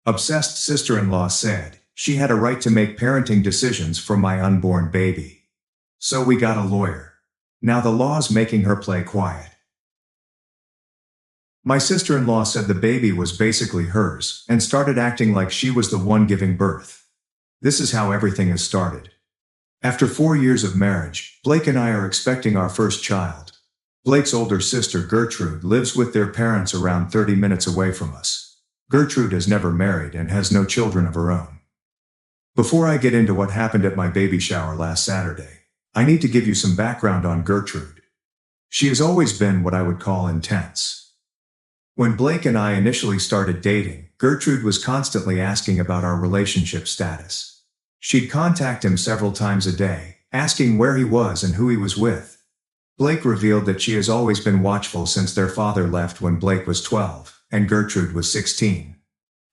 Obsessed sister-in-law said she had a right to make parenting decisions for my unborn baby. So we got a lawyer. Now the law's making her play quiet. My sister-in-law said the baby was basically hers and started acting like she was the one giving birth. This is how everything has started. After 4 years of marriage, Blake and I are expecting our first child. Blake's older sister Gertrude lives with their parents around 30 minutes away from us. Gertrude has never married and has no children of her own. Before I get into what happened at my baby shower last Saturday, I need to give you some background on Gertrude. She has always been what I would call intense. When Blake and I initially started dating, Gertrude was constantly asking about our relationship status. She'd contact him several times a day, asking where he was and who he was with. Blake revealed that she has always been watchful since their father left when Blake was 12, and Gertrude was 16.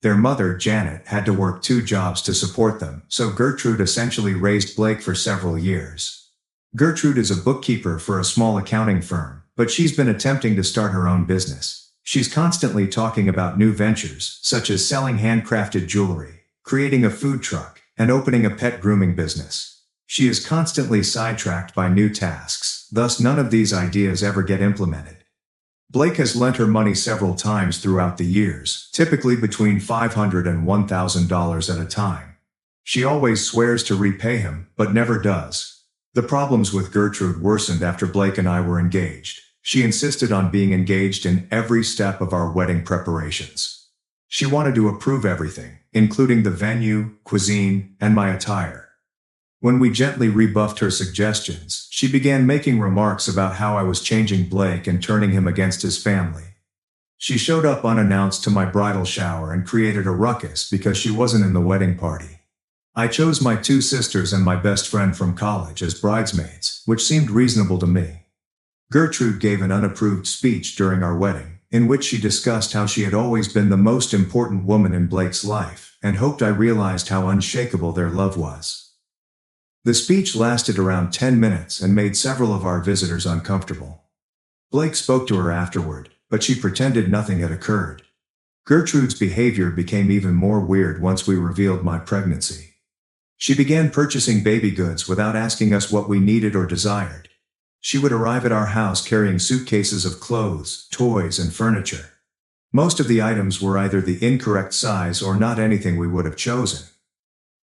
Their mother, Janet, had to work 2 jobs to support them, so Gertrude essentially raised Blake for several years. Gertrude is a bookkeeper for a small accounting firm, but she's been attempting to start her own business. She's constantly talking about new ventures, such as selling handcrafted jewelry, creating a food truck, and opening a pet grooming business. She is constantly sidetracked by new tasks, thus none of these ideas ever get implemented. Blake has lent her money several times throughout the years, typically between $500 and $1,000 at a time. She always swears to repay him, but never does. The problems with Gertrude worsened after Blake and I were engaged. She insisted on being engaged in every step of our wedding preparations. She wanted to approve everything, including the venue, cuisine, and my attire. When we gently rebuffed her suggestions, she began making remarks about how I was changing Blake and turning him against his family. She showed up unannounced to my bridal shower and created a ruckus because she wasn't in the wedding party. I chose my 2 sisters and my best friend from college as bridesmaids, which seemed reasonable to me. Gertrude gave an unapproved speech during our wedding, in which she discussed how she had always been the most important woman in Blake's life, and hoped I realized how unshakable their love was. The speech lasted around 10 minutes and made several of our visitors uncomfortable. Blake spoke to her afterward, but she pretended nothing had occurred. Gertrude's behavior became even more weird once we revealed my pregnancy. She began purchasing baby goods without asking us what we needed or desired. She would arrive at our house carrying suitcases of clothes, toys, and furniture. Most of the items were either the incorrect size or not anything we would have chosen.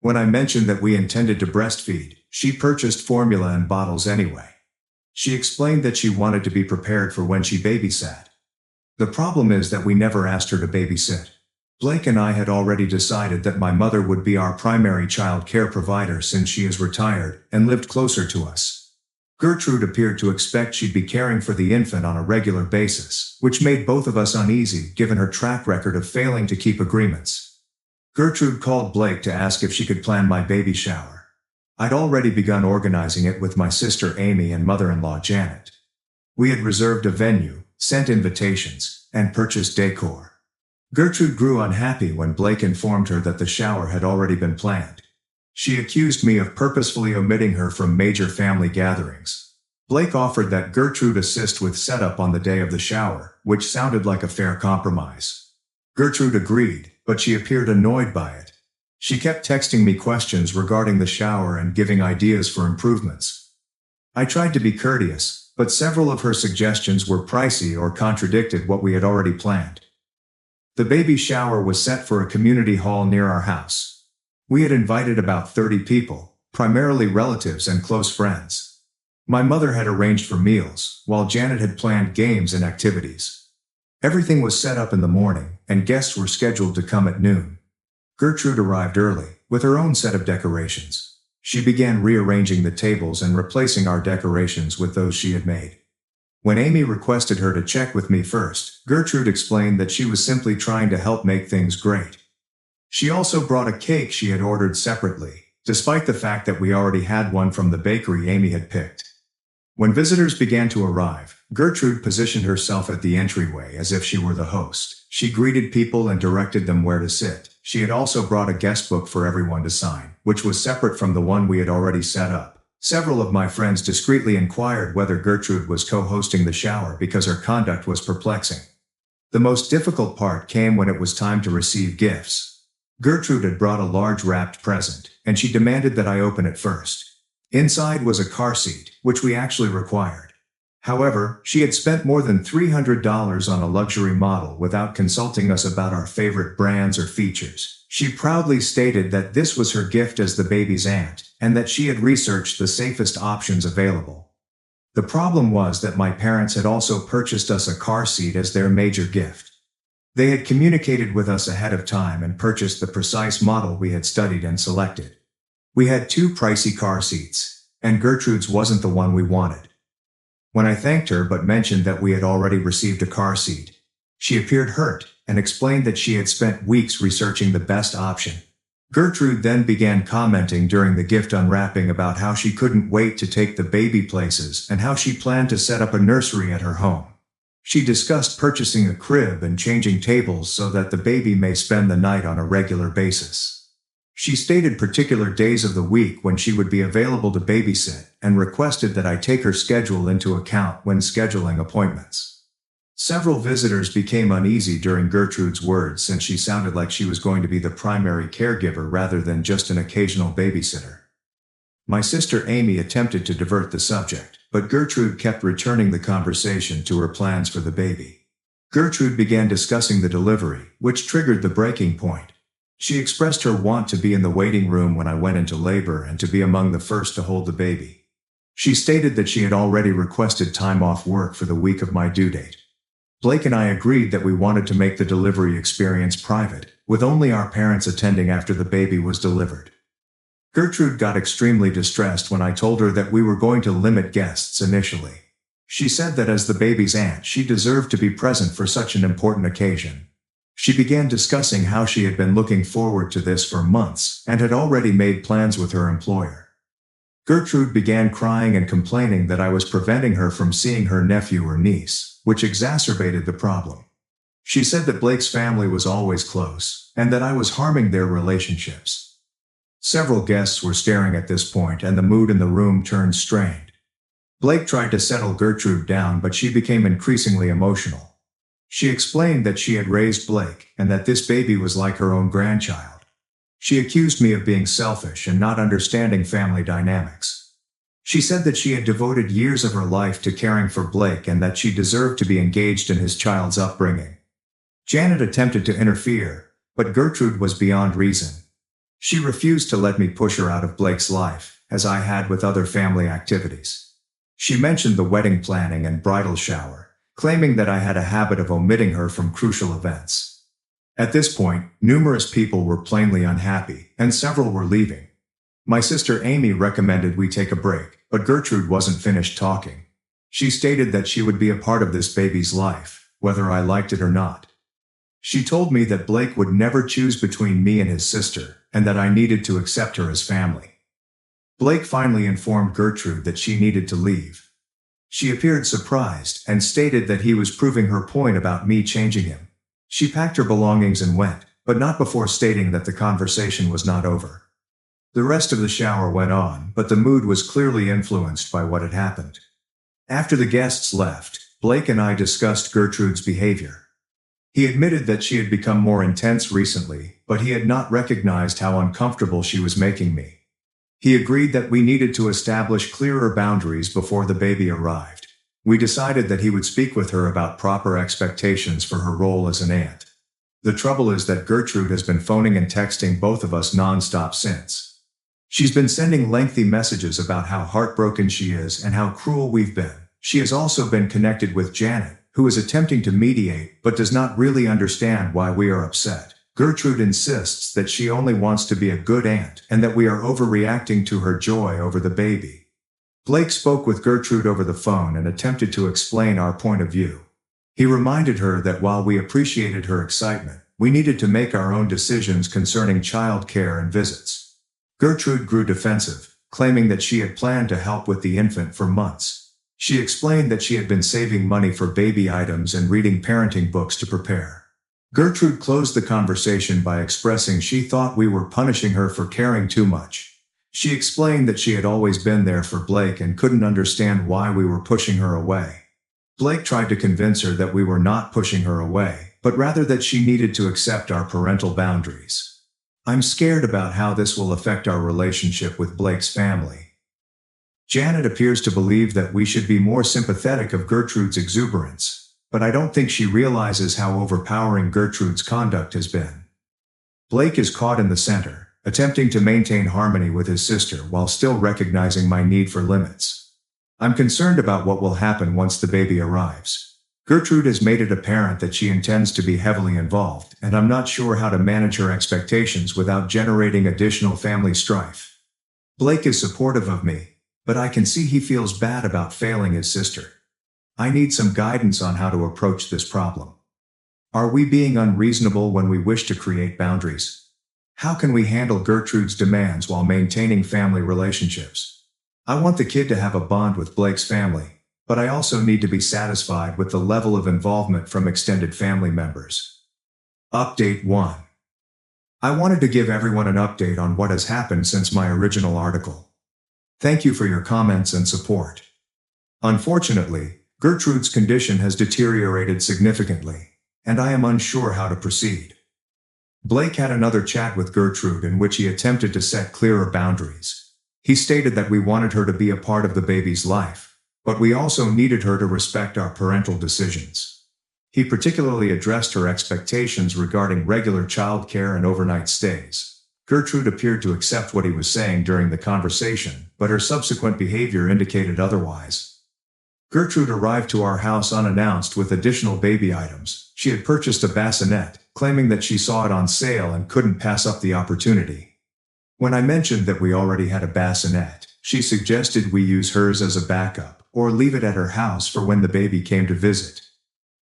When I mentioned that we intended to breastfeed, she purchased formula and bottles anyway. She explained that she wanted to be prepared for when she babysat. The problem is that we never asked her to babysit. Blake and I had already decided that my mother would be our primary child care provider since she is retired and lived closer to us. Gertrude appeared to expect she'd be caring for the infant on a regular basis, which made both of us uneasy given her track record of failing to keep agreements. Gertrude called Blake to ask if she could plan my baby shower. I'd already begun organizing it with my sister Amy and mother-in-law Janet. We had reserved a venue, sent invitations, and purchased decor. Gertrude grew unhappy when Blake informed her that the shower had already been planned. She accused me of purposefully omitting her from major family gatherings. Blake offered that Gertrude assist with setup on the day of the shower, which sounded like a fair compromise. Gertrude agreed, but she appeared annoyed by it. She kept texting me questions regarding the shower and giving ideas for improvements. I tried to be courteous, but several of her suggestions were pricey or contradicted what we had already planned. The baby shower was set for a community hall near our house. We had invited about 30 people, primarily relatives and close friends. My mother had arranged for meals, while Janet had planned games and activities. Everything was set up in the morning, and guests were scheduled to come at noon. Gertrude arrived early, with her own set of decorations. She began rearranging the tables and replacing our decorations with those she had made. When Amy requested her to check with me first, Gertrude explained that she was simply trying to help make things great. She also brought a cake she had ordered separately, despite the fact that we already had one from the bakery Amy had picked. When visitors began to arrive, Gertrude positioned herself at the entryway as if she were the host. She greeted people and directed them where to sit. She had also brought a guest book for everyone to sign, which was separate from the one we had already set up. Several of my friends discreetly inquired whether Gertrude was co-hosting the shower because her conduct was perplexing. The most difficult part came when it was time to receive gifts. Gertrude had brought a large wrapped present, and she demanded that I open it first. Inside was a car seat, which we actually required. However, she had spent more than $300 on a luxury model without consulting us about our favorite brands or features. She proudly stated that this was her gift as the baby's aunt, and that she had researched the safest options available. The problem was that my parents had also purchased us a car seat as their major gift. They had communicated with us ahead of time and purchased the precise model we had studied and selected. We had two pricey car seats, and Gertrude's wasn't the one we wanted. When I thanked her but mentioned that we had already received a car seat, she appeared hurt and explained that she had spent weeks researching the best option. Gertrude then began commenting during the gift unwrapping about how she couldn't wait to take the baby places and how she planned to set up a nursery at her home. She discussed purchasing a crib and changing tables so that the baby may spend the night on a regular basis. She stated particular days of the week when she would be available to babysit and requested that I take her schedule into account when scheduling appointments. Several visitors became uneasy during Gertrude's words since she sounded like she was going to be the primary caregiver rather than just an occasional babysitter. My sister Amy attempted to divert the subject, but Gertrude kept returning the conversation to her plans for the baby. Gertrude began discussing the delivery, which triggered the breaking point. She expressed her want to be in the waiting room when I went into labor and to be among the first to hold the baby. She stated that she had already requested time off work for the week of my due date. Blake and I agreed that we wanted to make the delivery experience private, with only our parents attending after the baby was delivered. Gertrude got extremely distressed when I told her that we were going to limit guests initially. She said that as the baby's aunt, she deserved to be present for such an important occasion. She began discussing how she had been looking forward to this for months and had already made plans with her employer. Gertrude began crying and complaining that I was preventing her from seeing her nephew or niece, which exacerbated the problem. She said that Blake's family was always close, and that I was harming their relationships. Several guests were staring at this point, and the mood in the room turned strained. Blake tried to settle Gertrude down, but she became increasingly emotional. She explained that she had raised Blake, and that this baby was like her own grandchild. She accused me of being selfish and not understanding family dynamics. She said that she had devoted years of her life to caring for Blake and that she deserved to be engaged in his child's upbringing. Janet attempted to interfere, but Gertrude was beyond reason. She refused to let me push her out of Blake's life, as I had with other family activities. She mentioned the wedding planning and bridal shower, claiming that I had a habit of omitting her from crucial events. At this point, numerous people were plainly unhappy, and several were leaving. My sister Amy recommended we take a break, but Gertrude wasn't finished talking. She stated that she would be a part of this baby's life, whether I liked it or not. She told me that Blake would never choose between me and his sister, and that I needed to accept her as family. Blake finally informed Gertrude that she needed to leave. She appeared surprised and stated that he was proving her point about me changing him. She packed her belongings and went, but not before stating that the conversation was not over. The rest of the shower went on, but the mood was clearly influenced by what had happened. After the guests left, Blake and I discussed Gertrude's behavior. He admitted that she had become more intense recently, but he had not recognized how uncomfortable she was making me. He agreed that we needed to establish clearer boundaries before the baby arrived. We decided that he would speak with her about proper expectations for her role as an aunt. The trouble is that Gertrude has been phoning and texting both of us nonstop since. She's been sending lengthy messages about how heartbroken she is and how cruel we've been. She has also been connected with Janet, who is attempting to mediate but does not really understand why we are upset. Gertrude insists that she only wants to be a good aunt and that we are overreacting to her joy over the baby. Blake spoke with Gertrude over the phone and attempted to explain our point of view. He reminded her that while we appreciated her excitement, we needed to make our own decisions concerning child care and visits. Gertrude grew defensive, claiming that she had planned to help with the infant for months. She explained that she had been saving money for baby items and reading parenting books to prepare. Gertrude closed the conversation by expressing she thought we were punishing her for caring too much. She explained that she had always been there for Blake and couldn't understand why we were pushing her away. Blake tried to convince her that we were not pushing her away, but rather that she needed to accept our parental boundaries. I'm scared about how this will affect our relationship with Blake's family. Janet appears to believe that we should be more sympathetic of Gertrude's exuberance, but I don't think she realizes how overpowering Gertrude's conduct has been. Blake is caught in the center, attempting to maintain harmony with his sister while still recognizing my need for limits. I'm concerned about what will happen once the baby arrives. Gertrude has made it apparent that she intends to be heavily involved, and I'm not sure how to manage her expectations without generating additional family strife. Blake is supportive of me, but I can see he feels bad about failing his sister. I need some guidance on how to approach this problem. Are we being unreasonable when we wish to create boundaries? How can we handle Gertrude's demands while maintaining family relationships? I want the kid to have a bond with Blake's family, but I also need to be satisfied with the level of involvement from extended family members. Update 1. I wanted to give everyone an update on what has happened since my original article. Thank you for your comments and support. Unfortunately, Gertrude's condition has deteriorated significantly, and I am unsure how to proceed. Blake had another chat with Gertrude in which he attempted to set clearer boundaries. He stated that we wanted her to be a part of the baby's life, but we also needed her to respect our parental decisions. He particularly addressed her expectations regarding regular child care and overnight stays. Gertrude appeared to accept what he was saying during the conversation, but her subsequent behavior indicated otherwise. Gertrude arrived to our house unannounced with additional baby items. She had purchased a bassinet, claiming that she saw it on sale and couldn't pass up the opportunity. When I mentioned that we already had a bassinet, she suggested we use hers as a backup, or leave it at her house for when the baby came to visit.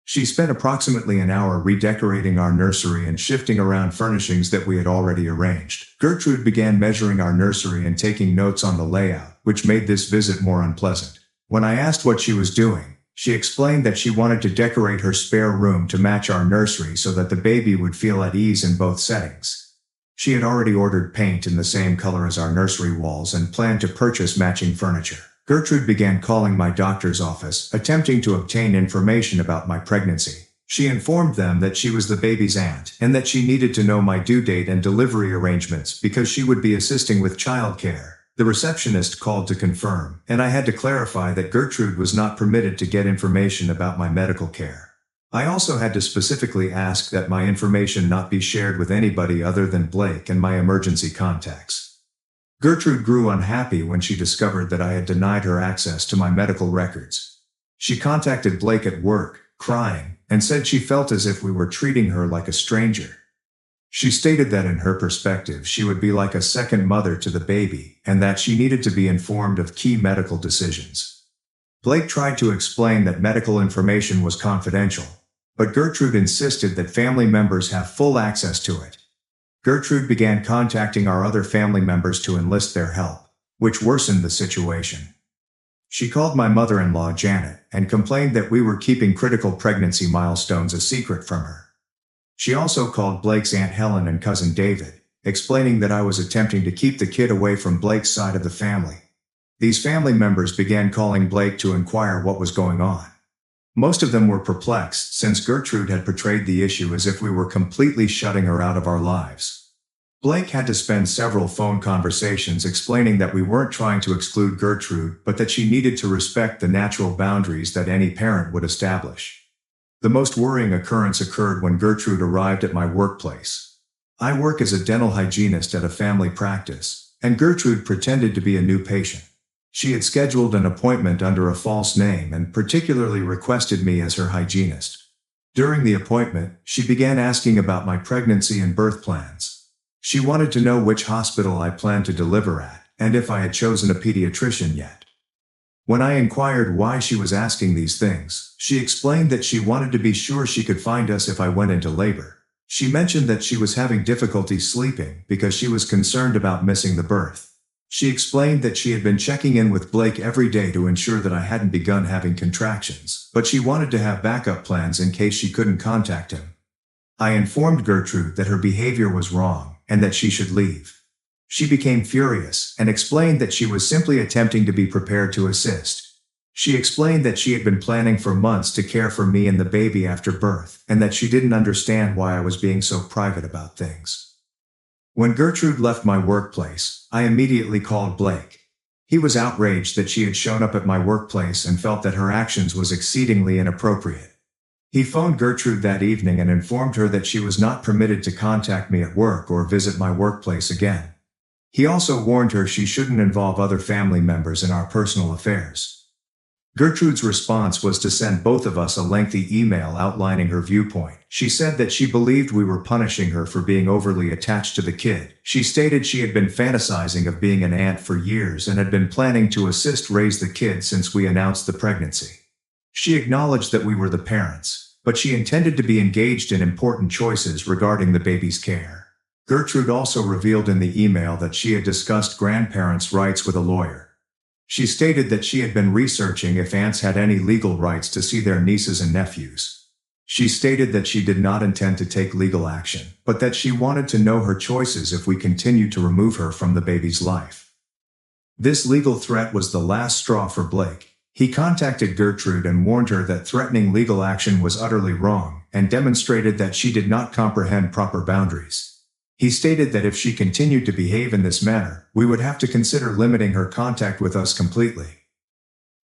She spent approximately an hour redecorating our nursery and shifting around furnishings that we had already arranged. Gertrude began measuring our nursery and taking notes on the layout, which made this visit more unpleasant. When I asked what she was doing, she explained that she wanted to decorate her spare room to match our nursery so that the baby would feel at ease in both settings. She had already ordered paint in the same color as our nursery walls and planned to purchase matching furniture. Gertrude began calling my doctor's office, attempting to obtain information about my pregnancy. She informed them that she was the baby's aunt and that she needed to know my due date and delivery arrangements because she would be assisting with childcare. The receptionist called to confirm, and I had to clarify that Gertrude was not permitted to get information about my medical care. I also had to specifically ask that my information not be shared with anybody other than Blake and my emergency contacts. Gertrude grew unhappy when she discovered that I had denied her access to my medical records. She contacted Blake at work, crying, and said she felt as if we were treating her like a stranger. She stated that in her perspective she would be like a second mother to the baby, and that she needed to be informed of key medical decisions. Blake tried to explain that medical information was confidential, but Gertrude insisted that family members have full access to it. Gertrude began contacting our other family members to enlist their help, which worsened the situation. She called my mother-in-law Janet and complained that we were keeping critical pregnancy milestones a secret from her. She also called Blake's Aunt Helen and cousin David, explaining that I was attempting to keep the kid away from Blake's side of the family. These family members began calling Blake to inquire what was going on. Most of them were perplexed since Gertrude had portrayed the issue as if we were completely shutting her out of our lives. Blake had to spend several phone conversations explaining that we weren't trying to exclude Gertrude, but that she needed to respect the natural boundaries that any parent would establish. The most worrying occurrence occurred when Gertrude arrived at my workplace. I work as a dental hygienist at a family practice, and Gertrude pretended to be a new patient. She had scheduled an appointment under a false name and particularly requested me as her hygienist. During the appointment, she began asking about my pregnancy and birth plans. She wanted to know which hospital I planned to deliver at, and if I had chosen a pediatrician yet. When I inquired why she was asking these things, she explained that she wanted to be sure she could find us if I went into labor. She mentioned that she was having difficulty sleeping because she was concerned about missing the birth. She explained that she had been checking in with Blake every day to ensure that I hadn't begun having contractions, but she wanted to have backup plans in case she couldn't contact him. I informed Gertrude that her behavior was wrong and that she should leave. She became furious and explained that she was simply attempting to be prepared to assist. She explained that she had been planning for months to care for me and the baby after birth, and that she didn't understand why I was being so private about things. When Gertrude left my workplace, I immediately called Blake. He was outraged that she had shown up at my workplace and felt that her actions was exceedingly inappropriate. He phoned Gertrude that evening and informed her that she was not permitted to contact me at work or visit my workplace again. He also warned her she shouldn't involve other family members in our personal affairs. Gertrude's response was to send both of us a lengthy email outlining her viewpoint. She said that she believed we were punishing her for being overly attached to the kid. She stated she had been fantasizing of being an aunt for years and had been planning to assist raise the kid since we announced the pregnancy. She acknowledged that we were the parents, but she intended to be engaged in important choices regarding the baby's care. Gertrude also revealed in the email that she had discussed grandparents' rights with a lawyer. She stated that she had been researching if aunts had any legal rights to see their nieces and nephews. She stated that she did not intend to take legal action, but that she wanted to know her choices if we continued to remove her from the baby's life. This legal threat was the last straw for Blake. He contacted Gertrude and warned her that threatening legal action was utterly wrong, and demonstrated that she did not comprehend proper boundaries. He stated that if she continued to behave in this manner, we would have to consider limiting her contact with us completely.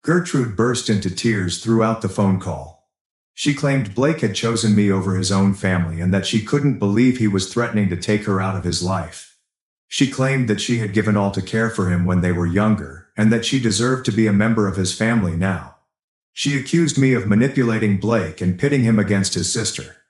Gertrude burst into tears throughout the phone call. She claimed Blake had chosen me over his own family and that she couldn't believe he was threatening to take her out of his life. She claimed that she had given all to care for him when they were younger, and that she deserved to be a member of his family now. She accused me of manipulating Blake and pitting him against his sister.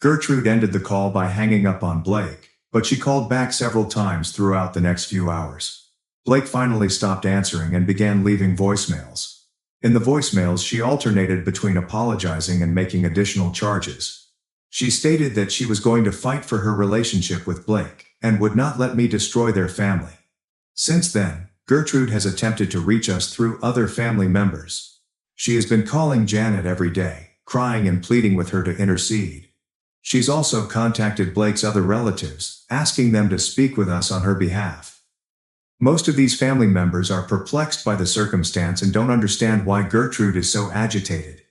Gertrude ended the call by hanging up on Blake, but she called back several times throughout the next few hours. Blake finally stopped answering and began leaving voicemails. In the voicemails, she alternated between apologizing and making additional charges. She stated that she was going to fight for her relationship with Blake, and would not let me destroy their family. Since then, Gertrude has attempted to reach us through other family members. She has been calling Janet every day, crying and pleading with her to intercede. She's also contacted Blake's other relatives, asking them to speak with us on her behalf. Most of these family members are perplexed by the circumstance and don't understand why Gertrude is so agitated.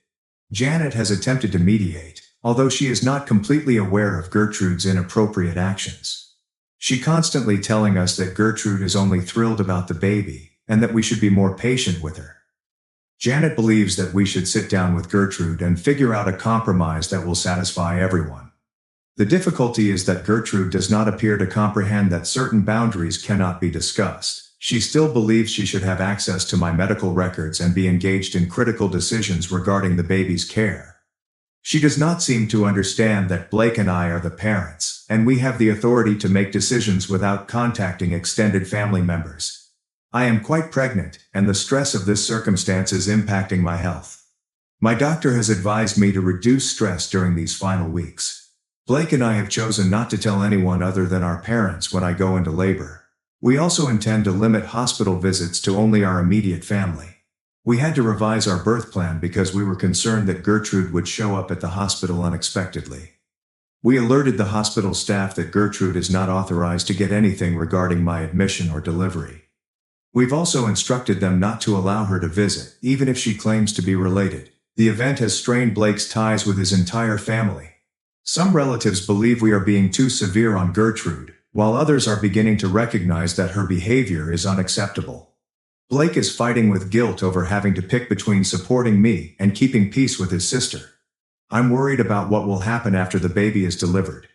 Janet has attempted to mediate, although she is not completely aware of Gertrude's inappropriate actions. She constantly telling us that Gertrude is only thrilled about the baby, and that we should be more patient with her. Janet believes that we should sit down with Gertrude and figure out a compromise that will satisfy everyone. The difficulty is that Gertrude does not appear to comprehend that certain boundaries cannot be discussed. She still believes she should have access to my medical records and be engaged in critical decisions regarding the baby's care. She does not seem to understand that Blake and I are the parents, and we have the authority to make decisions without contacting extended family members. I am quite pregnant, and the stress of this circumstance is impacting my health. My doctor has advised me to reduce stress during these final weeks. Blake and I have chosen not to tell anyone other than our parents when I go into labor. We also intend to limit hospital visits to only our immediate family. We had to revise our birth plan because we were concerned that Gertrude would show up at the hospital unexpectedly. We alerted the hospital staff that Gertrude is not authorized to get anything regarding my admission or delivery. We've also instructed them not to allow her to visit, even if she claims to be related. The event has strained Blake's ties with his entire family. Some relatives believe we are being too severe on Gertrude, while others are beginning to recognize that her behavior is unacceptable. Blake is fighting with guilt over having to pick between supporting me and keeping peace with his sister. I'm worried about what will happen after the baby is delivered.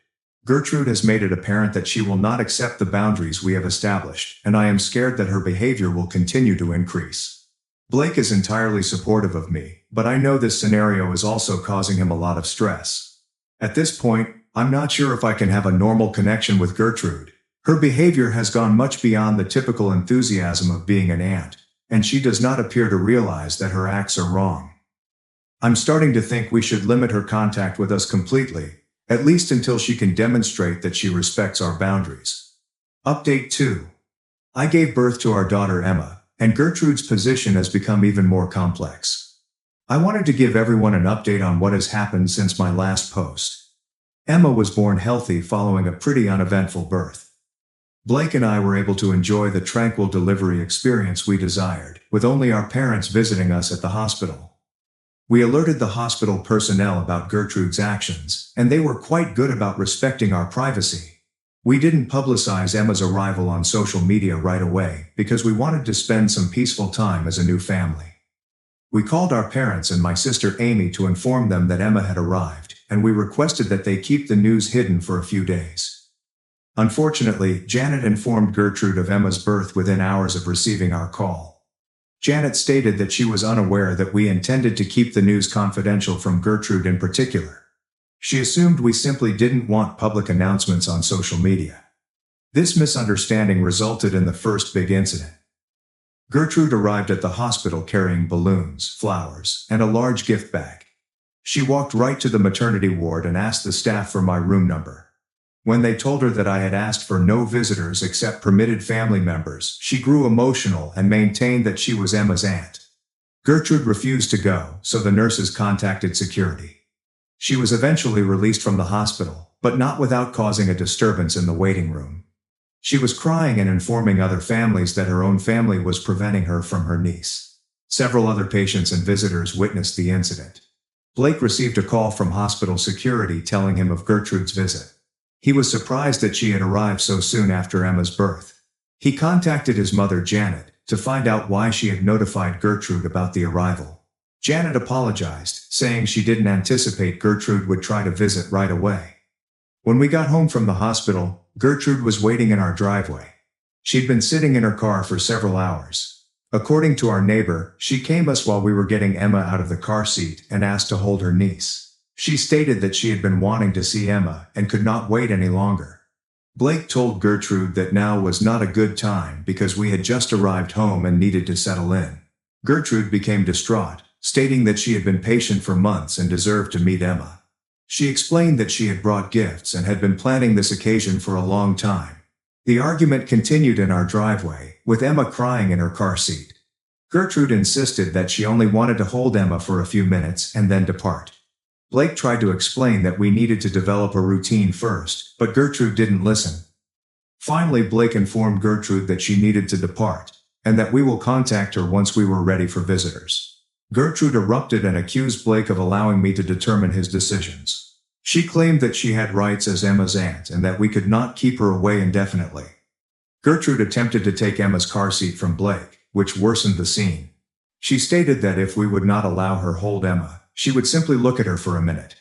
Gertrude has made it apparent that she will not accept the boundaries we have established, and I am scared that her behavior will continue to increase. Blake is entirely supportive of me, but I know this scenario is also causing him a lot of stress. At this point, I'm not sure if I can have a normal connection with Gertrude. Her behavior has gone much beyond the typical enthusiasm of being an aunt, and she does not appear to realize that her acts are wrong. I'm starting to think we should limit her contact with us completely, at least until she can demonstrate that she respects our boundaries. Update 2. I gave birth to our daughter Emma, and Gertrude's position has become even more complex. I wanted to give everyone an update on what has happened since my last post. Emma was born healthy following a pretty uneventful birth. Blake and I were able to enjoy the tranquil delivery experience we desired, with only our parents visiting us at the hospital. We alerted the hospital personnel about Gertrude's actions, and they were quite good about respecting our privacy. We didn't publicize Emma's arrival on social media right away because we wanted to spend some peaceful time as a new family. We called our parents and my sister Amy to inform them that Emma had arrived, and we requested that they keep the news hidden for a few days. Unfortunately, Janet informed Gertrude of Emma's birth within hours of receiving our call. Janet stated that she was unaware that we intended to keep the news confidential from Gertrude in particular. She assumed we simply didn't want public announcements on social media. This misunderstanding resulted in the first big incident. Gertrude arrived at the hospital carrying balloons, flowers, and a large gift bag. She walked right to the maternity ward and asked the staff for my room number. When they told her that I had asked for no visitors except permitted family members, she grew emotional and maintained that she was Emma's aunt. Gertrude refused to go, so the nurses contacted security. She was eventually released from the hospital, but not without causing a disturbance in the waiting room. She was crying and informing other families that her own family was preventing her from her niece. Several other patients and visitors witnessed the incident. Blake received a call from hospital security telling him of Gertrude's visit. He was surprised that she had arrived so soon after Emma's birth. He contacted his mother Janet to find out why she had notified Gertrude about the arrival. Janet apologized, saying she didn't anticipate Gertrude would try to visit right away. When we got home from the hospital, Gertrude was waiting in our driveway. She'd been sitting in her car for several hours. According to our neighbor, she came us while we were getting Emma out of the car seat and asked to hold her niece. She stated that she had been wanting to see Emma and could not wait any longer. Blake told Gertrude that now was not a good time because we had just arrived home and needed to settle in. Gertrude became distraught, stating that she had been patient for months and deserved to meet Emma. She explained that she had brought gifts and had been planning this occasion for a long time. The argument continued in our driveway, with Emma crying in her car seat. Gertrude insisted that she only wanted to hold Emma for a few minutes and then depart. Blake tried to explain that we needed to develop a routine first, but Gertrude didn't listen. Finally, Blake informed Gertrude that she needed to depart, and that we will contact her once we were ready for visitors. Gertrude erupted and accused Blake of allowing me to determine his decisions. She claimed that she had rights as Emma's aunt and that we could not keep her away indefinitely. Gertrude attempted to take Emma's car seat from Blake, which worsened the scene. She stated that if we would not allow her hold Emma, she would simply look at her for a minute.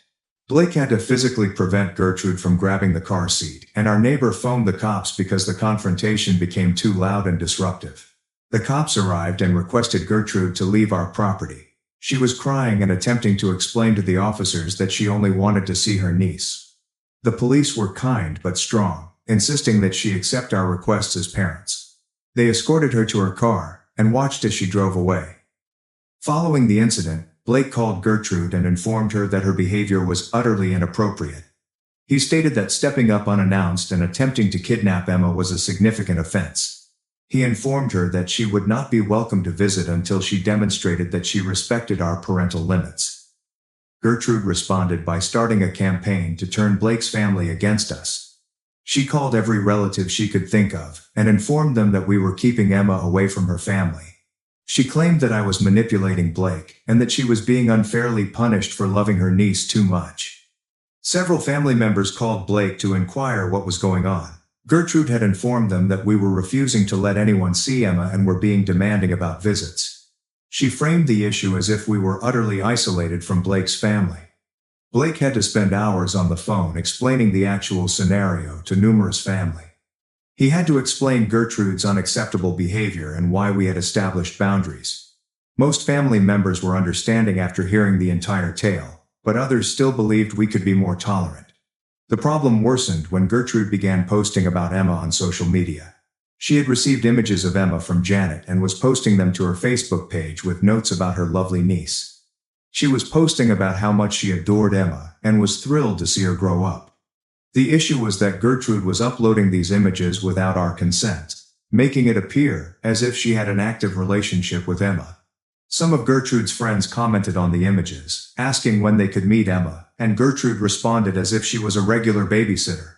Blake had to physically prevent Gertrude from grabbing the car seat, and our neighbor phoned the cops because the confrontation became too loud and disruptive. The cops arrived and requested Gertrude to leave our property. She was crying and attempting to explain to the officers that she only wanted to see her niece. The police were kind but strong, insisting that she accept our requests as parents. They escorted her to her car and watched as she drove away. Following the incident, Blake called Gertrude and informed her that her behavior was utterly inappropriate. He stated that stepping up unannounced and attempting to kidnap Emma was a significant offense. He informed her that she would not be welcome to visit until she demonstrated that she respected our parental limits. Gertrude responded by starting a campaign to turn Blake's family against us. She called every relative she could think of and informed them that we were keeping Emma away from her family. She claimed that I was manipulating Blake and that she was being unfairly punished for loving her niece too much. Several family members called Blake to inquire what was going on. Gertrude had informed them that we were refusing to let anyone see Emma and were being demanding about visits. She framed the issue as if we were utterly isolated from Blake's family. Blake had to spend hours on the phone explaining the actual scenario to numerous family. He had to explain Gertrude's unacceptable behavior and why we had established boundaries. Most family members were understanding after hearing the entire tale, but others still believed we could be more tolerant. The problem worsened when Gertrude began posting about Emma on social media. She had received images of Emma from Janet and was posting them to her Facebook page with notes about her lovely niece. She was posting about how much she adored Emma and was thrilled to see her grow up. The issue was that Gertrude was uploading these images without our consent, making it appear as if she had an active relationship with Emma. Some of Gertrude's friends commented on the images, asking when they could meet Emma, and Gertrude responded as if she was a regular babysitter.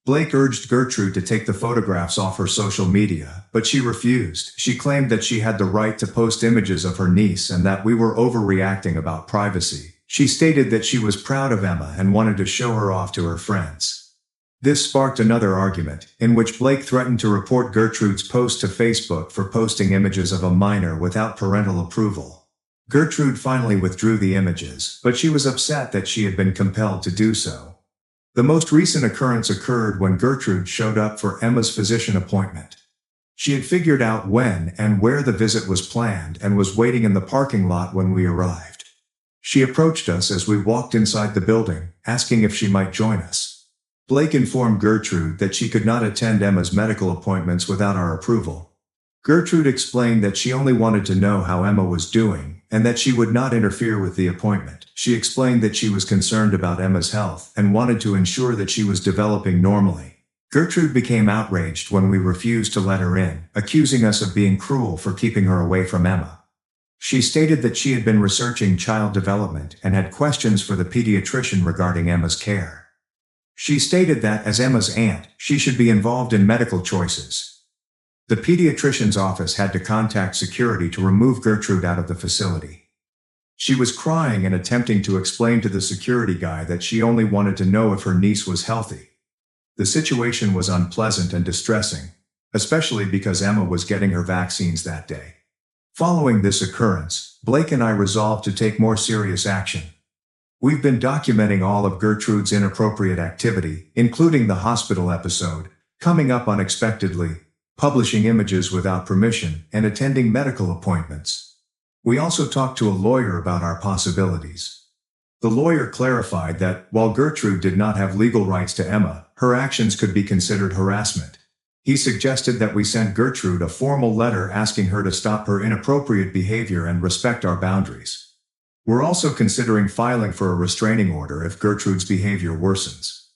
Blake urged Gertrude to take the photographs off her social media, but she refused. She claimed that she had the right to post images of her niece and that we were overreacting about privacy. She stated that she was proud of Emma and wanted to show her off to her friends. This sparked another argument, in which Blake threatened to report Gertrude's post to Facebook for posting images of a minor without parental approval. Gertrude finally withdrew the images, but she was upset that she had been compelled to do so. The most recent occurrence occurred when Gertrude showed up for Emma's physician appointment. She had figured out when and where the visit was planned and was waiting in the parking lot when we arrived. She approached us as we walked inside the building, asking if she might join us. Blake informed Gertrude that she could not attend Emma's medical appointments without our approval. Gertrude explained that she only wanted to know how Emma was doing, and that she would not interfere with the appointment. She explained that she was concerned about Emma's health and wanted to ensure that she was developing normally. Gertrude became outraged when we refused to let her in, accusing us of being cruel for keeping her away from Emma. She stated that she had been researching child development and had questions for the pediatrician regarding Emma's care. She stated that, as Emma's aunt, she should be involved in medical choices. The pediatrician's office had to contact security to remove Gertrude out of the facility. She was crying and attempting to explain to the security guy that she only wanted to know if her niece was healthy. The situation was unpleasant and distressing, especially because Emma was getting her vaccines that day. Following this occurrence, Blake and I resolved to take more serious action. We've been documenting all of Gertrude's inappropriate activity, including the hospital episode, coming up unexpectedly, publishing images without permission, and attending medical appointments. We also talked to a lawyer about our possibilities. The lawyer clarified that, while Gertrude did not have legal rights to Emma, her actions could be considered harassment. He suggested that we send Gertrude a formal letter asking her to stop her inappropriate behavior and respect our boundaries. We're also considering filing for a restraining order if Gertrude's behavior worsens.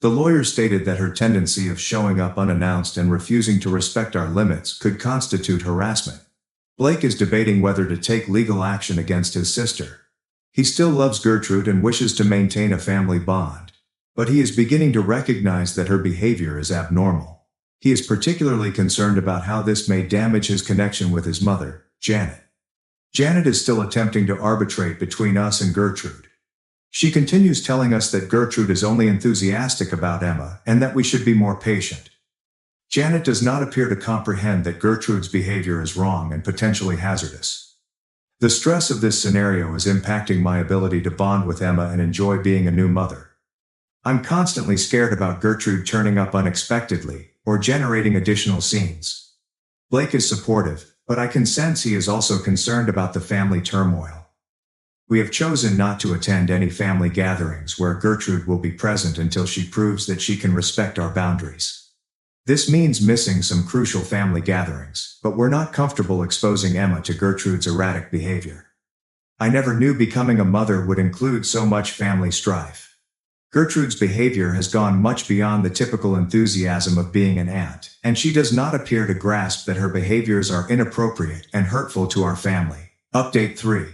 The lawyer stated that her tendency of showing up unannounced and refusing to respect our limits could constitute harassment. Blake is debating whether to take legal action against his sister. He still loves Gertrude and wishes to maintain a family bond, but he is beginning to recognize that her behavior is abnormal. He is particularly concerned about how this may damage his connection with his mother, Janet. Janet is still attempting to arbitrate between us and Gertrude. She continues telling us that Gertrude is only enthusiastic about Emma and that we should be more patient. Janet does not appear to comprehend that Gertrude's behavior is wrong and potentially hazardous. The stress of this scenario is impacting my ability to bond with Emma and enjoy being a new mother. I'm constantly scared about Gertrude turning up unexpectedly or generating additional scenes. Blake is supportive, but I can sense he is also concerned about the family turmoil. We have chosen not to attend any family gatherings where Gertrude will be present until she proves that she can respect our boundaries. This means missing some crucial family gatherings, but we're not comfortable exposing Emma to Gertrude's erratic behavior. I never knew becoming a mother would include so much family strife. Gertrude's behavior has gone much beyond the typical enthusiasm of being an aunt, and she does not appear to grasp that her behaviors are inappropriate and hurtful to our family. Update 3.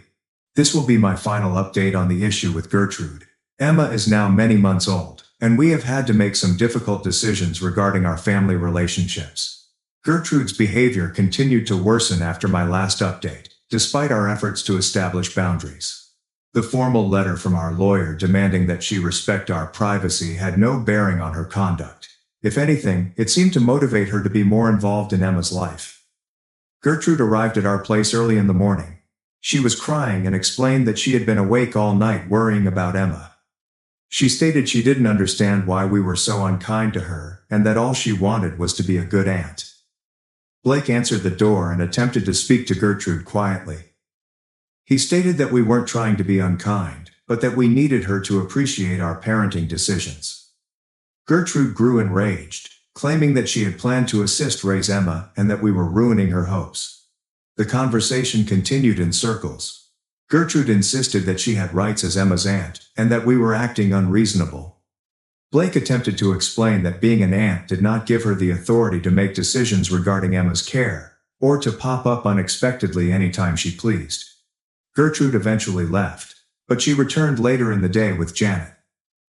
This will be my final update on the issue with Gertrude. Emma is now many months old, and we have had to make some difficult decisions regarding our family relationships. Gertrude's behavior continued to worsen after my last update, despite our efforts to establish boundaries. The formal letter from our lawyer demanding that she respect our privacy had no bearing on her conduct. If anything, it seemed to motivate her to be more involved in Emma's life. Gertrude arrived at our place early in the morning. She was crying and explained that she had been awake all night worrying about Emma. She stated she didn't understand why we were so unkind to her, and that all she wanted was to be a good aunt. Blake answered the door and attempted to speak to Gertrude quietly. He stated that we weren't trying to be unkind, but that we needed her to appreciate our parenting decisions. Gertrude grew enraged, claiming that she had planned to assist raise Emma and that we were ruining her hopes. The conversation continued in circles. Gertrude insisted that she had rights as Emma's aunt, and that we were acting unreasonable. Blake attempted to explain that being an aunt did not give her the authority to make decisions regarding Emma's care, or to pop up unexpectedly anytime she pleased. Gertrude eventually left, but she returned later in the day with Janet.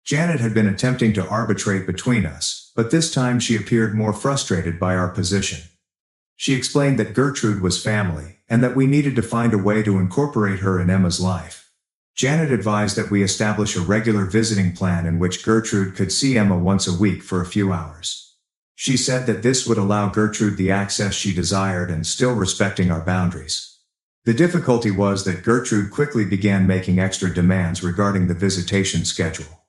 Janet had been attempting to arbitrate between us, but this time she appeared more frustrated by our position. She explained that Gertrude was family, and that we needed to find a way to incorporate her in Emma's life. Janet advised that we establish a regular visiting plan in which Gertrude could see Emma once a week for a few hours. She said that this would allow Gertrude the access she desired and still respecting our boundaries. The difficulty was that Gertrude quickly began making extra demands regarding the visitation schedule.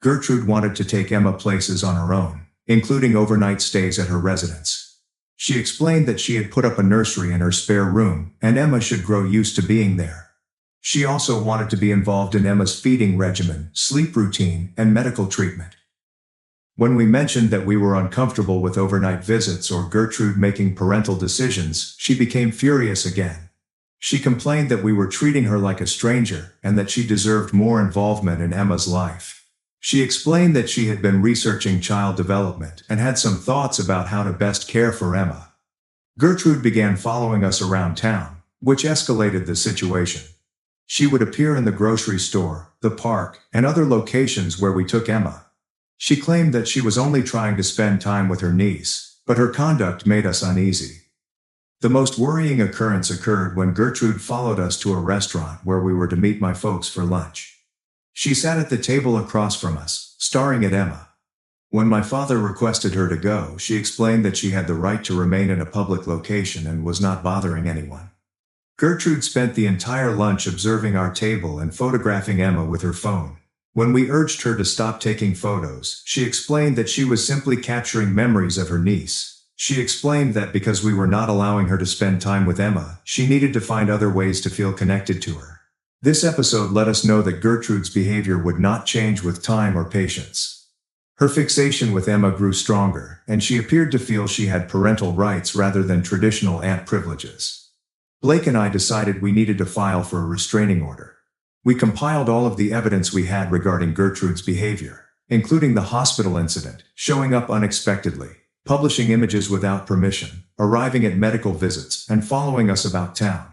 Gertrude wanted to take Emma places on her own, including overnight stays at her residence. She explained that she had put up a nursery in her spare room, and Emma should grow used to being there. She also wanted to be involved in Emma's feeding regimen, sleep routine, and medical treatment. When we mentioned that we were uncomfortable with overnight visits or Gertrude making parental decisions, she became furious again. She complained that we were treating her like a stranger and that she deserved more involvement in Emma's life. She explained that she had been researching child development and had some thoughts about how to best care for Emma. Gertrude began following us around town, which escalated the situation. She would appear in the grocery store, the park, and other locations where we took Emma. She claimed that she was only trying to spend time with her niece, but her conduct made us uneasy. The most worrying occurrence occurred when Gertrude followed us to a restaurant where we were to meet my folks for lunch. She sat at the table across from us, staring at Emma. When my father requested her to go, she explained that she had the right to remain in a public location and was not bothering anyone. Gertrude spent the entire lunch observing our table and photographing Emma with her phone. When we urged her to stop taking photos, she explained that she was simply capturing memories of her niece. She explained that because we were not allowing her to spend time with Emma, she needed to find other ways to feel connected to her. This episode let us know that Gertrude's behavior would not change with time or patience. Her fixation with Emma grew stronger, and she appeared to feel she had parental rights rather than traditional aunt privileges. Blake and I decided we needed to file for a restraining order. We compiled all of the evidence we had regarding Gertrude's behavior, including the hospital incident, showing up unexpectedly, publishing images without permission, arriving at medical visits, and following us about town.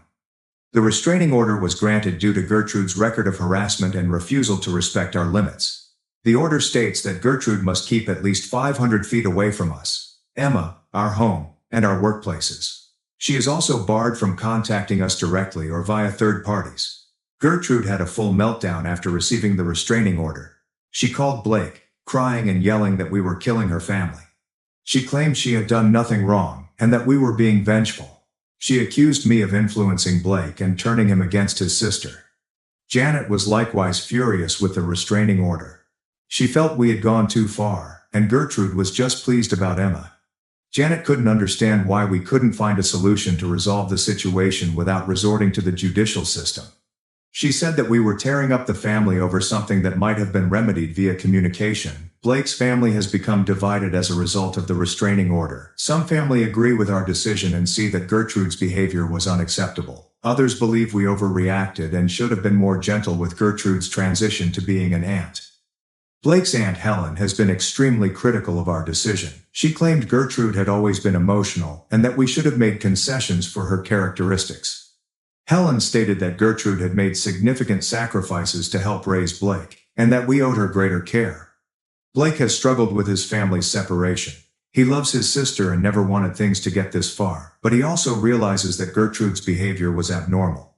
The restraining order was granted due to Gertrude's record of harassment and refusal to respect our limits. The order states that Gertrude must keep at least 500 feet away from us, Emma, our home, and our workplaces. She is also barred from contacting us directly or via third parties. Gertrude had a full meltdown after receiving the restraining order. She called Blake, crying and yelling that we were killing her family. She claimed she had done nothing wrong, and that we were being vengeful. She accused me of influencing Blake and turning him against his sister. Janet was likewise furious with the restraining order. She felt we had gone too far, and Gertrude was just pleased about Emma. Janet couldn't understand why we couldn't find a solution to resolve the situation without resorting to the judicial system. She said that we were tearing up the family over something that might have been remedied via communication. Blake's family has become divided as a result of the restraining order. Some family agree with our decision and see that Gertrude's behavior was unacceptable. Others believe we overreacted and should have been more gentle with Gertrude's transition to being an aunt. Blake's aunt Helen has been extremely critical of our decision. She claimed Gertrude had always been emotional and that we should have made concessions for her characteristics. Helen stated that Gertrude had made significant sacrifices to help raise Blake, and that we owed her greater care. Blake has struggled with his family's separation. He loves his sister and never wanted things to get this far, but he also realizes that Gertrude's behavior was abnormal.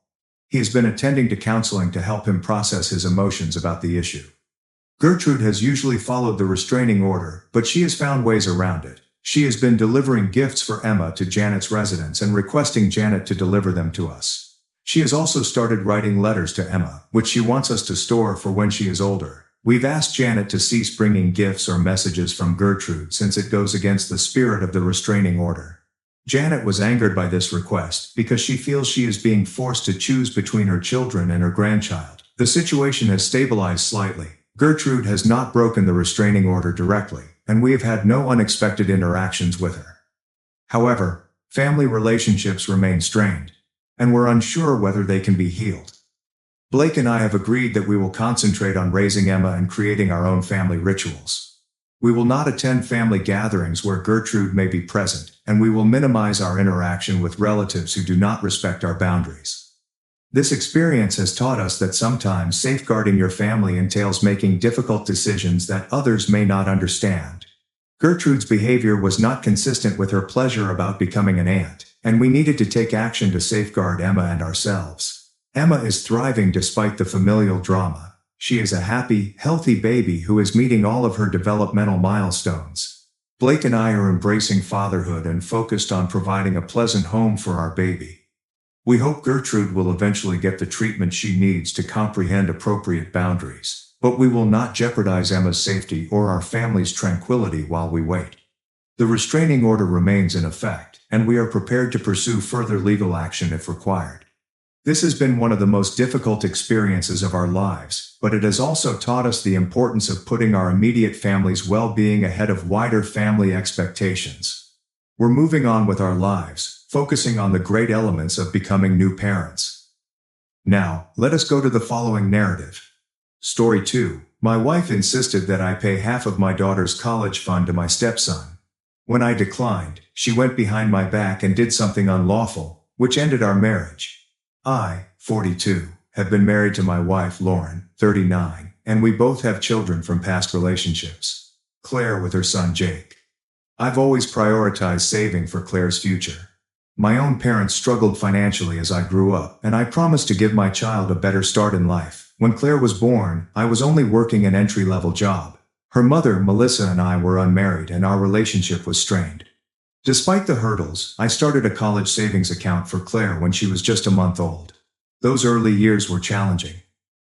He has been attending to counseling to help him process his emotions about the issue. Gertrude has usually followed the restraining order, but she has found ways around it. She has been delivering gifts for Emma to Janet's residence and requesting Janet to deliver them to us. She has also started writing letters to Emma, which she wants us to store for when she is older. We've asked Janet to cease bringing gifts or messages from Gertrude since it goes against the spirit of the restraining order. Janet was angered by this request because she feels she is being forced to choose between her children and her grandchild. The situation has stabilized slightly. Gertrude has not broken the restraining order directly, and we have had no unexpected interactions with her. However, family relationships remain strained, and we're unsure whether they can be healed. Blake and I have agreed that we will concentrate on raising Emma and creating our own family rituals. We will not attend family gatherings where Gertrude may be present, and we will minimize our interaction with relatives who do not respect our boundaries. This experience has taught us that sometimes safeguarding your family entails making difficult decisions that others may not understand. Gertrude's behavior was not consistent with her pleasure about becoming an aunt, and we needed to take action to safeguard Emma and ourselves. Emma is thriving despite the familial drama. She is a happy, healthy baby who is meeting all of her developmental milestones. Blake and I are embracing fatherhood and focused on providing a pleasant home for our baby. We hope Gertrude will eventually get the treatment she needs to comprehend appropriate boundaries, but we will not jeopardize Emma's safety or our family's tranquility while we wait. The restraining order remains in effect, and we are prepared to pursue further legal action if required. This has been one of the most difficult experiences of our lives, but it has also taught us the importance of putting our immediate family's well-being ahead of wider family expectations. We're moving on with our lives, focusing on the great elements of becoming new parents. Now, let us go to the following narrative. Story 2. My wife insisted that I pay half of my daughter's college fund to my stepson. When I declined, she went behind my back and did something unlawful, which ended our marriage. I, 42, have been married to my wife Lauren, 39, and we both have children from past relationships. Claire with her son Jake. I've always prioritized saving for Claire's future. My own parents struggled financially as I grew up, and I promised to give my child a better start in life. When Claire was born, I was only working an entry-level job. Her mother, Melissa, and I were unmarried, and our relationship was strained. Despite the hurdles, I started a college savings account for Claire when she was just a month old. Those early years were challenging.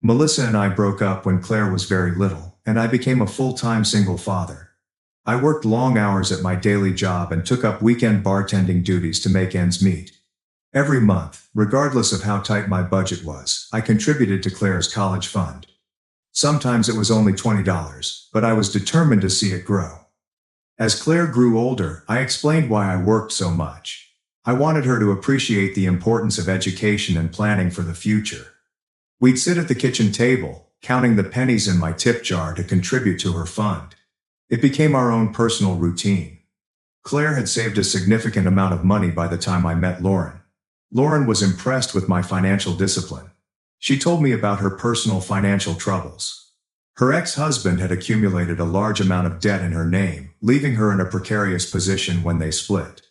Melissa and I broke up when Claire was very little, and I became a full-time single father. I worked long hours at my daily job and took up weekend bartending duties to make ends meet. Every month, regardless of how tight my budget was, I contributed to Claire's college fund. Sometimes it was only $20, but I was determined to see it grow. As Claire grew older, I explained why I worked so much. I wanted her to appreciate the importance of education and planning for the future. We'd sit at the kitchen table, counting the pennies in my tip jar to contribute to her fund. It became our own personal routine. Claire had saved a significant amount of money by the time I met Lauren. Lauren was impressed with my financial discipline. She told me about her personal financial troubles. Her ex-husband had accumulated a large amount of debt in her name, leaving her in a precarious position when they split.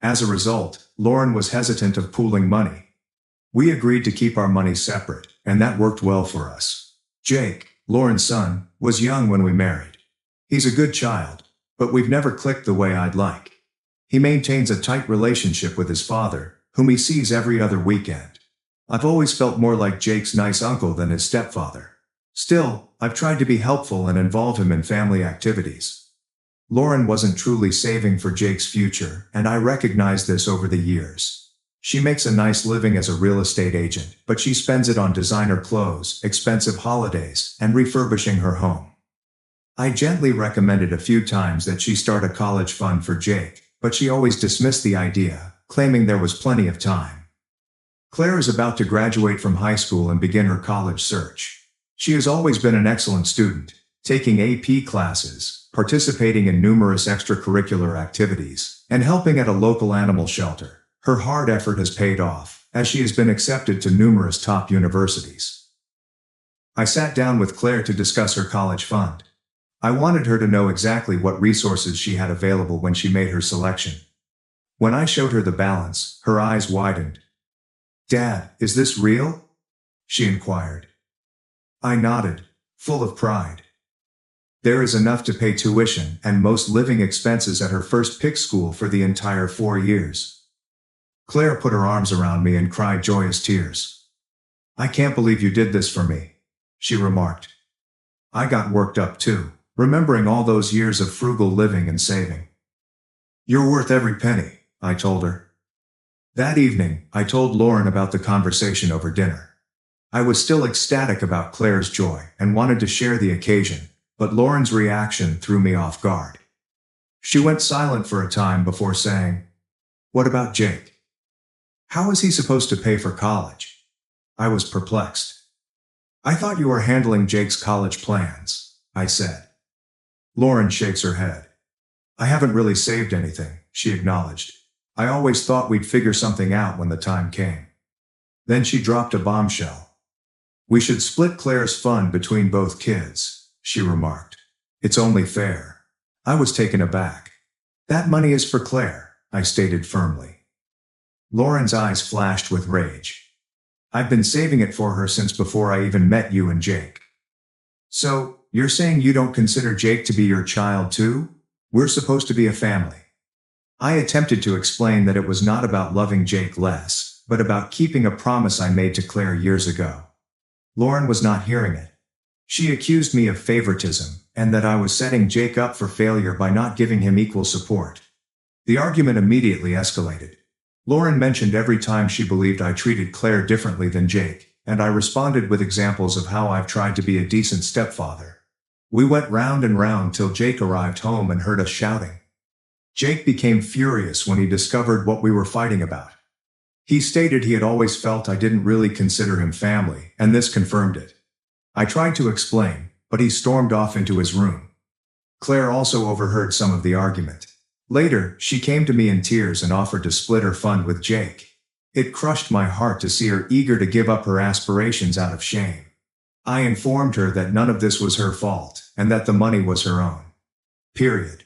As a result, Lauren was hesitant of pooling money. We agreed to keep our money separate, and that worked well for us. Jake, Lauren's son, was young when we married. He's a good child, but we've never clicked the way I'd like. He maintains a tight relationship with his father, whom he sees every other weekend. I've always felt more like Jake's nice uncle than his stepfather. Still, I've tried to be helpful and involve him in family activities. Lauren wasn't truly saving for Jake's future, and I recognized this over the years. She makes a nice living as a real estate agent, but she spends it on designer clothes, expensive holidays, and refurbishing her home. I gently recommended a few times that she start a college fund for Jake, but she always dismissed the idea, claiming there was plenty of time. Claire is about to graduate from high school and begin her college search. She has always been an excellent student, taking AP classes, participating in numerous extracurricular activities, and helping at a local animal shelter. Her hard effort has paid off, as she has been accepted to numerous top universities. I sat down with Claire to discuss her college fund. I wanted her to know exactly what resources she had available when she made her selection. When I showed her the balance, her eyes widened. "Dad, is this real?" she inquired. I nodded, full of pride. There is enough to pay tuition and most living expenses at her first PIC school for the entire 4 years. Claire put her arms around me and cried joyous tears. "I can't believe you did this for me," she remarked. I got worked up too, remembering all those years of frugal living and saving. "You're worth every penny," I told her. That evening, I told Lauren about the conversation over dinner. I was still ecstatic about Claire's joy and wanted to share the occasion, but Lauren's reaction threw me off guard. She went silent for a time before saying, "What about Jake? How is he supposed to pay for college?" I was perplexed. "I thought you were handling Jake's college plans," I said. Lauren shakes her head. "I haven't really saved anything," she acknowledged. "I always thought we'd figure something out when the time came." Then she dropped a bombshell. "We should split Claire's fund between both kids," she remarked. "It's only fair." I was taken aback. "That money is for Claire," I stated firmly. Lauren's eyes flashed with rage. I've been saving it for her since before I even met you and Jake. So, you're saying you don't consider Jake to be your child too? We're supposed to be a family. I attempted to explain that it was not about loving Jake less, but about keeping a promise I made to Claire years ago. Lauren was not hearing it. She accused me of favoritism, and that I was setting Jake up for failure by not giving him equal support. The argument immediately escalated. Lauren mentioned every time she believed I treated Claire differently than Jake, and I responded with examples of how I've tried to be a decent stepfather. We went round and round till Jake arrived home and heard us shouting. Jake became furious when he discovered what we were fighting about. He stated he had always felt I didn't really consider him family, and this confirmed it. I tried to explain, but he stormed off into his room. Claire also overheard some of the argument. Later, she came to me in tears and offered to split her fund with Jake. It crushed my heart to see her eager to give up her aspirations out of shame. I informed her that none of this was her fault, and that the money was her own. Period.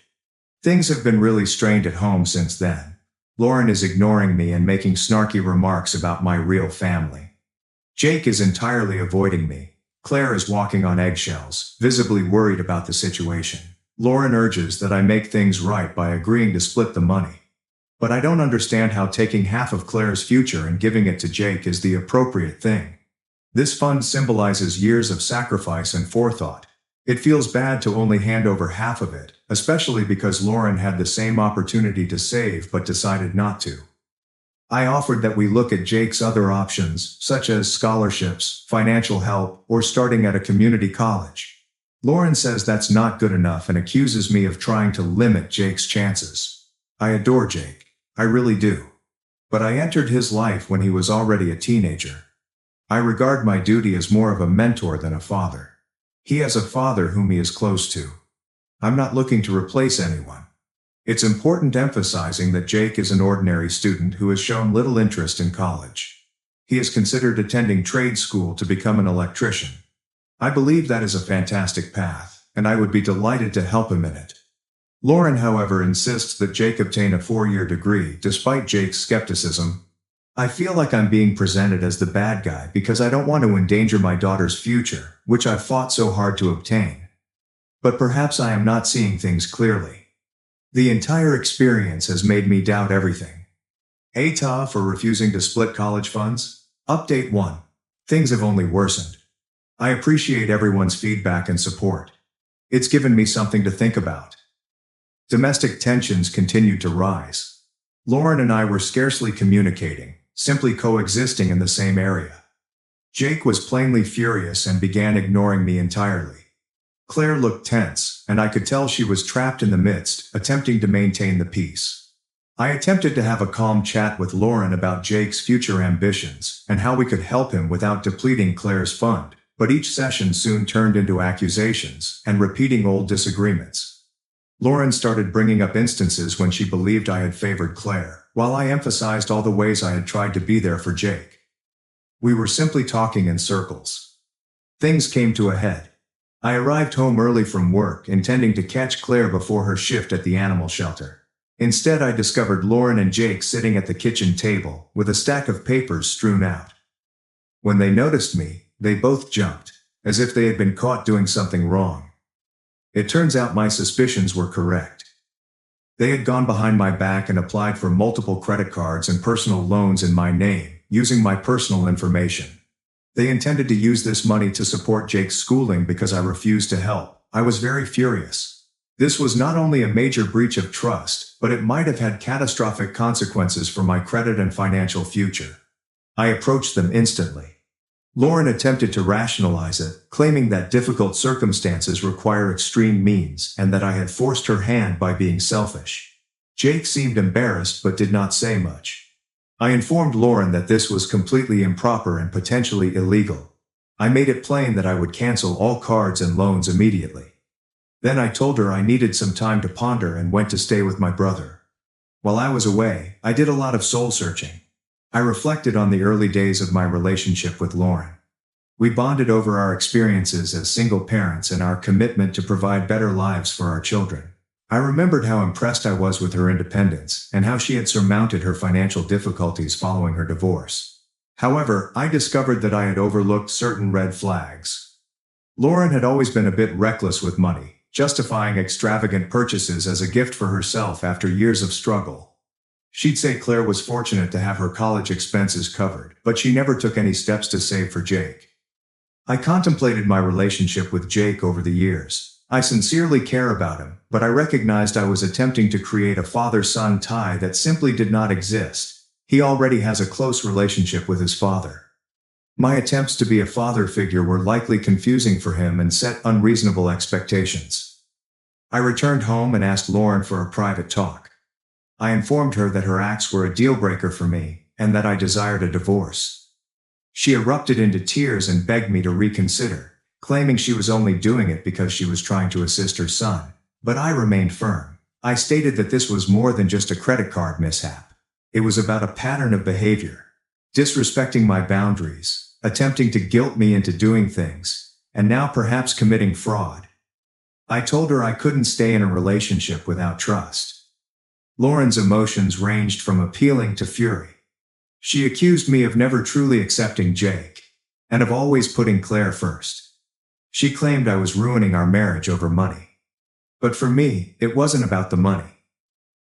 Things have been really strained at home since then. Lauren is ignoring me and making snarky remarks about my real family. Jake is entirely avoiding me. Claire is walking on eggshells, visibly worried about the situation. Lauren urges that I make things right by agreeing to split the money. But I don't understand how taking half of Claire's future and giving it to Jake is the appropriate thing. This fund symbolizes years of sacrifice and forethought. It feels bad to only hand over half of it, especially because Lauren had the same opportunity to save but decided not to. I offered that we look at Jake's other options, such as scholarships, financial help, or starting at a community college. Lauren says that's not good enough and accuses me of trying to limit Jake's chances. I adore Jake. I really do. But I entered his life when he was already a teenager. I regard my duty as more of a mentor than a father. He has a father whom he is close to. I'm not looking to replace anyone. It's important emphasizing that Jake is an ordinary student who has shown little interest in college. He has considered attending trade school to become an electrician. I believe that is a fantastic path, and I would be delighted to help him in it. Lauren, however, insists that Jake obtain a 4-year degree, despite Jake's skepticism. I feel like I'm being presented as the bad guy because I don't want to endanger my daughter's future, which I've fought so hard to obtain. But perhaps I am not seeing things clearly. The entire experience has made me doubt everything. AITA for refusing to split college funds? Update 1. Things have only worsened. I appreciate everyone's feedback and support. It's given me something to think about. Domestic tensions continued to rise. Lauren and I were scarcely communicating, simply coexisting in the same area. Jake was plainly furious and began ignoring me entirely. Claire looked tense, and I could tell she was trapped in the midst, attempting to maintain the peace. I attempted to have a calm chat with Lauren about Jake's future ambitions and how we could help him without depleting Claire's fund. But each session soon turned into accusations and repeating old disagreements. Lauren started bringing up instances when she believed I had favored Claire, while I emphasized all the ways I had tried to be there for Jake. We were simply talking in circles. Things came to a head. I arrived home early from work, intending to catch Claire before her shift at the animal shelter. Instead, I discovered Lauren and Jake sitting at the kitchen table, with a stack of papers strewn out. When they noticed me, they both jumped, as if they had been caught doing something wrong. It turns out my suspicions were correct. They had gone behind my back and applied for multiple credit cards and personal loans in my name, using my personal information. They intended to use this money to support Jake's schooling because I refused to help. I was very furious. This was not only a major breach of trust, but it might have had catastrophic consequences for my credit and financial future. I approached them instantly. Lauren attempted to rationalize it, claiming that difficult circumstances require extreme means and that I had forced her hand by being selfish. Jake seemed embarrassed but did not say much. I informed Lauren that this was completely improper and potentially illegal. I made it plain that I would cancel all cards and loans immediately. Then I told her I needed some time to ponder and went to stay with my brother. While I was away, I did a lot of soul searching. I reflected on the early days of my relationship with Lauren. We bonded over our experiences as single parents and our commitment to provide better lives for our children. I remembered how impressed I was with her independence and how she had surmounted her financial difficulties following her divorce. However, I discovered that I had overlooked certain red flags. Lauren had always been a bit reckless with money, justifying extravagant purchases as a gift for herself after years of struggle. She'd say Claire was fortunate to have her college expenses covered, but she never took any steps to save for Jake. I contemplated my relationship with Jake over the years. I sincerely care about him, but I recognized I was attempting to create a father-son tie that simply did not exist. He already has a close relationship with his father. My attempts to be a father figure were likely confusing for him and set unreasonable expectations. I returned home and asked Lauren for a private talk. I informed her that her acts were a deal-breaker for me, and that I desired a divorce. She erupted into tears and begged me to reconsider, claiming she was only doing it because she was trying to assist her son. But I remained firm. I stated that this was more than just a credit card mishap. It was about a pattern of behavior, disrespecting my boundaries, attempting to guilt me into doing things, and now perhaps committing fraud. I told her I couldn't stay in a relationship without trust. Lauren's emotions ranged from appealing to fury. She accused me of never truly accepting Jake, and of always putting Claire first. She claimed I was ruining our marriage over money. But for me, it wasn't about the money.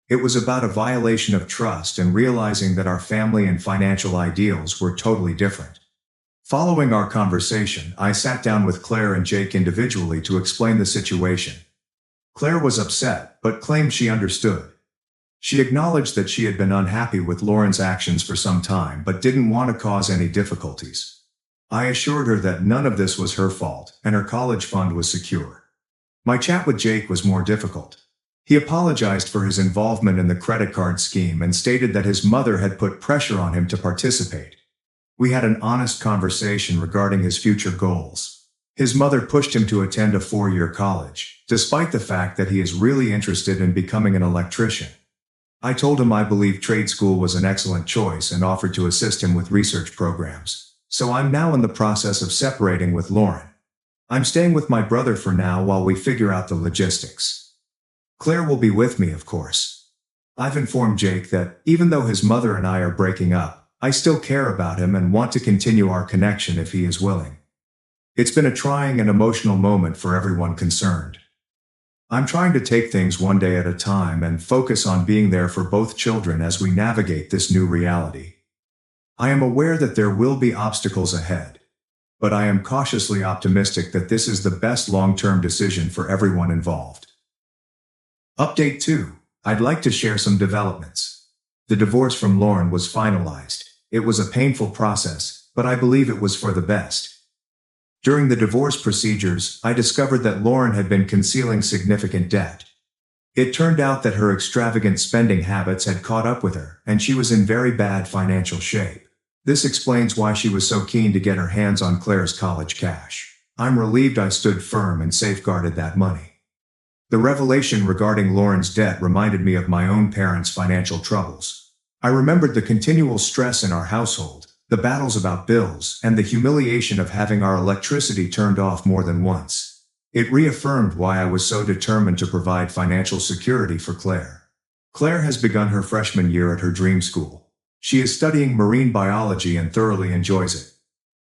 It was about a violation of trust and realizing that our family and financial ideals were totally different. Following our conversation, I sat down with Claire and Jake individually to explain the situation. Claire was upset, but claimed she understood. She acknowledged that she had been unhappy with Lauren's actions for some time but didn't want to cause any difficulties. I assured her that none of this was her fault, and her college fund was secure. My chat with Jake was more difficult. He apologized for his involvement in the credit card scheme and stated that his mother had put pressure on him to participate. We had an honest conversation regarding his future goals. His mother pushed him to attend a 4-year college, despite the fact that he is really interested in becoming an electrician. I told him I believe trade school was an excellent choice and offered to assist him with research programs. So I'm now in the process of separating with Lauren. I'm staying with my brother for now while we figure out the logistics. Claire will be with me, of course. I've informed Jake that, even though his mother and I are breaking up, I still care about him and want to continue our connection if he is willing. It's been a trying and emotional moment for everyone concerned. I'm trying to take things one day at a time and focus on being there for both children as we navigate this new reality. I am aware that there will be obstacles ahead, but I am cautiously optimistic that this is the best long-term decision for everyone involved. Update 2. I'd like to share some developments. The divorce from Lauren was finalized. It was a painful process, but I believe it was for the best. During the divorce procedures, I discovered that Lauren had been concealing significant debt. It turned out that her extravagant spending habits had caught up with her, and she was in very bad financial shape. This explains why she was so keen to get her hands on Claire's college cash. I'm relieved I stood firm and safeguarded that money. The revelation regarding Lauren's debt reminded me of my own parents' financial troubles. I remembered the continual stress in our household, the battles about bills, and the humiliation of having our electricity turned off more than once. It reaffirmed why I was so determined to provide financial security for Claire. Claire has begun her freshman year at her dream school. She is studying marine biology and thoroughly enjoys it.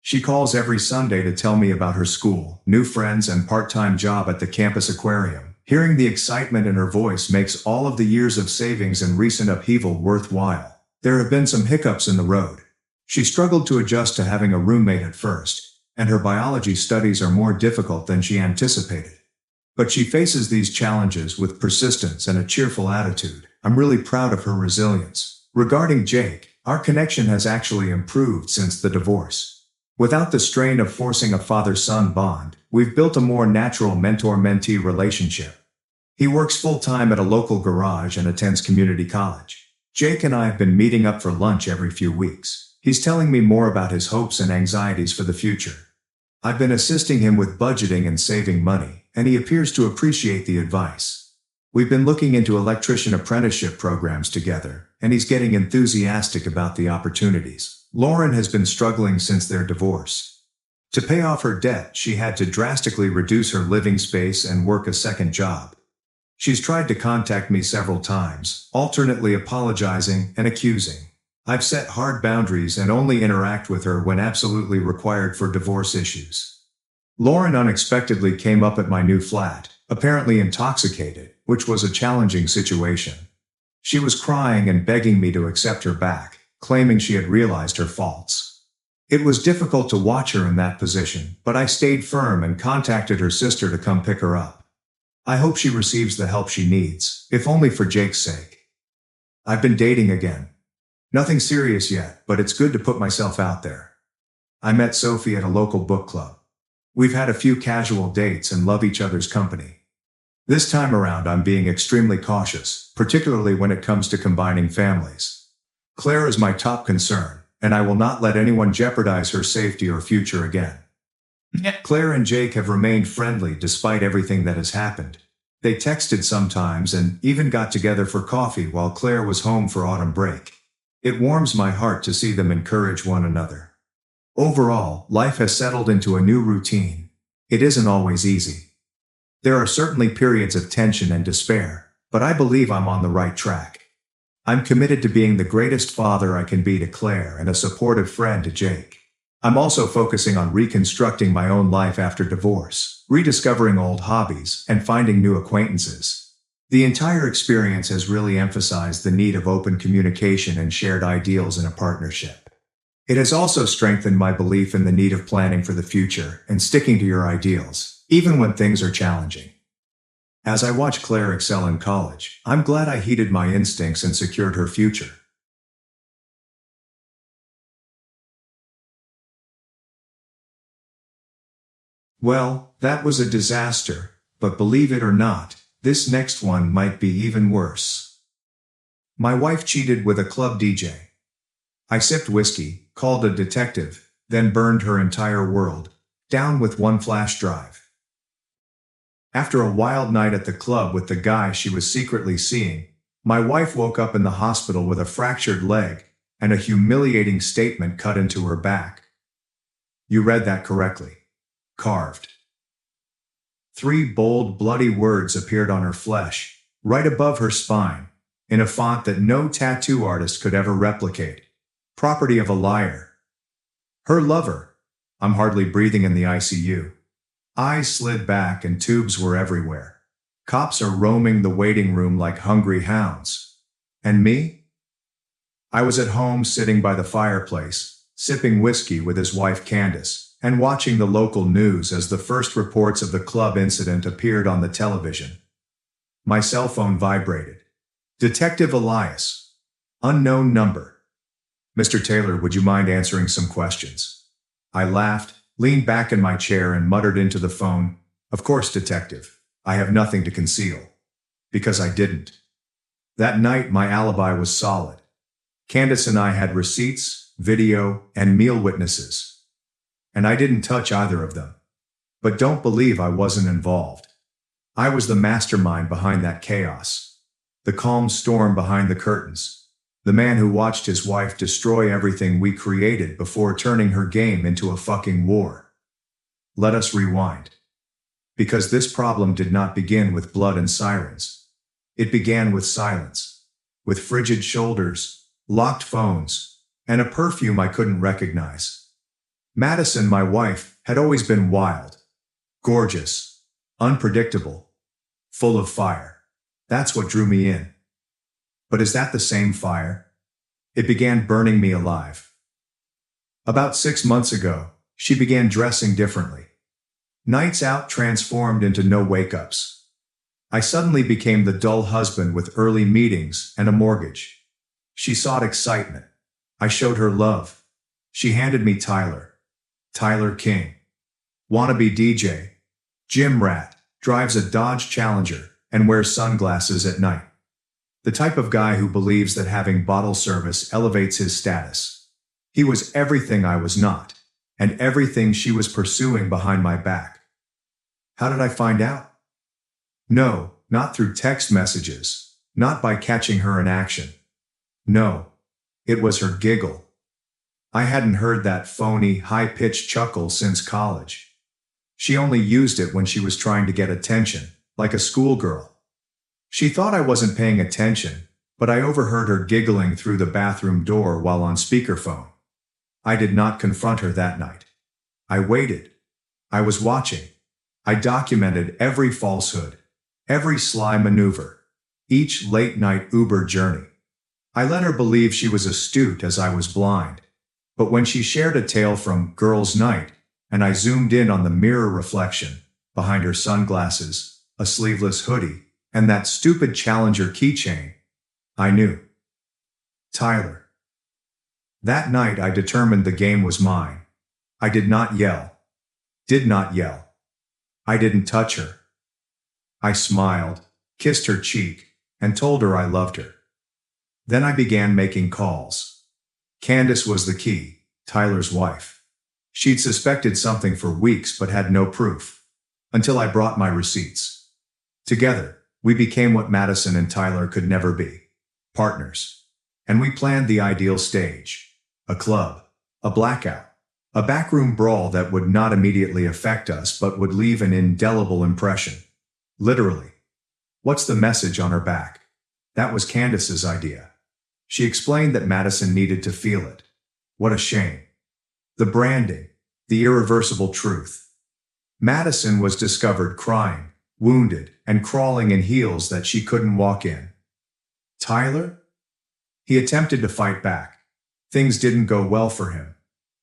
She calls every Sunday to tell me about her school, new friends, and part-time job at the campus aquarium. Hearing the excitement in her voice makes all of the years of savings and recent upheaval worthwhile. There have been some hiccups in the road. She struggled to adjust to having a roommate at first, and her biology studies are more difficult than she anticipated. But she faces these challenges with persistence and a cheerful attitude. I'm really proud of her resilience. Regarding Jake, our connection has actually improved since the divorce. Without the strain of forcing a father-son bond, we've built a more natural mentor-mentee relationship. He works full-time at a local garage and attends community college. Jake and I have been meeting up for lunch every few weeks. He's telling me more about his hopes and anxieties for the future. I've been assisting him with budgeting and saving money, and he appears to appreciate the advice. We've been looking into electrician apprenticeship programs together, and he's getting enthusiastic about the opportunities. Lauren has been struggling since their divorce. To pay off her debt, she had to drastically reduce her living space and work a second job. She's tried to contact me several times, alternately apologizing and accusing. I've set hard boundaries and only interact with her when absolutely required for divorce issues. Lauren unexpectedly came up at my new flat, apparently intoxicated, which was a challenging situation. She was crying and begging me to accept her back, claiming she had realized her faults. It was difficult to watch her in that position, but I stayed firm and contacted her sister to come pick her up. I hope she receives the help she needs, if only for Jake's sake. I've been dating again. Nothing serious yet, but it's good to put myself out there. I met Sophie at a local book club. We've had a few casual dates and love each other's company. This time around I'm being extremely cautious, particularly when it comes to combining families. Claire is my top concern, and I will not let anyone jeopardize her safety or future again. Claire and Jake have remained friendly despite everything that has happened. They texted sometimes and even got together for coffee while Claire was home for autumn break. It warms my heart to see them encourage one another. Overall, life has settled into a new routine. It isn't always easy. There are certainly periods of tension and despair, but I believe I'm on the right track. I'm committed to being the greatest father I can be to Claire and a supportive friend to Jake. I'm also focusing on reconstructing my own life after divorce, rediscovering old hobbies, and finding new acquaintances. The entire experience has really emphasized the need of open communication and shared ideals in a partnership. It has also strengthened my belief in the need of planning for the future and sticking to your ideals, even when things are challenging. As I watch Claire excel in college, I'm glad I heeded my instincts and secured her future. Well, that was a disaster, but believe it or not, this next one might be even worse. My wife cheated with a club DJ. I sipped whiskey, called a detective, then burned her entire world down with one flash drive. After a wild night at the club with the guy she was secretly seeing, my wife woke up in the hospital with a fractured leg and a humiliating statement cut into her back. You read that correctly. Carved. 3 bold, bloody words appeared on her flesh, right above her spine, in a font that no tattoo artist could ever replicate. Property of a liar. Her lover. I'm hardly breathing in the ICU. Eyes slid back and tubes were everywhere. Cops are roaming the waiting room like hungry hounds. And me? I was at home sitting by the fireplace, sipping whiskey with his wife Candace, and watching the local news as the first reports of the club incident appeared on the television. My cell phone vibrated. Detective Elias. Unknown number. Mr. Taylor, would you mind answering some questions? I laughed, leaned back in my chair and muttered into the phone, Of course, detective. I have nothing to conceal. Because I didn't. That night my alibi was solid. Candace and I had receipts, video, and meal witnesses. And I didn't touch either of them. But don't believe I wasn't involved. I was the mastermind behind that chaos. The calm storm behind the curtains. The man who watched his wife destroy everything we created before turning her game into a fucking war. Let us rewind. Because this problem did not begin with blood and sirens. It began with silence. With frigid shoulders, locked phones, and a perfume I couldn't recognize. Madison, my wife, had always been wild, gorgeous, unpredictable, full of fire. That's what drew me in. But is that the same fire? It began burning me alive. About 6 months ago, she began dressing differently. Nights out transformed into no wake-ups. I suddenly became the dull husband with early meetings and a mortgage. She sought excitement. I showed her love. She handed me Tyler King. Wannabe DJ. Gym rat, drives a Dodge Challenger, and wears sunglasses at night. The type of guy who believes that having bottle service elevates his status. He was everything I was not, and everything she was pursuing behind my back. How did I find out? No, not through text messages, not by catching her in action. No, it was her giggle. I hadn't heard that phony, high-pitched chuckle since college. She only used it when she was trying to get attention, like a schoolgirl. She thought I wasn't paying attention, but I overheard her giggling through the bathroom door while on speakerphone. I did not confront her that night. I waited. I was watching. I documented every falsehood, every sly maneuver, each late-night Uber journey. I let her believe she was astute as I was blind. But when she shared a tale from Girls' Night, and I zoomed in on the mirror reflection, behind her sunglasses, a sleeveless hoodie, and that stupid Challenger keychain, I knew. Tyler. That night I determined the game was mine. I did not yell. Did not yell. I didn't touch her. I smiled, kissed her cheek, and told her I loved her. Then I began making calls. Candace was the key, Tyler's wife. She'd suspected something for weeks but had no proof. Until I brought my receipts. Together, we became what Madison and Tyler could never be. Partners. And we planned the ideal stage. A club. A blackout. A backroom brawl that would not immediately affect us but would leave an indelible impression. Literally. What's the message on her back? That was Candace's idea. She explained that Madison needed to feel it. What a shame. The branding. The irreversible truth. Madison was discovered crying, wounded, and crawling in heels that she couldn't walk in. Tyler? He attempted to fight back. Things didn't go well for him.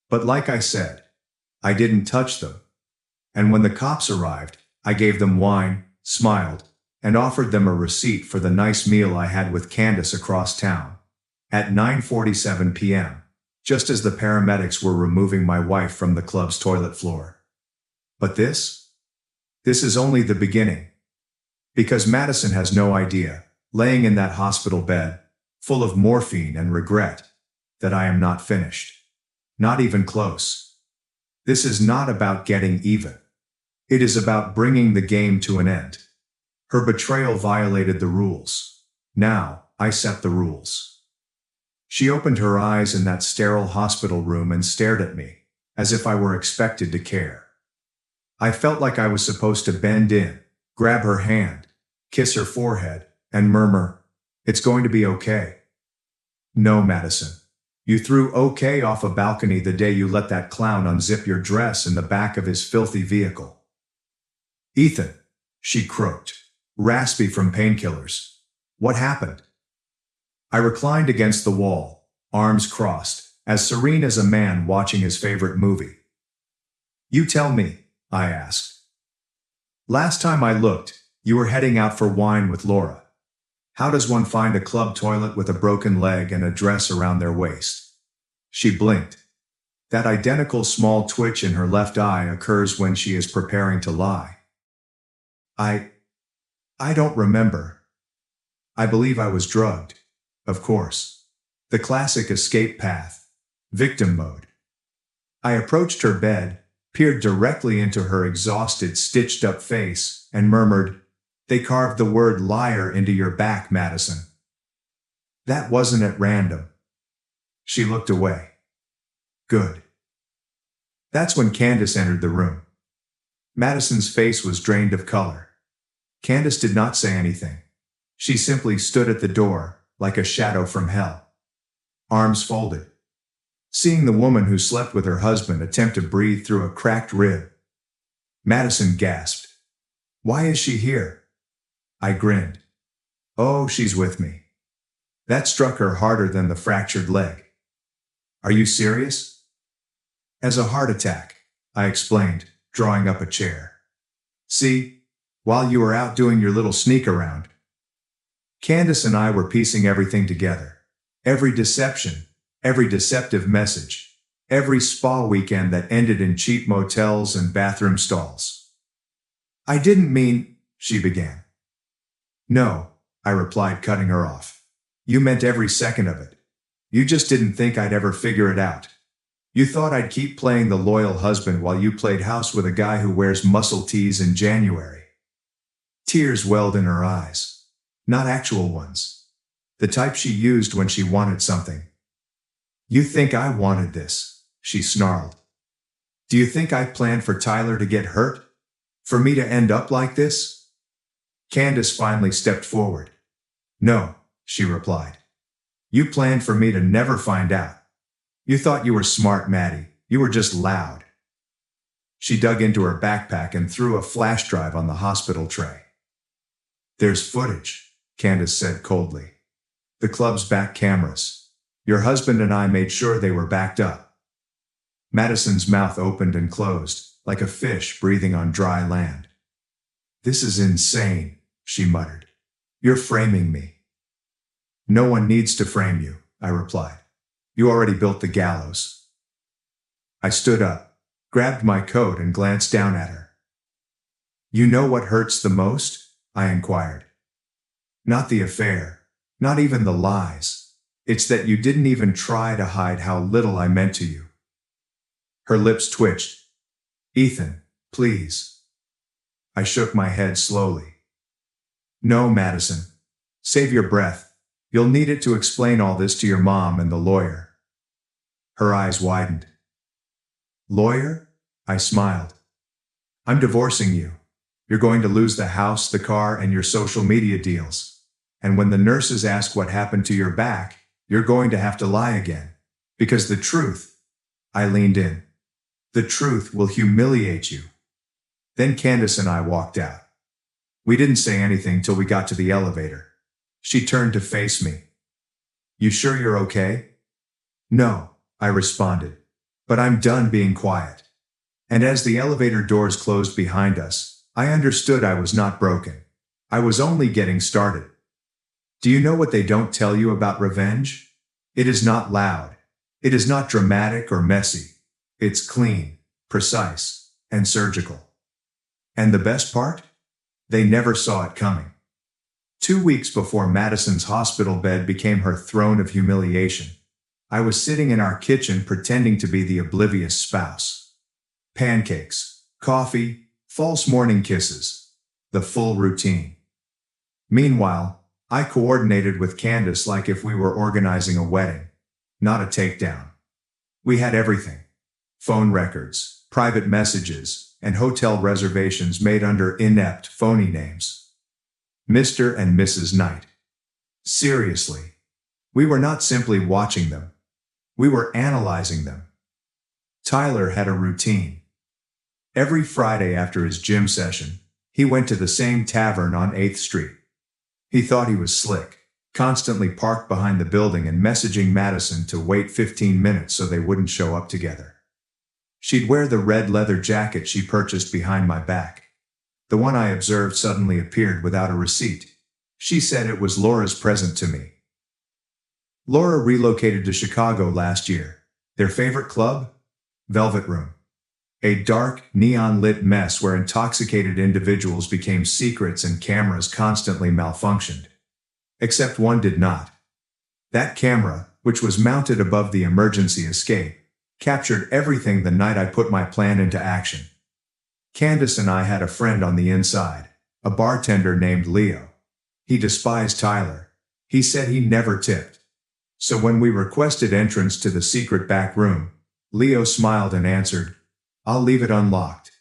But like I said, I didn't touch them. And when the cops arrived, I gave them wine, smiled, and offered them a receipt for the nice meal I had with Candace across town. At 9:47 p.m., just as the paramedics were removing my wife from the club's toilet floor. But this? This is only the beginning. Because Madison has no idea, laying in that hospital bed, full of morphine and regret, that I am not finished. Not even close. This is not about getting even. It is about bringing the game to an end. Her betrayal violated the rules. Now, I set the rules. She opened her eyes in that sterile hospital room and stared at me, as if I were expected to care. I felt like I was supposed to bend in, grab her hand, kiss her forehead, and murmur, "It's going to be okay." No, Madison. You threw okay off a balcony the day you let that clown unzip your dress in the back of his filthy vehicle. Ethan, she croaked, raspy from painkillers. What happened? I reclined against the wall, arms crossed, as serene as a man watching his favorite movie. You tell me, I asked. Last time I looked, you were heading out for wine with Laura. How does one find a club toilet with a broken leg and a dress around their waist? She blinked. That identical small twitch in her left eye occurs when she is preparing to lie. I don't remember. I believe I was drugged. Of course. The classic escape path. Victim mode. I approached her bed, peered directly into her exhausted, stitched-up face, and murmured, "They carved the word liar into your back, Madison." That wasn't at random. She looked away. Good. That's when Candace entered the room. Madison's face was drained of color. Candace did not say anything. She simply stood at the door, like a shadow from hell. Arms folded. Seeing the woman who slept with her husband attempt to breathe through a cracked rib. Madison gasped. Why is she here? I grinned. Oh, she's with me. That struck her harder than the fractured leg. Are you serious? As a heart attack, I explained, drawing up a chair. See, while you were out doing your little sneak around, Candace and I were piecing everything together. Every deception, every deceptive message, every spa weekend that ended in cheap motels and bathroom stalls. I didn't mean, she began. No, I replied, cutting her off. You meant every second of it. You just didn't think I'd ever figure it out. You thought I'd keep playing the loyal husband while you played house with a guy who wears muscle tees in January. Tears welled in her eyes. Not actual ones. The type she used when she wanted something. You think I wanted this, she snarled. Do you think I planned for Tyler to get hurt? For me to end up like this? Candace finally stepped forward. No, she replied. You planned for me to never find out. You thought you were smart, Maddie. You were just loud. She dug into her backpack and threw a flash drive on the hospital tray. There's footage, Candace said coldly. The club's back cameras. Your husband and I made sure they were backed up. Madison's mouth opened and closed, like a fish breathing on dry land. This is insane, she muttered. You're framing me. No one needs to frame you, I replied. You already built the gallows. I stood up, grabbed my coat and glanced down at her. You know what hurts the most? I inquired. Not the affair, not even the lies. It's that you didn't even try to hide how little I meant to you. Her lips twitched. Ethan, please. I shook my head slowly. No, Madison. Save your breath. You'll need it to explain all this to your mom and the lawyer. Her eyes widened. Lawyer? I smiled. I'm divorcing you. You're going to lose the house, the car, and your social media deals. And when the nurses ask what happened to your back, you're going to have to lie again. Because the truth, I leaned in. The truth will humiliate you. Then Candace and I walked out. We didn't say anything till we got to the elevator. She turned to face me. You sure you're okay? No, I responded. But I'm done being quiet. And as the elevator doors closed behind us, I understood I was not broken. I was only getting started. Do you know what they don't tell you about revenge? It is not loud. It is not dramatic or messy. It's clean, precise, and surgical. And the best part? They never saw it coming. 2 weeks before Madison's hospital bed became her throne of humiliation, I was sitting in our kitchen pretending to be the oblivious spouse. Pancakes, coffee, false morning kisses, the full routine. Meanwhile, I coordinated with Candace like if we were organizing a wedding, not a takedown. We had everything. Phone records, private messages, and hotel reservations made under inept, phony names. Mr. and Mrs. Knight. Seriously. We were not simply watching them. We were analyzing them. Tyler had a routine. Every Friday after his gym session, he went to the same tavern on 8th Street. He thought he was slick, constantly parked behind the building and messaging Madison to wait 15 minutes so they wouldn't show up together. She'd wear the red leather jacket she purchased behind my back. The one I observed suddenly appeared without a receipt. She said it was Laura's present to me. Laura relocated to Chicago last year. Their favorite club? Velvet Room. A dark, neon-lit mess where intoxicated individuals became secrets and cameras constantly malfunctioned. Except one did not. That camera, which was mounted above the emergency escape, captured everything the night I put my plan into action. Candace and I had a friend on the inside, a bartender named Leo. He despised Tyler. He said he never tipped. So when we requested entrance to the secret back room, Leo smiled and answered, I'll leave it unlocked.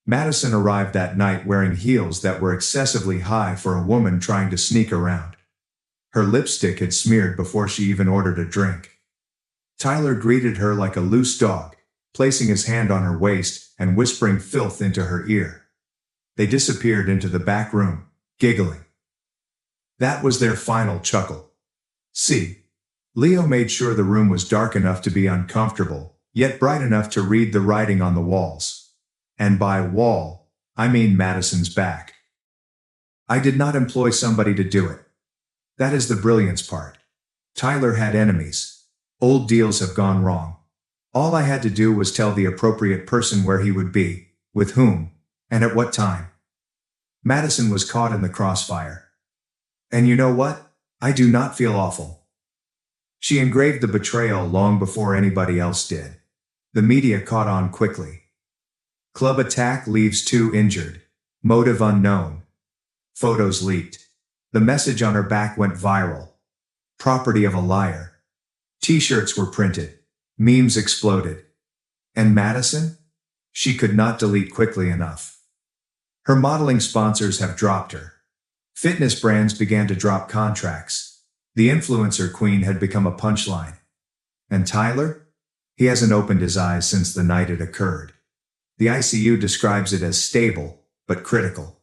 Madison arrived that night wearing heels that were excessively high for a woman trying to sneak around. Her lipstick had smeared before she even ordered a drink. Tyler greeted her like a loose dog, placing his hand on her waist and whispering filth into her ear. They disappeared into the back room, giggling. That was their final chuckle. See, Leo made sure the room was dark enough to be uncomfortable, yet bright enough to read the writing on the walls. And by wall, I mean Madison's back. I did not employ somebody to do it. That is the brilliance part. Tyler had enemies. Old deals have gone wrong. All I had to do was tell the appropriate person where he would be, with whom, and at what time. Madison was caught in the crossfire. And you know what? I do not feel awful. She engraved the betrayal long before anybody else did. The media caught on quickly. Club attack leaves 2 injured. Motive unknown. Photos leaked. The message on her back went viral. Property of a liar. T-shirts were printed. Memes exploded. And Madison? She could not delete quickly enough. Her modeling sponsors have dropped her. Fitness brands began to drop contracts. The influencer queen had become a punchline. And Tyler? He hasn't opened his eyes since the night it occurred. The ICU describes it as stable, but critical.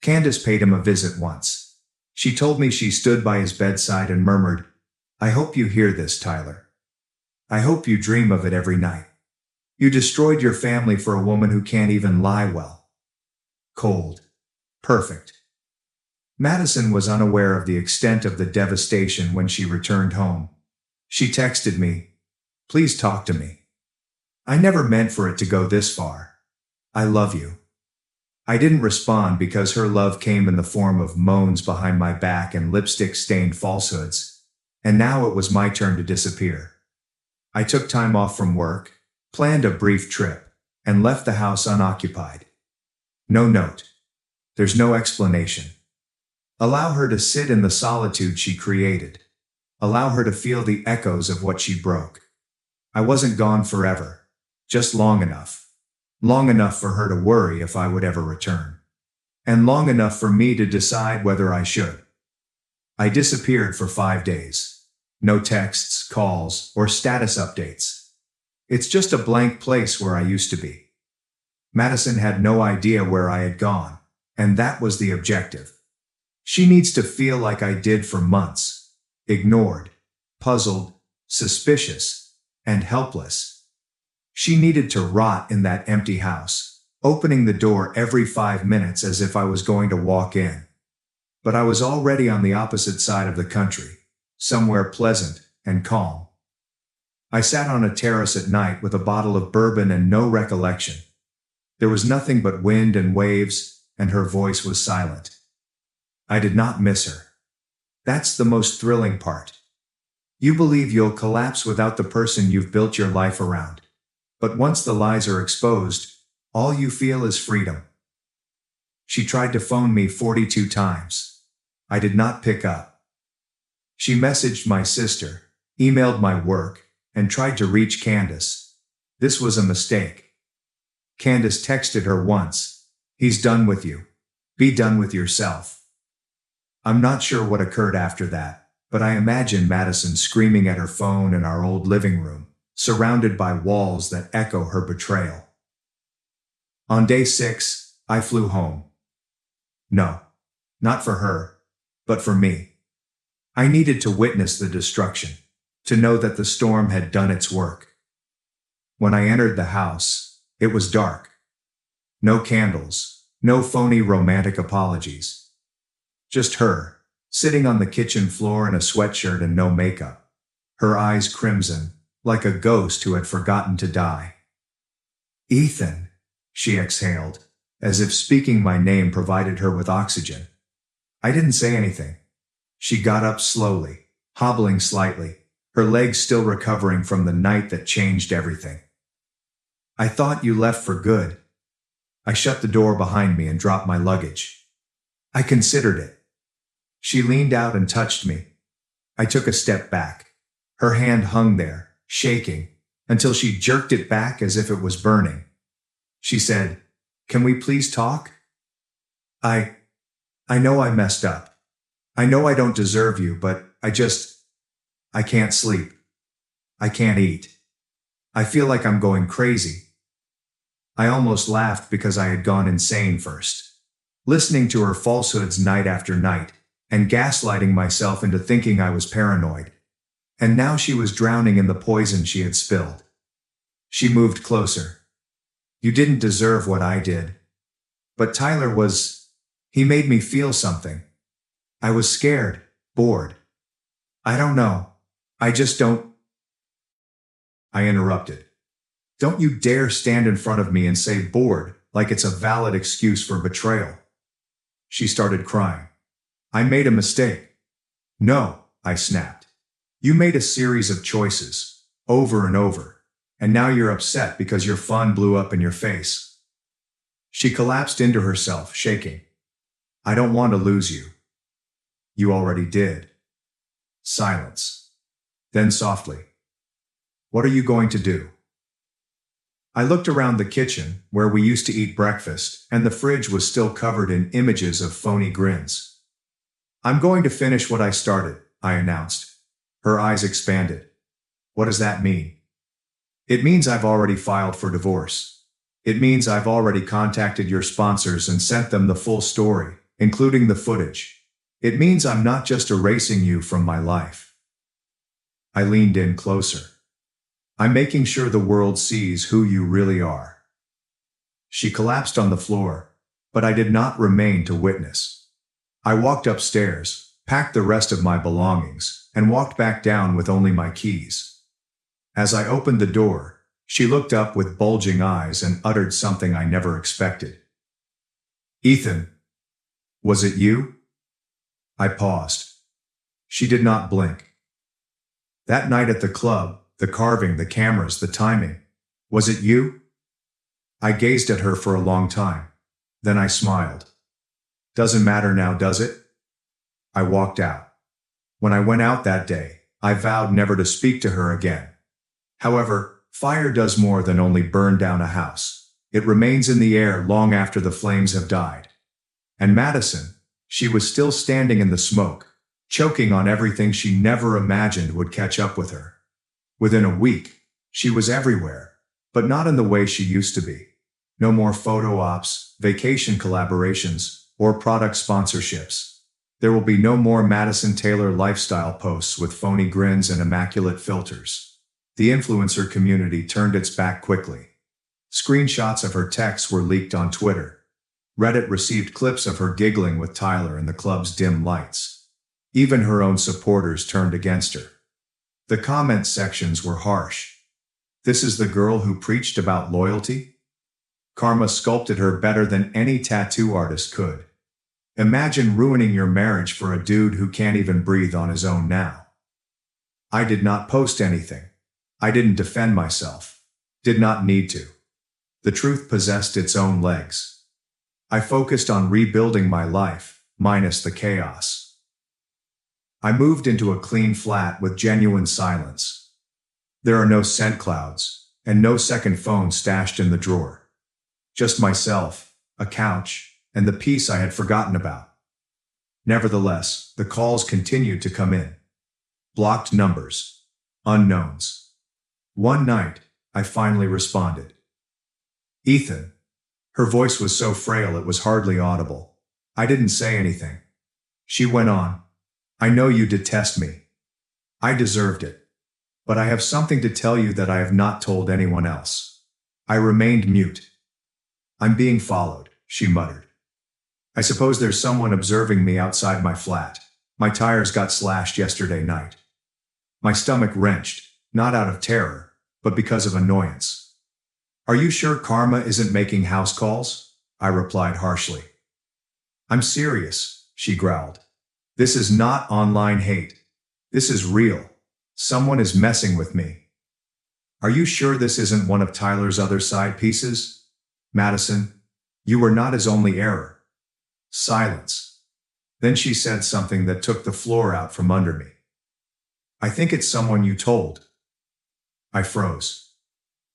Candace paid him a visit once. She told me she stood by his bedside and murmured, "I hope you hear this, Tyler. I hope you dream of it every night. You destroyed your family for a woman who can't even lie well." Cold. Perfect. Madison was unaware of the extent of the devastation when she returned home. She texted me, "Please talk to me. I never meant for it to go this far. I love you." I didn't respond because her love came in the form of moans behind my back and lipstick-stained falsehoods. And now it was my turn to disappear. I took time off from work, planned a brief trip, and left the house unoccupied. No note. There's no explanation. Allow her to sit in the solitude she created. Allow her to feel the echoes of what she broke. I wasn't gone forever, just long enough. Long enough for her to worry if I would ever return. And long enough for me to decide whether I should. I disappeared for 5 days. No texts, calls, or status updates. It's just a blank place where I used to be. Madison had no idea where I had gone, and that was the objective. She needs to feel like I did for months. Ignored, puzzled, suspicious, and helpless. She needed to rot in that empty house, opening the door every 5 minutes as if I was going to walk in. But I was already on the opposite side of the country, somewhere pleasant and calm. I sat on a terrace at night with a bottle of bourbon and no recollection. There was nothing but wind and waves, and her voice was silent. I did not miss her. That's the most thrilling part. You believe you'll collapse without the person you've built your life around. But once the lies are exposed, all you feel is freedom. She tried to phone me 42 times. I did not pick up. She messaged my sister, emailed my work, and tried to reach Candace. This was a mistake. Candace texted her once, "He's done with you. Be done with yourself." I'm not sure what occurred after that, but I imagine Madison screaming at her phone in our old living room, surrounded by walls that echo her betrayal. On day 6, I flew home. No, not for her, but for me. I needed to witness the destruction, to know that the storm had done its work. When I entered the house, it was dark. No candles, no phony romantic apologies. Just her, sitting on the kitchen floor in a sweatshirt and no makeup. Her eyes crimson, like a ghost who had forgotten to die. "Ethan," she exhaled, as if speaking my name provided her with oxygen. I didn't say anything. She got up slowly, hobbling slightly, her legs still recovering from the night that changed everything. "I thought you left for good." I shut the door behind me and dropped my luggage. I considered it. She leaned out and touched me. I took a step back. Her hand hung there, shaking, until she jerked it back as if it was burning. She said, "Can we please talk? I know I messed up. I know I don't deserve you, but I can't sleep. I can't eat. I feel like I'm going crazy." I almost laughed because I had gone insane first. Listening to her falsehoods night after night, and gaslighting myself into thinking I was paranoid. And now she was drowning in the poison she had spilled. She moved closer. "You didn't deserve what I did. But Tyler he made me feel something. I was scared, bored. I don't know. I just don't." I interrupted. "Don't you dare stand in front of me and say bored, like it's a valid excuse for betrayal." She started crying. "I made a mistake." "No," I snapped. "You made a series of choices, over and over, and now you're upset because your fun blew up in your face." She collapsed into herself, shaking. "I don't want to lose you." "You already did." Silence. Then softly, "What are you going to do?" I looked around the kitchen, where we used to eat breakfast, and the fridge was still covered in images of phony grins. "I'm going to finish what I started," I announced. Her eyes expanded. What does that mean? It means I've already filed for divorce. It means I've already contacted your sponsors and sent them the full story, including the footage. It means I'm not just erasing you from my life. I leaned in closer. I'm making sure the world sees who you really are. She collapsed on the floor, but I did not remain to witness. I walked upstairs, packed the rest of my belongings, and walked back down with only my keys. As I opened the door, she looked up with bulging eyes and uttered something I never expected. Ethan, was it you? I paused. She did not blink. That night at the club, the carving, the cameras, the timing. Was it you? I gazed at her for a long time. Then I smiled. Doesn't matter now, does it? I walked out. When I went out that day, I vowed never to speak to her again. However, fire does more than only burn down a house. It remains in the air long after the flames have died. And Madison, she was still standing in the smoke, choking on everything she never imagined would catch up with her. Within a week, she was everywhere, but not in the way she used to be. No more photo ops, vacation collaborations, or product sponsorships. There will be no more Madison Taylor lifestyle posts with phony grins and immaculate filters. The influencer community turned its back quickly. Screenshots of her texts were leaked on Twitter. Reddit received clips of her giggling with Tyler in the club's dim lights. Even her own supporters turned against her. The comment sections were harsh. This is the girl who preached about loyalty? Karma sculpted her better than any tattoo artist could. Imagine ruining your marriage for a dude who can't even breathe on his own now. I did not post anything. I didn't defend myself. Did not need to. The truth possessed its own legs. I focused on rebuilding my life, minus the chaos. I moved into a clean flat with genuine silence. There are no scent clouds, and no second phone stashed in the drawer. Just myself, a couch, and the peace I had forgotten about. Nevertheless, the calls continued to come in. Blocked numbers. Unknowns. One night, I finally responded. Ethan. Her voice was so frail it was hardly audible. I didn't say anything. She went on. I know you detest me. I deserved it. But I have something to tell you that I have not told anyone else. I remained mute. I'm being followed, she muttered. I suppose there's someone observing me outside my flat. My tires got slashed yesterday night. My stomach wrenched, not out of terror, but because of annoyance. Are you sure Karma isn't making house calls? I replied harshly. I'm serious, she growled. This is not online hate. This is real. Someone is messing with me. Are you sure this isn't one of Tyler's other side pieces? Madison, you were not his only error. Silence. Then she said something that took the floor out from under me. I think it's someone you told. I froze.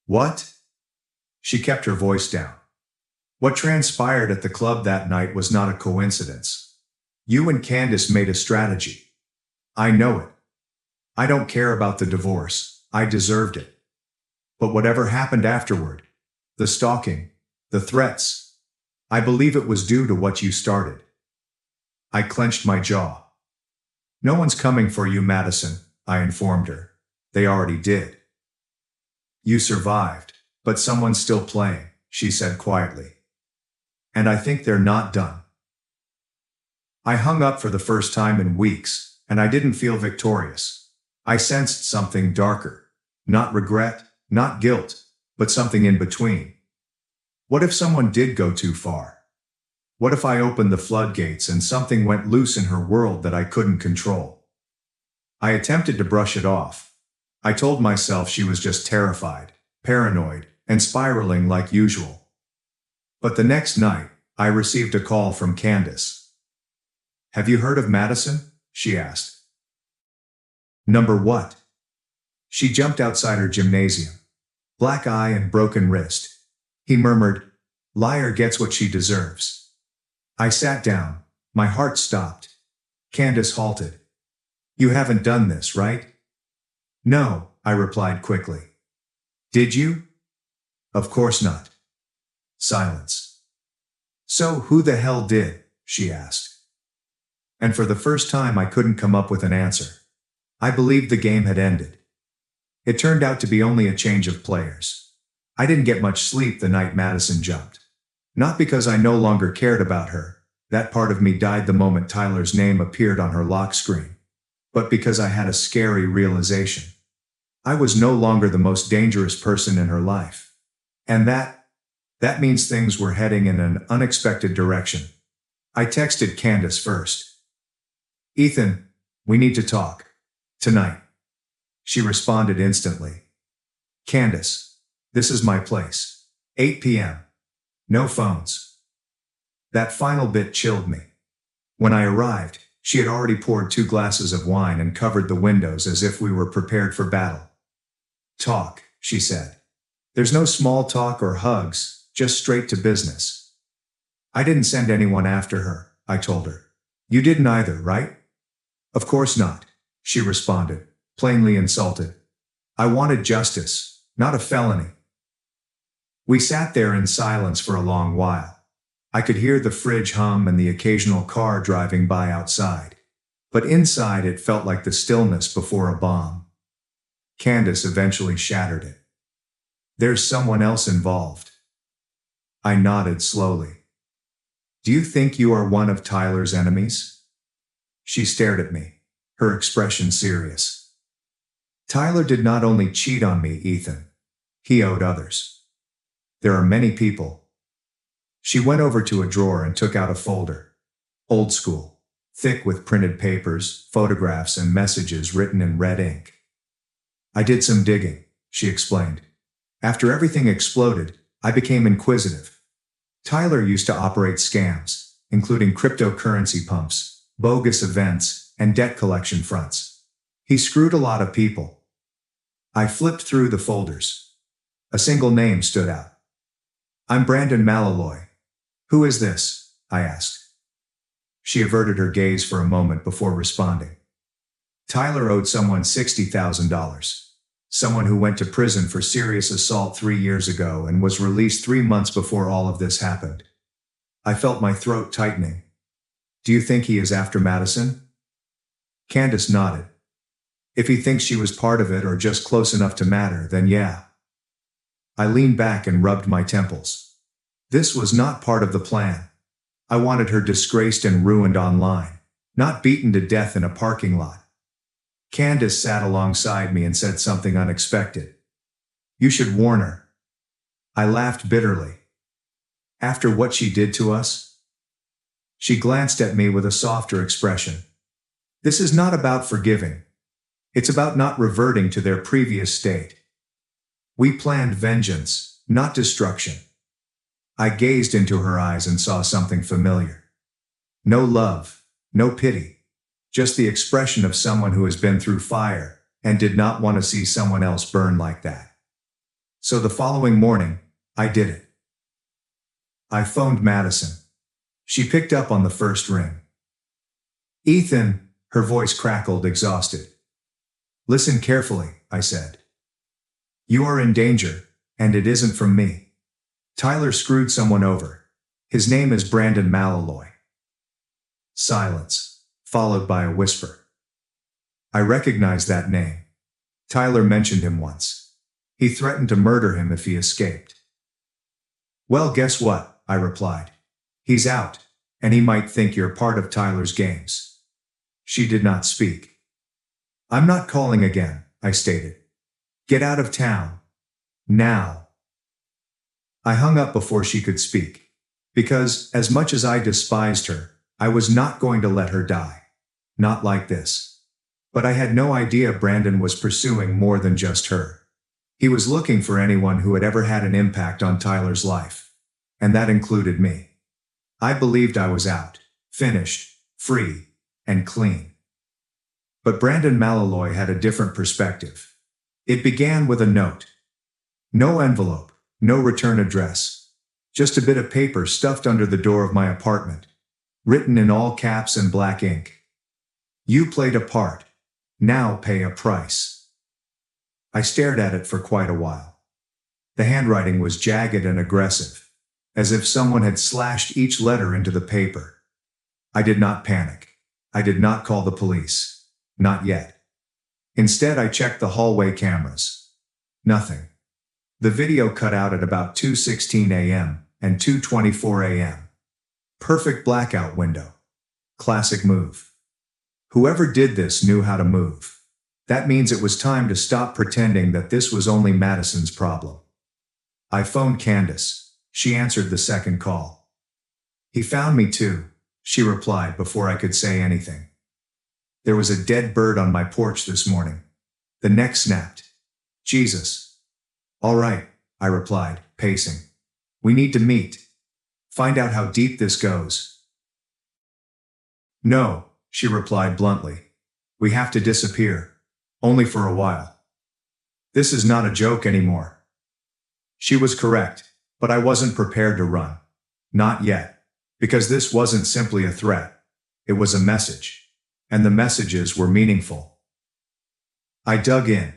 What? She kept her voice down. What transpired at the club that night was not a coincidence. You and Candace made a strategy. I know it. I don't care about the divorce. I deserved it. But whatever happened afterward, the stalking, the threats, I believe it was due to what you started. I clenched my jaw. No one's coming for you, Madison, I informed her. They already did. You survived, but someone's still playing, she said quietly. And I think they're not done. I hung up for the first time in weeks, and I didn't feel victorious. I sensed something darker. Not regret, not guilt, but something in between. What if someone did go too far? What if I opened the floodgates and something went loose in her world that I couldn't control? I attempted to brush it off. I told myself she was just terrified, paranoid, and spiraling like usual. But the next night, I received a call from Candace. Have you heard of Madison? She asked. Number what? She jumped outside her gymnasium. Black eye and broken wrist. He murmured, liar gets what she deserves. I sat down. My heart stopped. Candace halted. You haven't done this, right? No, I replied quickly. Did you? Of course not. Silence. So who the hell did? She asked. And for the first time I couldn't come up with an answer. I believed the game had ended. It turned out to be only a change of players. I didn't get much sleep the night Madison jumped. Not because I no longer cared about her. That part of me died the moment Tyler's name appeared on her lock screen. But because I had a scary realization. I was no longer the most dangerous person in her life. And that means things were heading in an unexpected direction. I texted Candace first. Ethan, we need to talk. Tonight. She responded instantly. Candace, this is my place. 8 p.m. No phones. That final bit chilled me. When I arrived, she had already poured 2 glasses of wine and covered the windows as if we were prepared for battle. Talk, she said. There's no small talk or hugs, just straight to business. I didn't send anyone after her, I told her. You didn't either, right? Of course not, she responded, plainly insulted. I wanted justice, not a felony. We sat there in silence for a long while. I could hear the fridge hum and the occasional car driving by outside. But inside it felt like the stillness before a bomb. Candace eventually shattered it. There's someone else involved. I nodded slowly. Do you think you are one of Tyler's enemies? She stared at me, her expression serious. Tyler did not only cheat on me, Ethan. He owed others. There are many people. She went over to a drawer and took out a folder. Old school, thick with printed papers, photographs, and messages written in red ink. I did some digging, she explained. After everything exploded, I became inquisitive. Tyler used to operate scams, including cryptocurrency pumps, bogus events, and debt collection fronts. He screwed a lot of people. I flipped through the folders. A single name stood out. I'm Brandon Malaloy. Who is this? I asked. She averted her gaze for a moment before responding. Tyler owed someone $60,000. Someone who went to prison for serious assault 3 years ago and was released 3 months before all of this happened. I felt my throat tightening. Do you think he is after Madison? Candace nodded. If he thinks she was part of it or just close enough to matter, then yeah. I leaned back and rubbed my temples. This was not part of the plan. I wanted her disgraced and ruined online, not beaten to death in a parking lot. Candace sat alongside me and said something unexpected. You should warn her. I laughed bitterly. After what she did to us? She glanced at me with a softer expression. This is not about forgiving. It's about not reverting to their previous state. We planned vengeance, not destruction. I gazed into her eyes and saw something familiar. No love, no pity. Just the expression of someone who has been through fire and did not want to see someone else burn like that. So the following morning, I did it. I phoned Madison. She picked up on the first ring. Ethan, her voice crackled, exhausted. Listen carefully, I said. You are in danger, and it isn't from me. Tyler screwed someone over. His name is Brandon Malaloy. Silence, followed by a whisper. I recognize that name. Tyler mentioned him once. He threatened to murder him if he escaped. Well, guess what? I replied. He's out, and he might think you're part of Tyler's games. She did not speak. I'm not calling again, I stated. Get out of town. Now. I hung up before she could speak. Because, as much as I despised her, I was not going to let her die. Not like this. But I had no idea Brandon was pursuing more than just her. He was looking for anyone who had ever had an impact on Tyler's life. And that included me. I believed I was out, finished, free, and clean. But Brandon Malaloy had a different perspective. It began with a note. No envelope, no return address. Just a bit of paper stuffed under the door of my apartment. Written in all caps and black ink. You played a part. Now pay a price. I stared at it for quite a while. The handwriting was jagged and aggressive, as if someone had slashed each letter into the paper. I did not panic. I did not call the police. Not yet. Instead, I checked the hallway cameras. Nothing. The video cut out at about 2:16 a.m. and 2:24 a.m. Perfect blackout window. Classic move. Whoever did this knew how to move. That means it was time to stop pretending that this was only Madison's problem. I phoned Candace. She answered the second call. He found me too, she replied before I could say anything. There was a dead bird on my porch this morning. The neck snapped. Jesus. All right, I replied, pacing. We need to meet. Find out how deep this goes. No, she replied bluntly. We have to disappear. Only for a while. This is not a joke anymore. She was correct, but I wasn't prepared to run. Not yet. Because this wasn't simply a threat. It was a message. And the messages were meaningful. I dug in.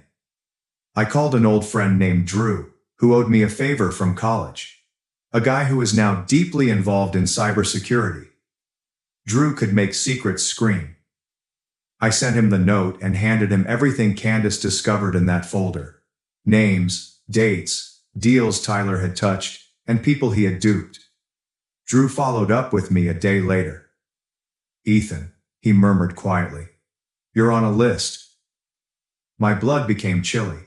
I called an old friend named Drew, who owed me a favor from college. A guy who is now deeply involved in cybersecurity. Drew could make secrets scream. I sent him the note and handed him everything Candace discovered in that folder. Names, dates, deals Tyler had touched, and people he had duped. Drew followed up with me a day later. Ethan, he murmured quietly. You're on a list. My blood became chilly.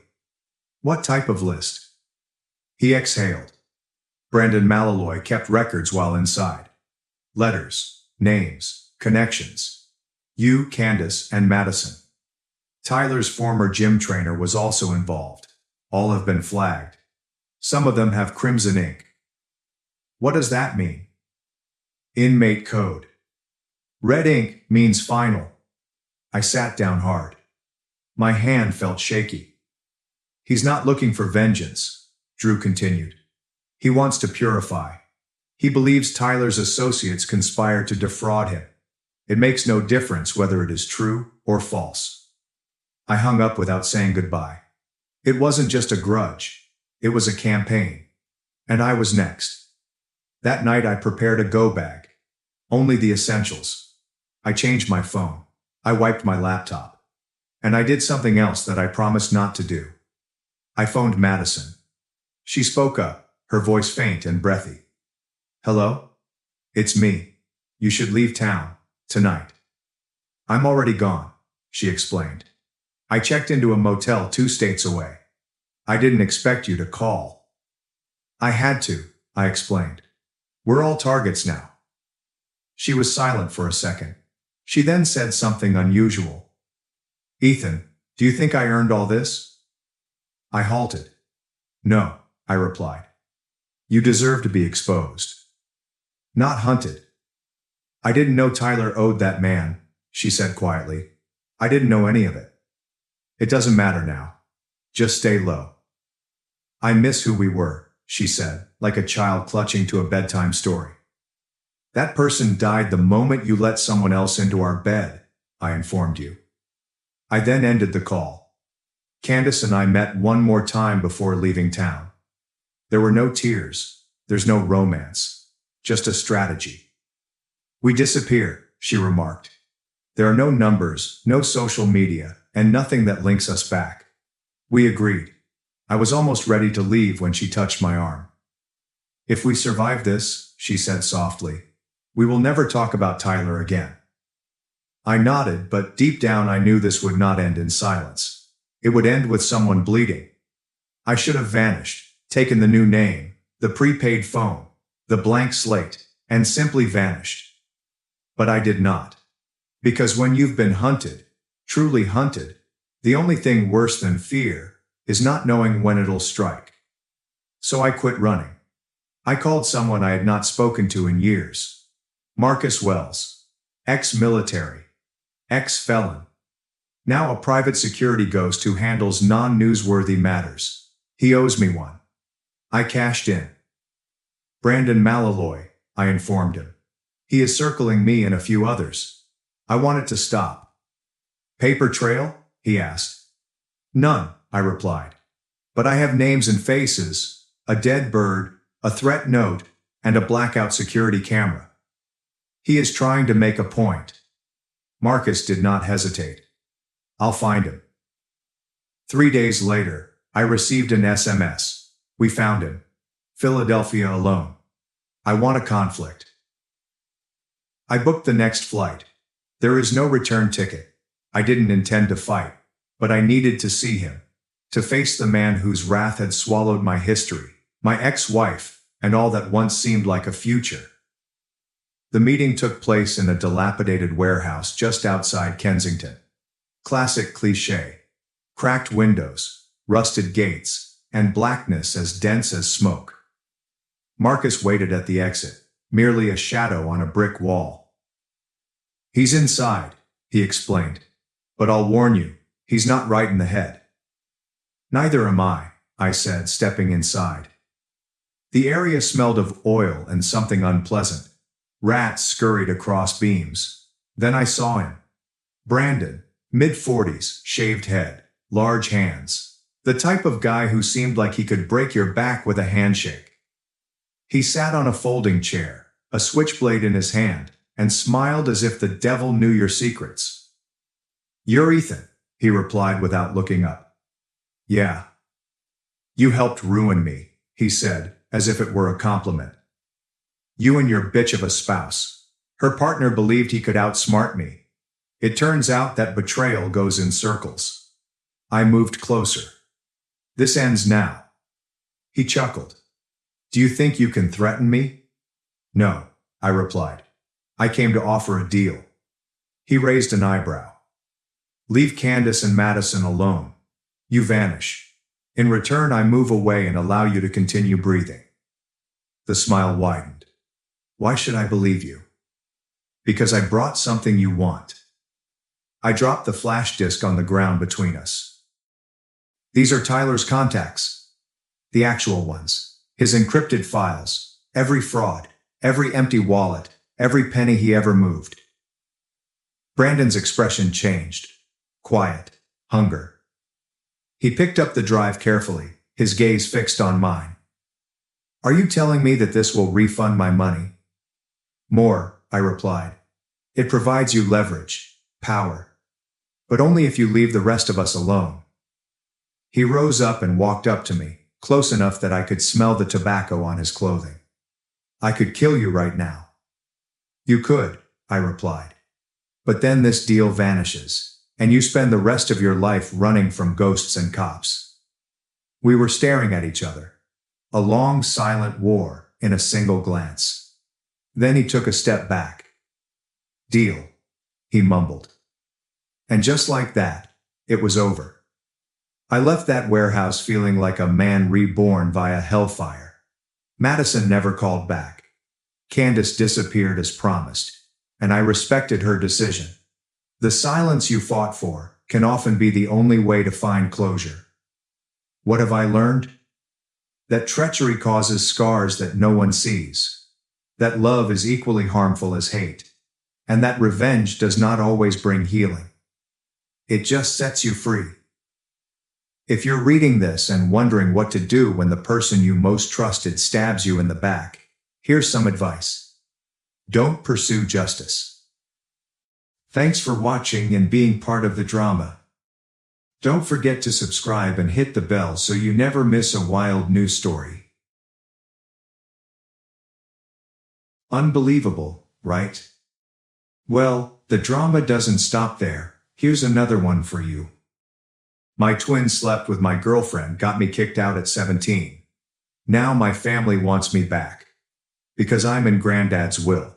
What type of list? He exhaled. Brandon Malloy kept records while inside. Letters, names, connections. You, Candace, and Madison. Tyler's former gym trainer was also involved. All have been flagged. Some of them have crimson ink. What does that mean? Inmate code. Red ink means final. I sat down hard. My hand felt shaky. He's not looking for vengeance, Drew continued. He wants to purify. He believes Tyler's associates conspired to defraud him. It makes no difference whether it is true or false. I hung up without saying goodbye. It wasn't just a grudge. It was a campaign. And I was next. That night I prepared a go bag. Only the essentials. I changed my phone. I wiped my laptop. And I did something else that I promised not to do. I phoned Madison. She spoke up, her voice faint and breathy. Hello? It's me. You should leave town. Tonight. I'm already gone, she explained. I checked into a motel 2 states away. I didn't expect you to call. I had to, I explained. We're all targets now. She was silent for a second. She then said something unusual. Ethan, do you think I earned all this? I halted. No, I replied. You deserve to be exposed. Not hunted. I didn't know Tyler owed that man, she said quietly. I didn't know any of it. It doesn't matter now. Just stay low. I miss who we were, she said, like a child clutching to a bedtime story. That person died the moment you let someone else into our bed, I informed you. I then ended the call. Candace and I met one more time before leaving town. There were no tears. There's no romance. Just a strategy. We disappear, she remarked. There are no numbers, no social media, and nothing that links us back. We agreed. I was almost ready to leave when she touched my arm. If we survive this, she said softly, we will never talk about Tyler again. I nodded, but deep down I knew this would not end in silence. It would end with someone bleeding. I should have vanished, taken the new name, the prepaid phone, the blank slate, and simply vanished. But I did not. Because when you've been hunted, truly hunted, the only thing worse than fear is not knowing when it'll strike. So I quit running. I called someone I had not spoken to in years. Marcus Wells. Ex-military. Ex-felon. Now a private security ghost who handles non-newsworthy matters. He owes me one. I cashed in. Brandon Malloy, I informed him. He is circling me and a few others. I want it to stop. Paper trail? he asked. None, I replied. But I have names and faces, a dead bird, a threat note, and a blackout security camera. He is trying to make a point. Marcus did not hesitate. I'll find him. 3 days later, I received an SMS. We found him. Philadelphia alone. I want a conflict. I booked the next flight. There is no return ticket. I didn't intend to fight, but I needed to see him, to face the man whose wrath had swallowed my history, my ex-wife, and all that once seemed like a future. The meeting took place in a dilapidated warehouse just outside Kensington. Classic cliché. Cracked windows, rusted gates, and blackness as dense as smoke. Marcus waited at the exit, merely a shadow on a brick wall. He's inside, he explained. But I'll warn you, he's not right in the head. Neither am I said, stepping inside. The area smelled of oil and something unpleasant. Rats scurried across beams. Then I saw him. Brandon, mid-40s, shaved head, large hands. The type of guy who seemed like he could break your back with a handshake. He sat on a folding chair, a switchblade in his hand, and smiled as if the devil knew your secrets. You're Ethan, he replied without looking up. Yeah. You helped ruin me, he said, as if it were a compliment. You and your bitch of a spouse. Her partner believed he could outsmart me. It turns out that betrayal goes in circles. I moved closer. This ends now. He chuckled. Do you think you can threaten me? No, I replied. I came to offer a deal. He raised an eyebrow. Leave Candace and Madison alone. You vanish. In return, I move away and allow you to continue breathing. The smile widened. Why should I believe you? Because I brought something you want. I dropped the flash disk on the ground between us. These are Tyler's contacts. The actual ones. His encrypted files. Every fraud. Every empty wallet. Every penny he ever moved. Brandon's expression changed. Quiet. Hunger. He picked up the drive carefully, his gaze fixed on mine. Are you telling me that this will refund my money? More, I replied. It provides you leverage, power. But only if you leave the rest of us alone. He rose up and walked up to me, close enough that I could smell the tobacco on his clothing. I could kill you right now. You could, I replied. But then this deal vanishes, and you spend the rest of your life running from ghosts and cops. We were staring at each other. A long, silent war in a single glance. Then he took a step back. Deal, he mumbled. And just like that, it was over. I left that warehouse feeling like a man reborn via hellfire. Madison never called back. Candace disappeared as promised, and I respected her decision. The silence you fought for can often be the only way to find closure. What have I learned? That treachery causes scars that no one sees. That love is equally harmful as hate. And that revenge does not always bring healing. It just sets you free. If you're reading this and wondering what to do when the person you most trusted stabs you in the back, here's some advice. Don't pursue justice. Thanks for watching and being part of the drama. Don't forget to subscribe and hit the bell so you never miss a wild news story. Unbelievable, right? Well, the drama doesn't stop there. Here's another one for you. My twin slept with my girlfriend, got me kicked out at 17. Now my family wants me back. Because I'm in Granddad's will.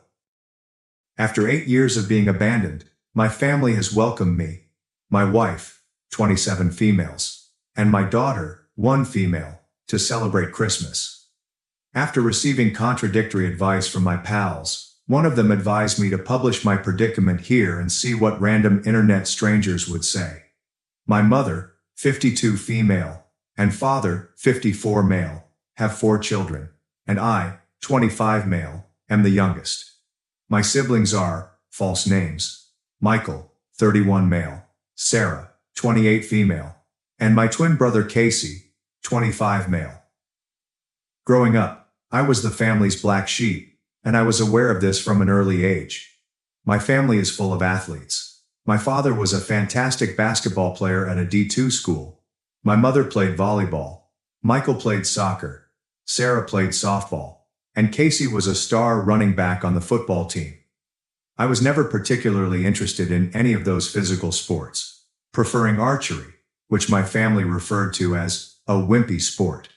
After 8 years of being abandoned, my family has welcomed me, my wife, 27 females, and my daughter, 1 female, to celebrate Christmas. After receiving contradictory advice from my pals, one of them advised me to publish my predicament here and see what random internet strangers would say. My mother, 52 female, and father, 54 male, have 4 children, and I, 25 male, am the youngest. My siblings are, false names, Michael, 31 male, Sarah, 28 female, and my twin brother Casey, 25 male. Growing up, I was the family's black sheep, and I was aware of this from an early age. My family is full of athletes. My father was a fantastic basketball player at a D2 school. My mother played volleyball. Michael played soccer. Sarah played softball. And Casey was a star running back on the football team. I was never particularly interested in any of those physical sports, preferring archery, which my family referred to as a wimpy sport.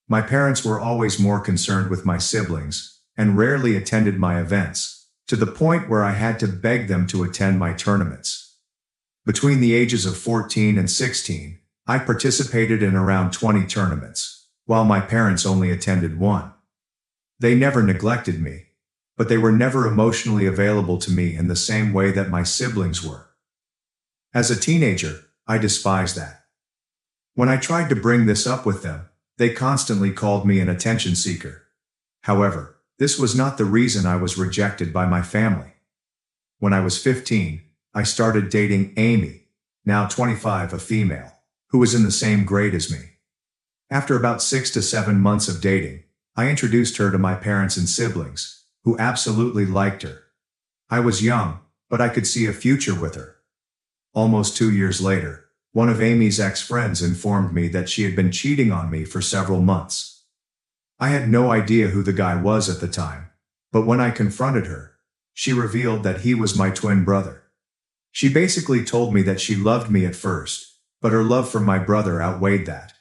My parents were always more concerned with my siblings and rarely attended my events, to the point where I had to beg them to attend my tournaments. Between the ages of 14 and 16, I participated in around 20 tournaments, while my parents only attended one. They never neglected me, but they were never emotionally available to me in the same way that my siblings were. As a teenager, I despised that. When I tried to bring this up with them, they constantly called me an attention seeker. However, this was not the reason I was rejected by my family. When I was 15, I started dating Amy, now 25, a female, who was in the same grade as me. After about 6 to 7 months of dating, I introduced her to my parents and siblings, who absolutely liked her. I was young, but I could see a future with her. Almost 2 years later, one of Amy's ex-friends informed me that she had been cheating on me for several months. I had no idea who the guy was at the time, but when I confronted her, she revealed that he was my twin brother. She basically told me that she loved me at first, but her love for my brother outweighed that.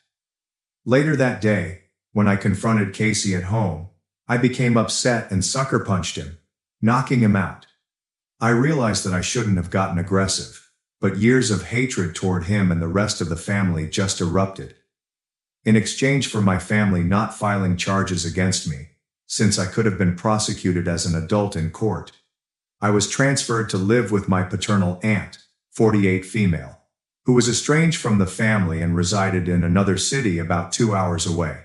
Later that day, when I confronted Casey at home, I became upset and sucker punched him, knocking him out. I realized that I shouldn't have gotten aggressive, but years of hatred toward him and the rest of the family just erupted. In exchange for my family not filing charges against me, since I could have been prosecuted as an adult in court, I was transferred to live with my paternal aunt, 48 female, who was estranged from the family and resided in another city about 2 hours away.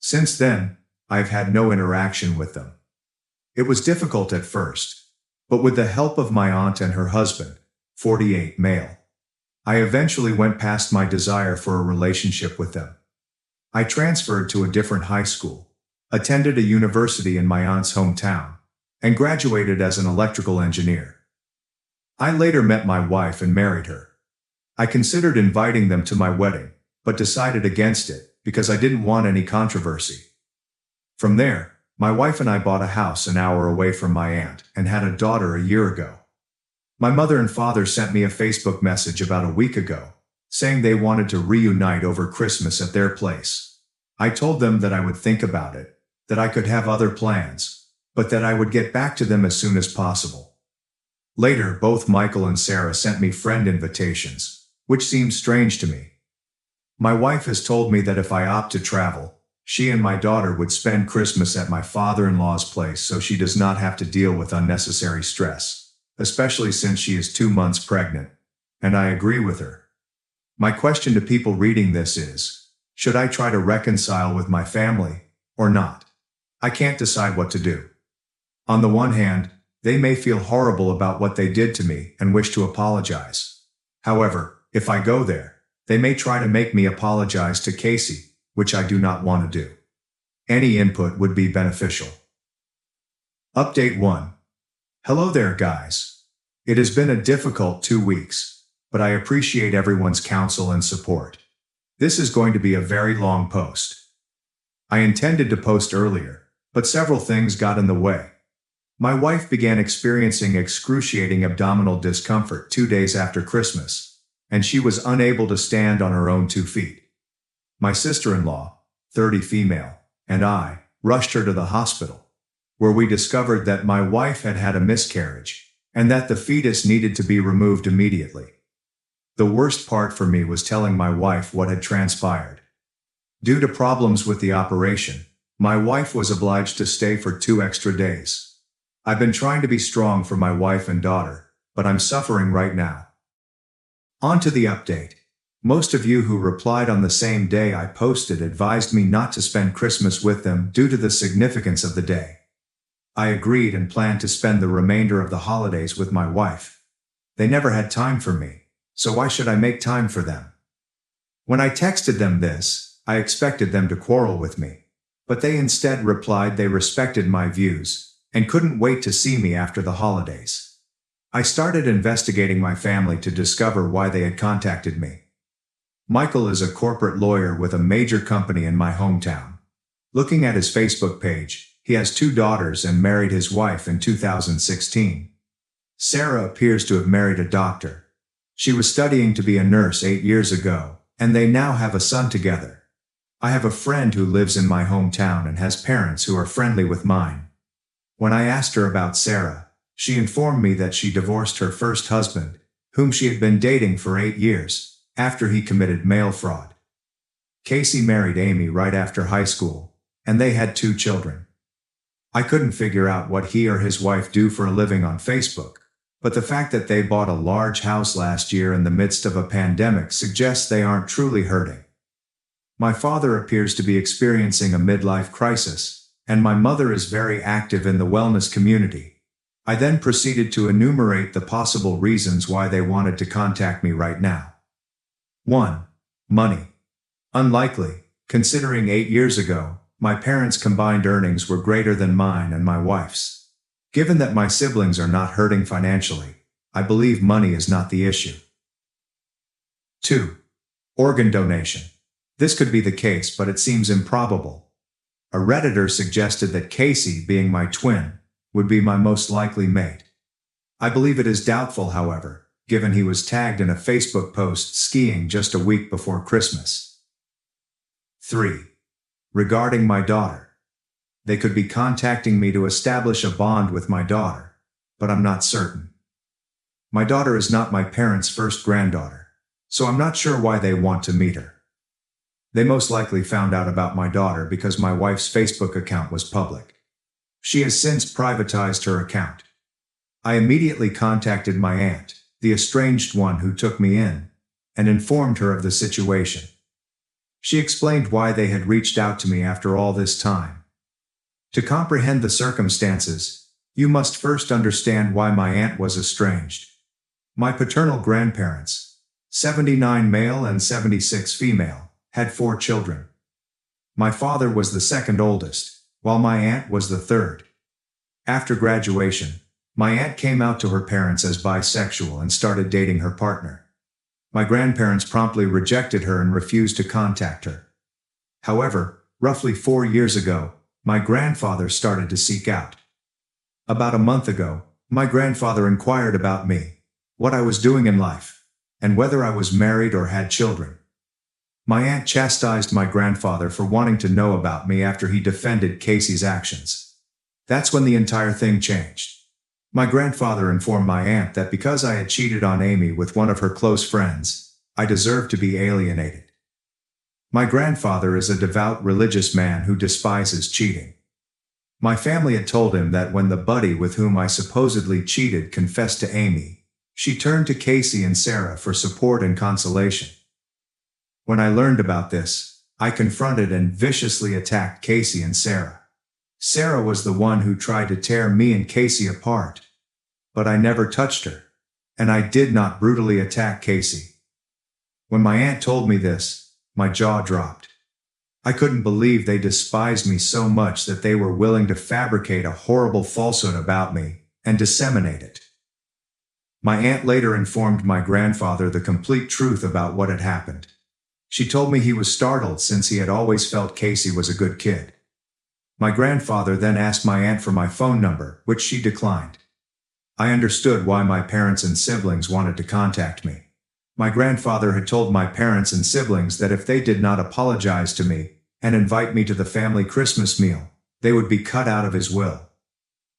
Since then, I've had no interaction with them. It was difficult at first, but with the help of my aunt and her husband, 48 male, I eventually went past my desire for a relationship with them. I transferred to a different high school, attended a university in my aunt's hometown, and graduated as an electrical engineer. I later met my wife and married her. I considered inviting them to my wedding, but decided against it because I didn't want any controversy. From there, my wife and I bought a house an hour away from my aunt and had a daughter a year ago. My mother and father sent me a Facebook message about a week ago, saying they wanted to reunite over Christmas at their place. I told them that I would think about it, that I could have other plans, but that I would get back to them as soon as possible. Later, both Michael and Sarah sent me friend invitations, which seemed strange to me. My wife has told me that if I opt to travel, she and my daughter would spend Christmas at my father-in-law's place so she does not have to deal with unnecessary stress, especially since she is 2 months pregnant, and I agree with her. My question to people reading this is, should I try to reconcile with my family, or not? I can't decide what to do. On the one hand, they may feel horrible about what they did to me and wish to apologize. However, if I go there, they may try to make me apologize to Casey, which I do not want to do. Any input would be beneficial. Update 1. Hello there, guys. It has been a difficult 2 weeks, but I appreciate everyone's counsel and support. This is going to be a very long post. I intended to post earlier, but several things got in the way. My wife began experiencing excruciating abdominal discomfort 2 days after Christmas, and she was unable to stand on her own 2 feet. My sister-in-law, 30 female, and I rushed her to the hospital, where we discovered that my wife had had a miscarriage, and that the fetus needed to be removed immediately. The worst part for me was telling my wife what had transpired. Due to problems with the operation, my wife was obliged to stay for 2 extra days. I've been trying to be strong for my wife and daughter, but I'm suffering right now. On to the update. Most of you who replied on the same day I posted advised me not to spend Christmas with them due to the significance of the day. I agreed and planned to spend the remainder of the holidays with my wife. They never had time for me, so why should I make time for them? When I texted them this, I expected them to quarrel with me. But they instead replied they respected my views and couldn't wait to see me after the holidays. I started investigating my family to discover why they had contacted me. Michael is a corporate lawyer with a major company in my hometown. Looking at his Facebook page, he has 2 daughters and married his wife in 2016. Sarah appears to have married a doctor. She was studying to be a nurse 8 years ago, and they now have a son together. I have a friend who lives in my hometown and has parents who are friendly with mine. When I asked her about Sarah, she informed me that she divorced her first husband, whom she had been dating for 8 years, after he committed mail fraud. Casey married Amy right after high school, and they had 2 children. I couldn't figure out what he or his wife do for a living on Facebook, but the fact that they bought a large house last year in the midst of a pandemic suggests they aren't truly hurting. My father appears to be experiencing a midlife crisis, and my mother is very active in the wellness community. I then proceeded to enumerate the possible reasons why they wanted to contact me right now. 1. Money. Unlikely, considering 8 years ago, my parents' combined earnings were greater than mine and my wife's. Given that my siblings are not hurting financially, I believe money is not the issue. 2. Organ donation. This could be the case, but it seems improbable. A Redditor suggested that Casey, being my twin, would be my most likely mate. I believe it is doubtful, however, given he was tagged in a Facebook post skiing just a week before Christmas. 3. Regarding my daughter. They could be contacting me to establish a bond with my daughter, but I'm not certain. My daughter is not my parents' first granddaughter, so I'm not sure why they want to meet her. They most likely found out about my daughter because my wife's Facebook account was public. She has since privatized her account. I immediately contacted my aunt, the estranged one who took me in, and informed her of the situation. She explained why they had reached out to me after all this time. To comprehend the circumstances, you must first understand why my aunt was estranged. My paternal grandparents, 79 male and 76 female, had 4 children. My father was the second oldest, while my aunt was the third. After graduation, my aunt came out to her parents as bisexual and started dating her partner. My grandparents promptly rejected her and refused to contact her. However, roughly 4 years ago, my grandfather started to seek out. About a month ago, my grandfather inquired about me, what I was doing in life, and whether I was married or had children. My aunt chastised my grandfather for wanting to know about me after he defended Casey's actions. That's when the entire thing changed. My grandfather informed my aunt that because I had cheated on Amy with one of her close friends, I deserved to be alienated. My grandfather is a devout religious man who despises cheating. My family had told him that when the buddy with whom I supposedly cheated confessed to Amy, she turned to Casey and Sarah for support and consolation. When I learned about this, I confronted and viciously attacked Casey and Sarah. Sarah was the one who tried to tear me and Casey apart. But I never touched her, and I did not brutally attack Casey. When my aunt told me this, my jaw dropped. I couldn't believe they despised me so much that they were willing to fabricate a horrible falsehood about me and disseminate it. My aunt later informed my grandfather the complete truth about what had happened. She told me he was startled since he had always felt Casey was a good kid. My grandfather then asked my aunt for my phone number, which she declined. I understood why my parents and siblings wanted to contact me. My grandfather had told my parents and siblings that if they did not apologize to me and invite me to the family Christmas meal, they would be cut out of his will.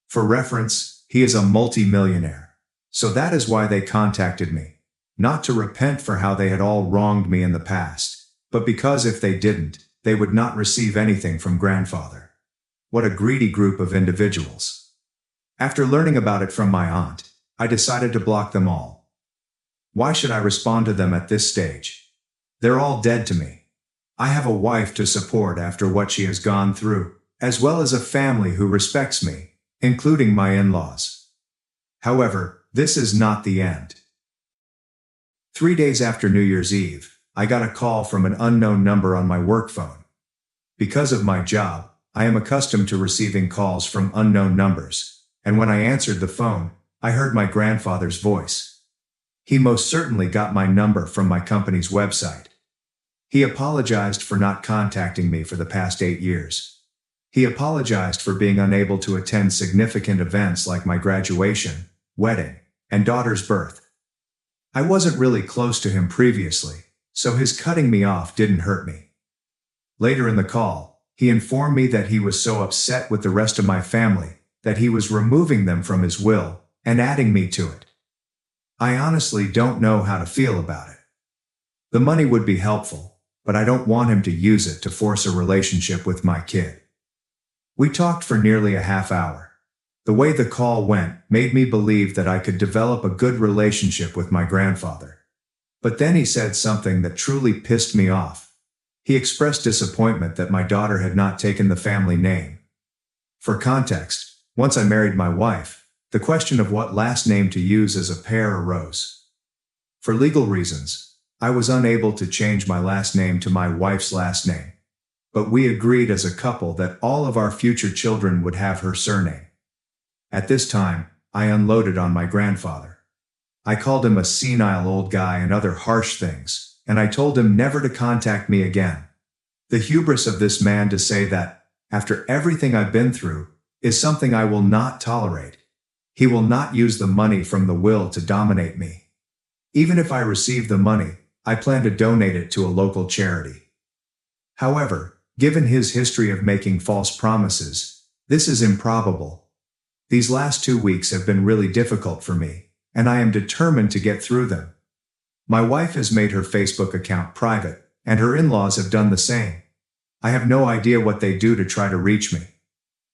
For reference, he is a multi-millionaire. So that is why they contacted me. Not to repent for how they had all wronged me in the past, but because if they didn't, they would not receive anything from grandfather. What a greedy group of individuals. After learning about it from my aunt, I decided to block them all. Why should I respond to them at this stage? They're all dead to me. I have a wife to support after what she has gone through, as well as a family who respects me, including my in-laws. However, this is not the end. 3 days after New Year's Eve, I got a call from an unknown number on my work phone. Because of my job, I am accustomed to receiving calls from unknown numbers, and when I answered the phone, I heard my grandfather's voice. He most certainly got my number from my company's website. He apologized for not contacting me for the past 8 years. He apologized for being unable to attend significant events like my graduation, wedding, and daughter's birth. I wasn't really close to him previously, so his cutting me off didn't hurt me. Later in the call, he informed me that he was so upset with the rest of my family that he was removing them from his will and adding me to it. I honestly don't know how to feel about it. The money would be helpful, but I don't want him to use it to force a relationship with my kid. We talked for nearly a half hour. The way the call went made me believe that I could develop a good relationship with my grandfather. But then he said something that truly pissed me off. He expressed disappointment that my daughter had not taken the family name. For context, once I married my wife, the question of what last name to use as a pair arose. For legal reasons, I was unable to change my last name to my wife's last name. But we agreed as a couple that all of our future children would have her surname. At this time, I unloaded on my grandfather. I called him a senile old guy and other harsh things, and I told him never to contact me again. The hubris of this man to say that, after everything I've been through, is something I will not tolerate. He will not use the money from the will to dominate me. Even if I receive the money, I plan to donate it to a local charity. However, given his history of making false promises, this is improbable. These last 2 weeks have been really difficult for me, and I am determined to get through them. My wife has made her Facebook account private, and her in-laws have done the same. I have no idea what they do to try to reach me.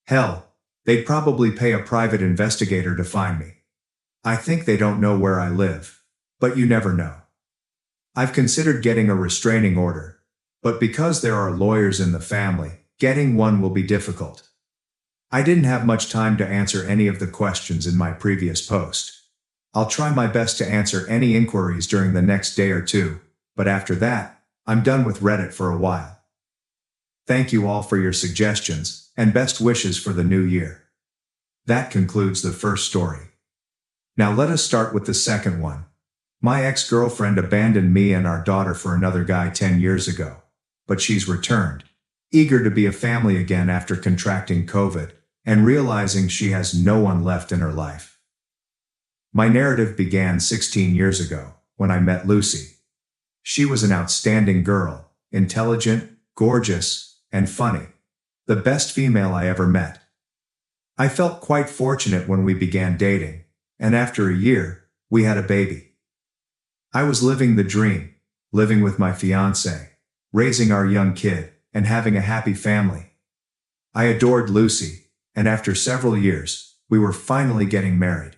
Hell, they'd probably pay a private investigator to find me. I think they don't know where I live, but you never know. I've considered getting a restraining order, but because there are lawyers in the family, getting one will be difficult. I didn't have much time to answer any of the questions in my previous post. I'll try my best to answer any inquiries during the next day or two, but after that, I'm done with Reddit for a while. Thank you all for your suggestions, and best wishes for the new year. That concludes the first story. Now let us start with the second one. My ex-girlfriend abandoned me and our daughter for another guy 10 years ago, but she's returned, eager to be a family again after contracting COVID and realizing she has no one left in her life. My narrative began 16 years ago, when I met Lucy. She was an outstanding girl, intelligent, gorgeous, and funny. The best female I ever met. I felt quite fortunate when we began dating, and after a year, we had a baby. I was living the dream, living with my fiancé, raising our young kid, and having a happy family. I adored Lucy, and after several years, we were finally getting married.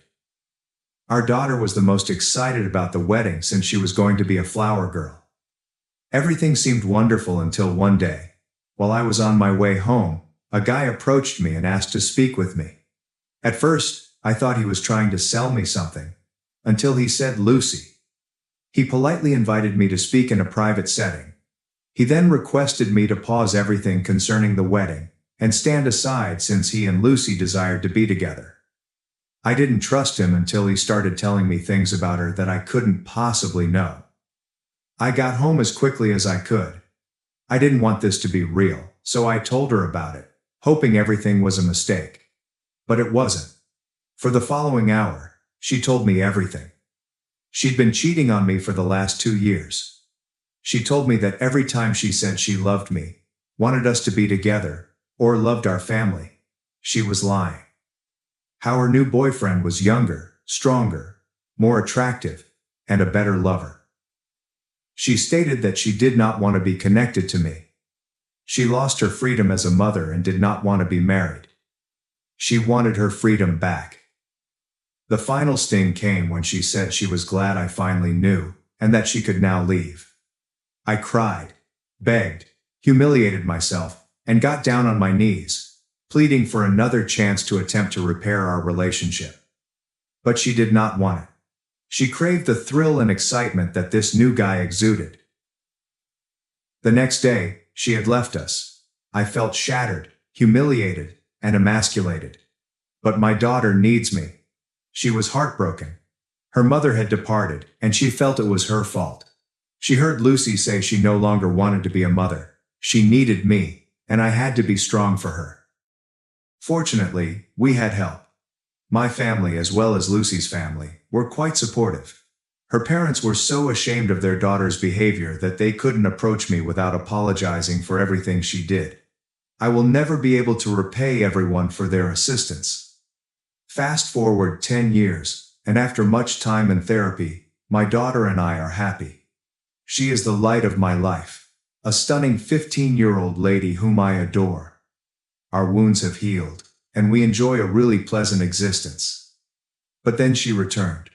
Our daughter was the most excited about the wedding since she was going to be a flower girl. Everything seemed wonderful until one day, while I was on my way home, a guy approached me and asked to speak with me. At first, I thought he was trying to sell me something, until he said Lucy. He politely invited me to speak in a private setting. He then requested me to pause everything concerning the wedding, and stand aside since he and Lucy desired to be together. I didn't trust him until he started telling me things about her that I couldn't possibly know. I got home as quickly as I could. I didn't want this to be real, so I told her about it, hoping everything was a mistake. But it wasn't. For the following hour, she told me everything. She'd been cheating on me for the last 2 years. She told me that every time she said she loved me, wanted us to be together, or loved our family, she was lying. How her new boyfriend was younger, stronger, more attractive, and a better lover. She stated that she did not want to be connected to me. She lost her freedom as a mother and did not want to be married. She wanted her freedom back. The final sting came when she said she was glad I finally knew, and that she could now leave. I cried, begged, humiliated myself, and got down on my knees, pleading for another chance to attempt to repair our relationship. But she did not want it. She craved the thrill and excitement that this new guy exuded. The next day, she had left us. I felt shattered, humiliated, and emasculated. But my daughter needs me. She was heartbroken. Her mother had departed, and she felt it was her fault. She heard Lucy say she no longer wanted to be a mother. She needed me, and I had to be strong for her. Fortunately, we had help. My family, as well as Lucy's family, were quite supportive. Her parents were so ashamed of their daughter's behavior that they couldn't approach me without apologizing for everything she did. I will never be able to repay everyone for their assistance. Fast forward 10 years, and after much time and therapy, my daughter and I are happy. She is the light of my life, a stunning 15-year-old lady whom I adore. Our wounds have healed, and we enjoy a really pleasant existence. But then she returned.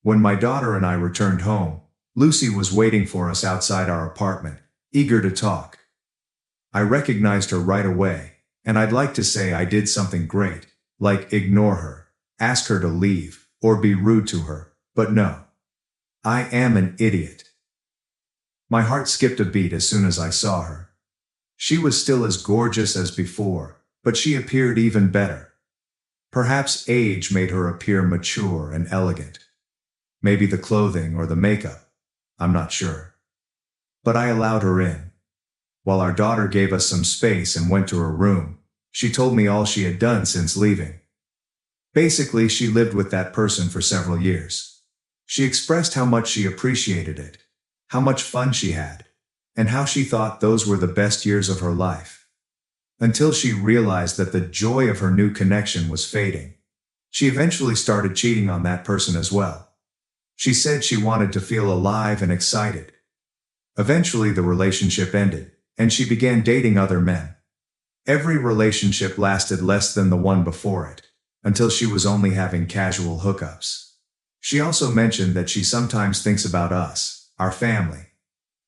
When my daughter and I returned home, Lucy was waiting for us outside our apartment, eager to talk. I recognized her right away, and I'd like to say I did something great, like ignore her, ask her to leave, or be rude to her, but no. I am an idiot. My heart skipped a beat as soon as I saw her. She was still as gorgeous as before, but she appeared even better. Perhaps age made her appear mature and elegant. Maybe the clothing or the makeup. I'm not sure. But I allowed her in. While our daughter gave us some space and went to her room, she told me all she had done since leaving. Basically, she lived with that person for several years. She expressed how much she appreciated it, how much fun she had, and how she thought those were the best years of her life. Until she realized that the joy of her new connection was fading. She eventually started cheating on that person as well. She said she wanted to feel alive and excited. Eventually the relationship ended, and she began dating other men. Every relationship lasted less than the one before it, until she was only having casual hookups. She also mentioned that she sometimes thinks about us, our family.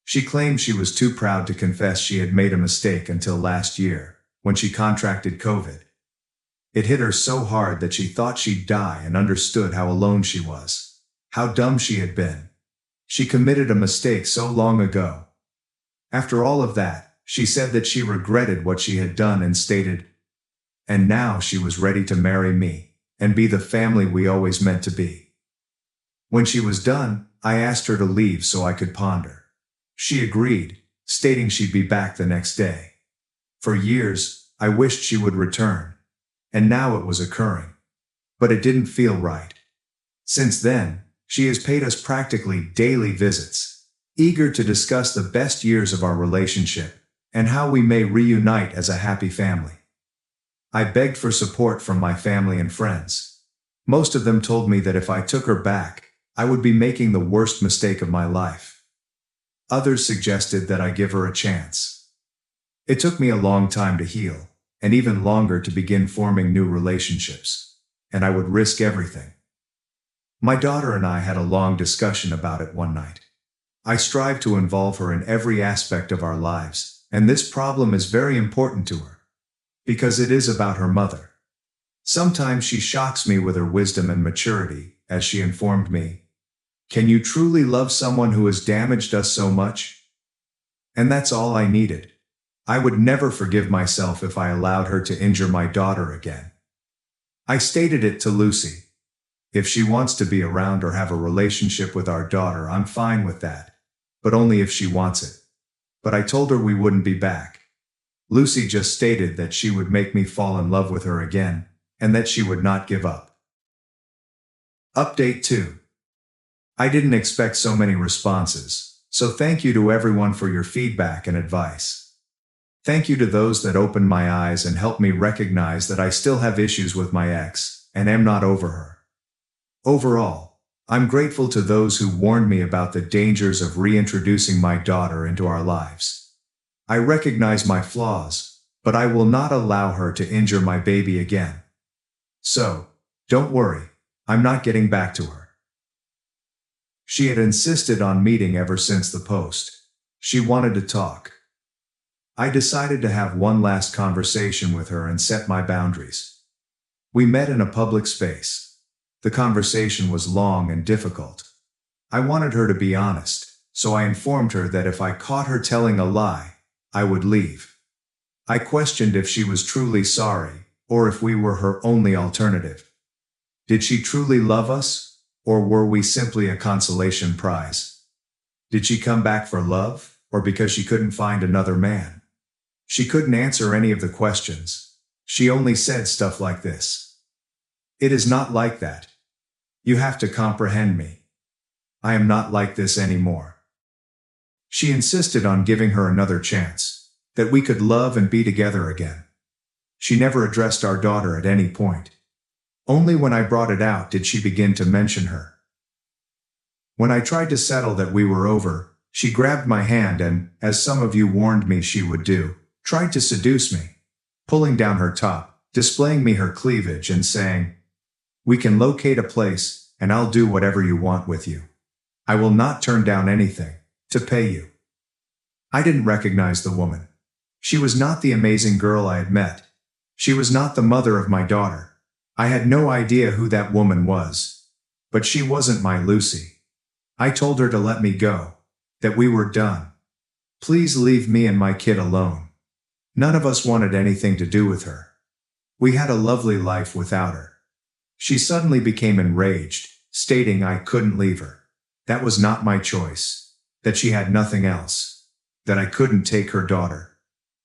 She claimed she was too proud to confess she had made a mistake until last year, when she contracted COVID. It hit her so hard that she thought she'd die and understood how alone she was. How dumb she had been. She committed a mistake so long ago. After all of that, she said that she regretted what she had done and stated, and now she was ready to marry me, and be the family we always meant to be. When she was done, I asked her to leave so I could ponder. She agreed, stating she'd be back the next day. For years, I wished she would return, and now it was occurring. But it didn't feel right. Since then, she has paid us practically daily visits, eager to discuss the best years of our relationship, and how we may reunite as a happy family. I begged for support from my family and friends. Most of them told me that if I took her back, I would be making the worst mistake of my life. Others suggested that I give her a chance. It took me a long time to heal, and even longer to begin forming new relationships, and I would risk everything. My daughter and I had a long discussion about it one night. I strive to involve her in every aspect of our lives, and this problem is very important to her. Because it is about her mother. Sometimes she shocks me with her wisdom and maturity, as she informed me. Can you truly love someone who has damaged us so much? And that's all I needed. I would never forgive myself if I allowed her to injure my daughter again. I stated it to Lucy. If she wants to be around or have a relationship with our daughter, I'm fine with that, but only if she wants it. But I told her we wouldn't be back. Lucy just stated that she would make me fall in love with her again, and that she would not give up. Update 2. I didn't expect so many responses, so thank you to everyone for your feedback and advice. Thank you to those that opened my eyes and helped me recognize that I still have issues with my ex, and am not over her. Overall, I'm grateful to those who warned me about the dangers of reintroducing my daughter into our lives. I recognize my flaws, but I will not allow her to injure my baby again. So, don't worry, I'm not getting back to her. She had insisted on meeting ever since the post. She wanted to talk. I decided to have one last conversation with her and set my boundaries. We met in a public space. The conversation was long and difficult. I wanted her to be honest, so I informed her that if I caught her telling a lie, I would leave. I questioned if she was truly sorry, or if we were her only alternative. Did she truly love us, or were we simply a consolation prize? Did she come back for love, or because she couldn't find another man? She couldn't answer any of the questions. She only said stuff like this. It is not like that. You have to comprehend me. I am not like this anymore. She insisted on giving her another chance, that we could love and be together again. She never addressed our daughter at any point. Only when I brought it out did she begin to mention her. When I tried to settle that we were over, she grabbed my hand and, as some of you warned me she would do, tried to seduce me, pulling down her top, displaying me her cleavage and saying, "We can locate a place, and I'll do whatever you want with you. I will not turn down anything, to pay you." I didn't recognize the woman. She was not the amazing girl I had met. She was not the mother of my daughter. I had no idea who that woman was. But she wasn't my Lucy. I told her to let me go, that we were done. Please leave me and my kid alone. None of us wanted anything to do with her. We had a lovely life without her. She suddenly became enraged, stating I couldn't leave her. That was not my choice. That she had nothing else. That I couldn't take her daughter.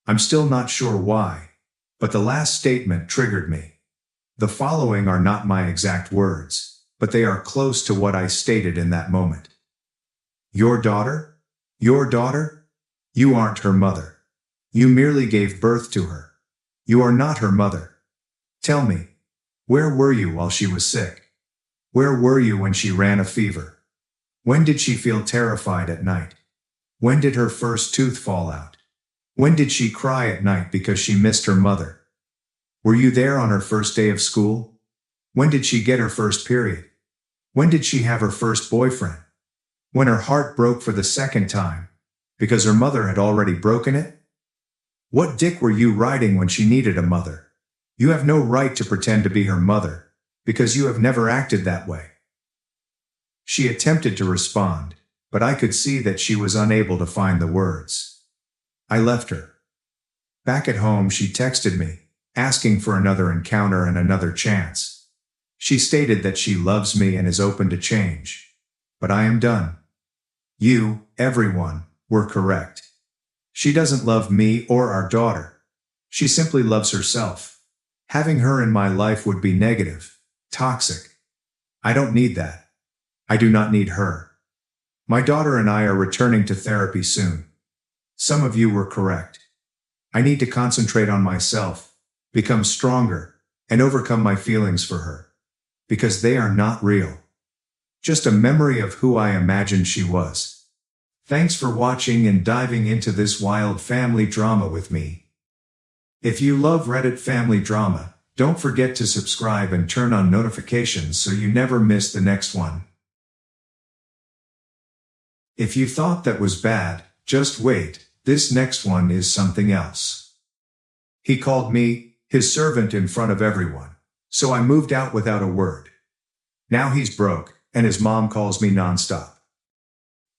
I'm still not sure why, but the last statement triggered me. The following are not my exact words, but they are close to what I stated in that moment. Your daughter? Your daughter? You aren't her mother. You merely gave birth to her. You are not her mother. Tell me, where were you while she was sick? Where were you when she ran a fever? When did she feel terrified at night? When did her first tooth fall out? When did she cry at night because she missed her mother? Were you there on her first day of school? When did she get her first period? When did she have her first boyfriend? When her heart broke for the second time, because her mother had already broken it? What dick were you riding when she needed a mother? You have no right to pretend to be her mother, because you have never acted that way. She attempted to respond, but I could see that she was unable to find the words. I left her. Back at home, she texted me, asking for another encounter and another chance. She stated that she loves me and is open to change. But I am done. You, everyone, were correct. She doesn't love me or our daughter. She simply loves herself. Having her in my life would be negative, toxic. I don't need that. I do not need her. My daughter and I are returning to therapy soon. Some of you were correct. I need to concentrate on myself, become stronger, and overcome my feelings for her. Because they are not real. Just a memory of who I imagined she was. Thanks for watching and diving into this wild family drama with me. If you love Reddit family drama, don't forget to subscribe and turn on notifications so you never miss the next one. If you thought that was bad, just wait, this next one is something else. He called me his servant in front of everyone, so I moved out without a word. Now he's broke, and his mom calls me nonstop.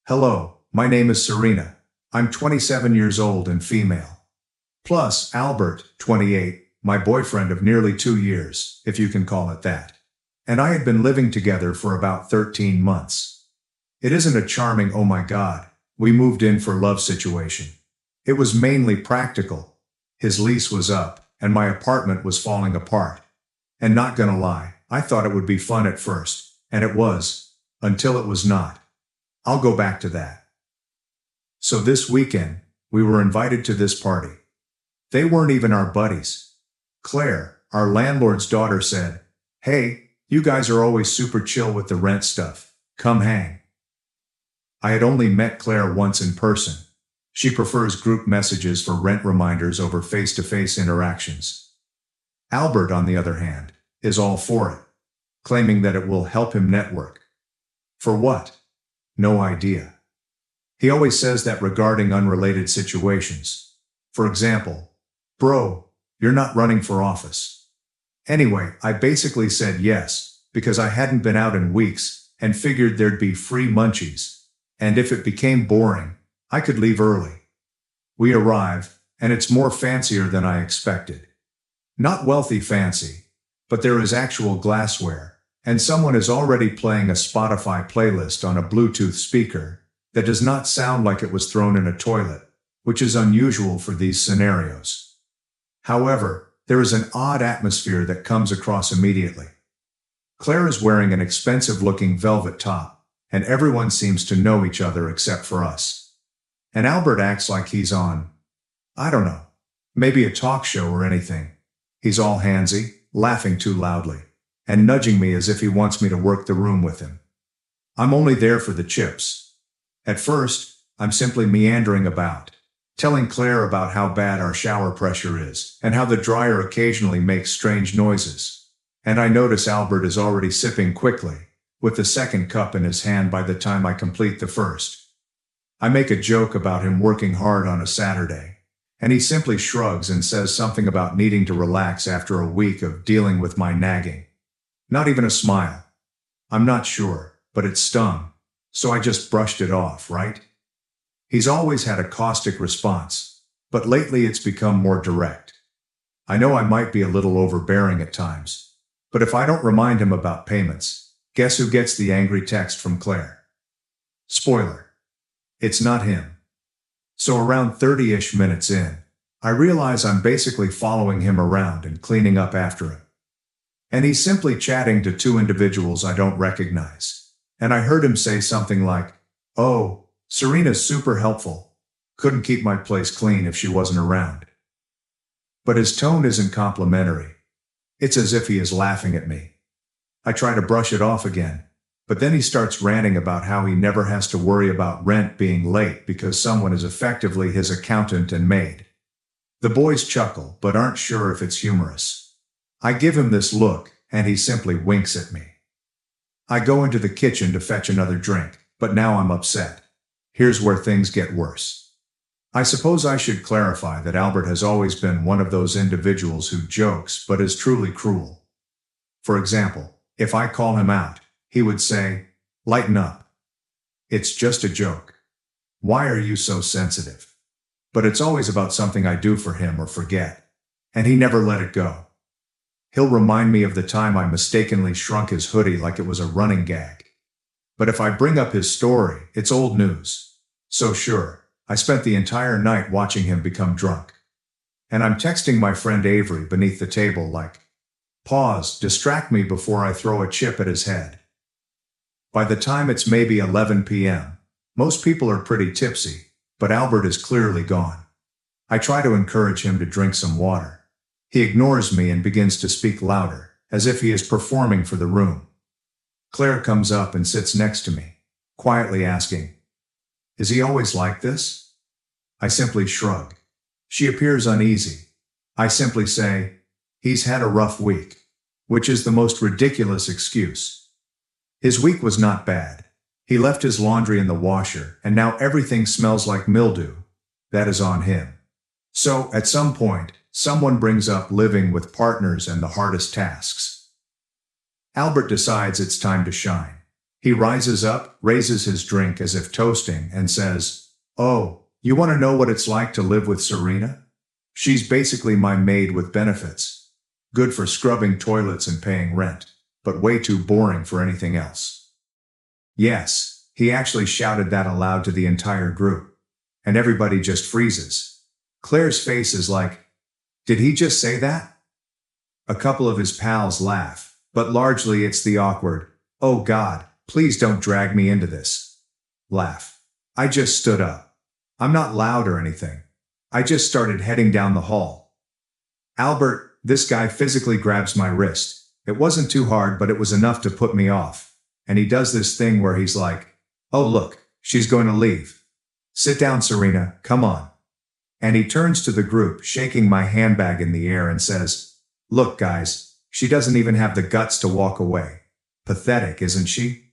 Hello, my name is Serena. I'm 27 years old and female. Plus Albert, 28, my boyfriend of nearly 2 years, if you can call it that. And I had been living together for about 13 months. It isn't a charming oh my god, we moved in for love situation. It was mainly practical. His lease was up, and my apartment was falling apart. And not gonna lie, I thought it would be fun at first, and it was, until it was not. I'll go back to that. So this weekend, we were invited to this party. They weren't even our buddies. Claire, our landlord's daughter, said, "Hey, you guys are always super chill with the rent stuff. Come hang." I had only met Claire once in person. She prefers group messages for rent reminders over face-to-face interactions. Albert, on the other hand, is all for it, claiming that it will help him network. For what? No idea. He always says that regarding unrelated situations. For example, "Bro, you're not running for office." Anyway, I basically said yes, because I hadn't been out in weeks and figured there'd be free munchies. And if it became boring, I could leave early. We arrive, and it's more fancier than I expected. Not wealthy fancy, but there is actual glassware, and someone is already playing a Spotify playlist on a Bluetooth speaker that does not sound like it was thrown in a toilet, which is unusual for these scenarios. However, there is an odd atmosphere that comes across immediately. Claire is wearing an expensive-looking velvet top, and everyone seems to know each other except for us. And Albert acts like he's on, I don't know, maybe a talk show or anything. He's all handsy, laughing too loudly, and nudging me as if he wants me to work the room with him. I'm only there for the chips. At first, I'm simply meandering about, telling Claire about how bad our shower pressure is, and how the dryer occasionally makes strange noises. And I notice Albert is already sipping quickly, with the second cup in his hand by the time I complete the first. I make a joke about him working hard on a Saturday, and he simply shrugs and says something about needing to relax after a week of dealing with my nagging. Not even a smile. I'm not sure, but it stung, so I just brushed it off, right? He's always had a caustic response, but lately it's become more direct. I know I might be a little overbearing at times, but if I don't remind him about payments, guess who gets the angry text from Claire? Spoiler. It's not him. So around 30-ish minutes in, I realize I'm basically following him around and cleaning up after him. And he's simply chatting to two individuals I don't recognize. And I heard him say something like, "Oh, Serena's super helpful. Couldn't keep my place clean if she wasn't around." But his tone isn't complimentary. It's as if he is laughing at me. I try to brush it off again, but then he starts ranting about how he never has to worry about rent being late because someone is effectively his accountant and maid. The boys chuckle, but aren't sure if it's humorous. I give him this look, and he simply winks at me. I go into the kitchen to fetch another drink, but now I'm upset. Here's where things get worse. I suppose I should clarify that Albert has always been one of those individuals who jokes but is truly cruel. For example, if I call him out, he would say, "Lighten up. It's just a joke. Why are you so sensitive?" But it's always about something I do for him or forget, and he never let it go. He'll remind me of the time I mistakenly shrunk his hoodie like it was a running gag. But if I bring up his story, it's old news. So sure, I spent the entire night watching him become drunk. And I'm texting my friend Avery beneath the table like, "Pause, distract me before I throw a chip at his head." By the time it's maybe 11 p.m., most people are pretty tipsy, but Albert is clearly gone. I try to encourage him to drink some water. He ignores me and begins to speak louder, as if he is performing for the room. Claire comes up and sits next to me, quietly asking, "Is he always like this?" I simply shrug. She appears uneasy. I simply say, "He's had a rough week," which is the most ridiculous excuse. His week was not bad. He left his laundry in the washer, and now everything smells like mildew. That is on him. So, at some point, someone brings up living with partners and the hardest tasks. Albert decides it's time to shine. He rises up, raises his drink as if toasting, and says, "Oh, you want to know what it's like to live with Serena? She's basically my maid with benefits. Good for scrubbing toilets and paying rent, but way too boring for anything else." Yes, he actually shouted that aloud to the entire group. And everybody just freezes. Claire's face is like, "Did he just say that?" A couple of his pals laugh, but largely it's the awkward, "Oh God, please don't drag me into this" laugh. I just stood up. I'm not loud or anything. I just started heading down the hall. "Albert," this guy physically grabs my wrist. It wasn't too hard, but it was enough to put me off. And he does this thing where he's like, "Oh look, she's going to leave. Sit down, Serena, come on." And he turns to the group, shaking my handbag in the air and says, "Look guys, she doesn't even have the guts to walk away. Pathetic, isn't she?"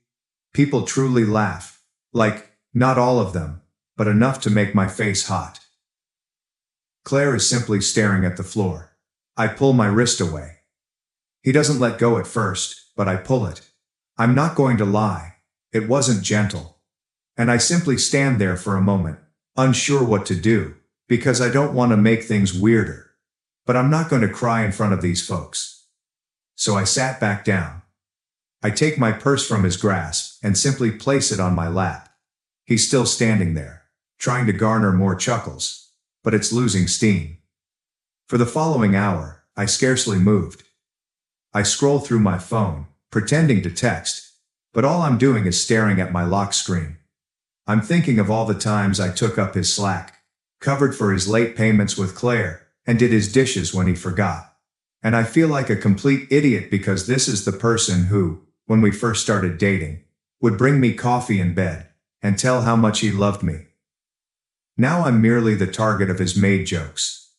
People truly laugh. Like, not all of them, but enough to make my face hot. Claire is simply staring at the floor. I pull my wrist away. He doesn't let go at first, but I pull it. I'm not going to lie. It wasn't gentle. And I simply stand there for a moment, unsure what to do, because I don't want to make things weirder. But I'm not going to cry in front of these folks. So I sat back down. I take my purse from his grasp and simply place it on my lap. He's still standing there, trying to garner more chuckles, but it's losing steam. For the following hour, I scarcely moved. I scroll through my phone, pretending to text, but all I'm doing is staring at my lock screen. I'm thinking of all the times I took up his slack, covered for his late payments with Claire, and did his dishes when he forgot. And I feel like a complete idiot because this is the person who, when we first started dating, would bring me coffee in bed and tell how much he loved me. Now I'm merely the target of his maid jokes.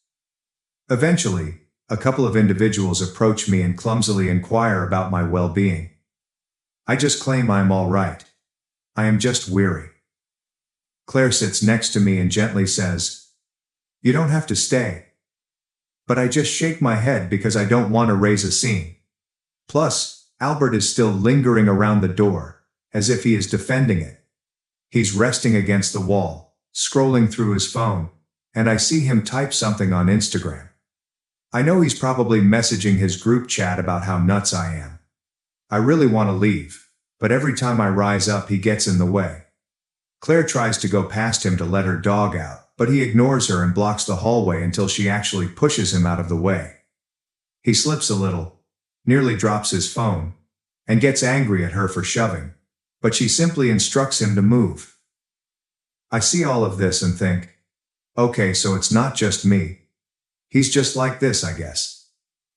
Eventually, a couple of individuals approach me and clumsily inquire about my well-being. I just claim I'm all right. I am just weary. Claire sits next to me and gently says, "You don't have to stay." But I just shake my head because I don't want to raise a scene. Plus, Albert is still lingering around the door, as if he is defending it. He's resting against the wall, scrolling through his phone, and I see him type something on Instagram. I know he's probably messaging his group chat about how nuts I am. I really want to leave, but every time I rise up he gets in the way. Claire tries to go past him to let her dog out, but he ignores her and blocks the hallway until she actually pushes him out of the way. He slips a little, nearly drops his phone, and gets angry at her for shoving, but she simply instructs him to move. I see all of this and think, okay, so it's not just me. He's just like this, I guess.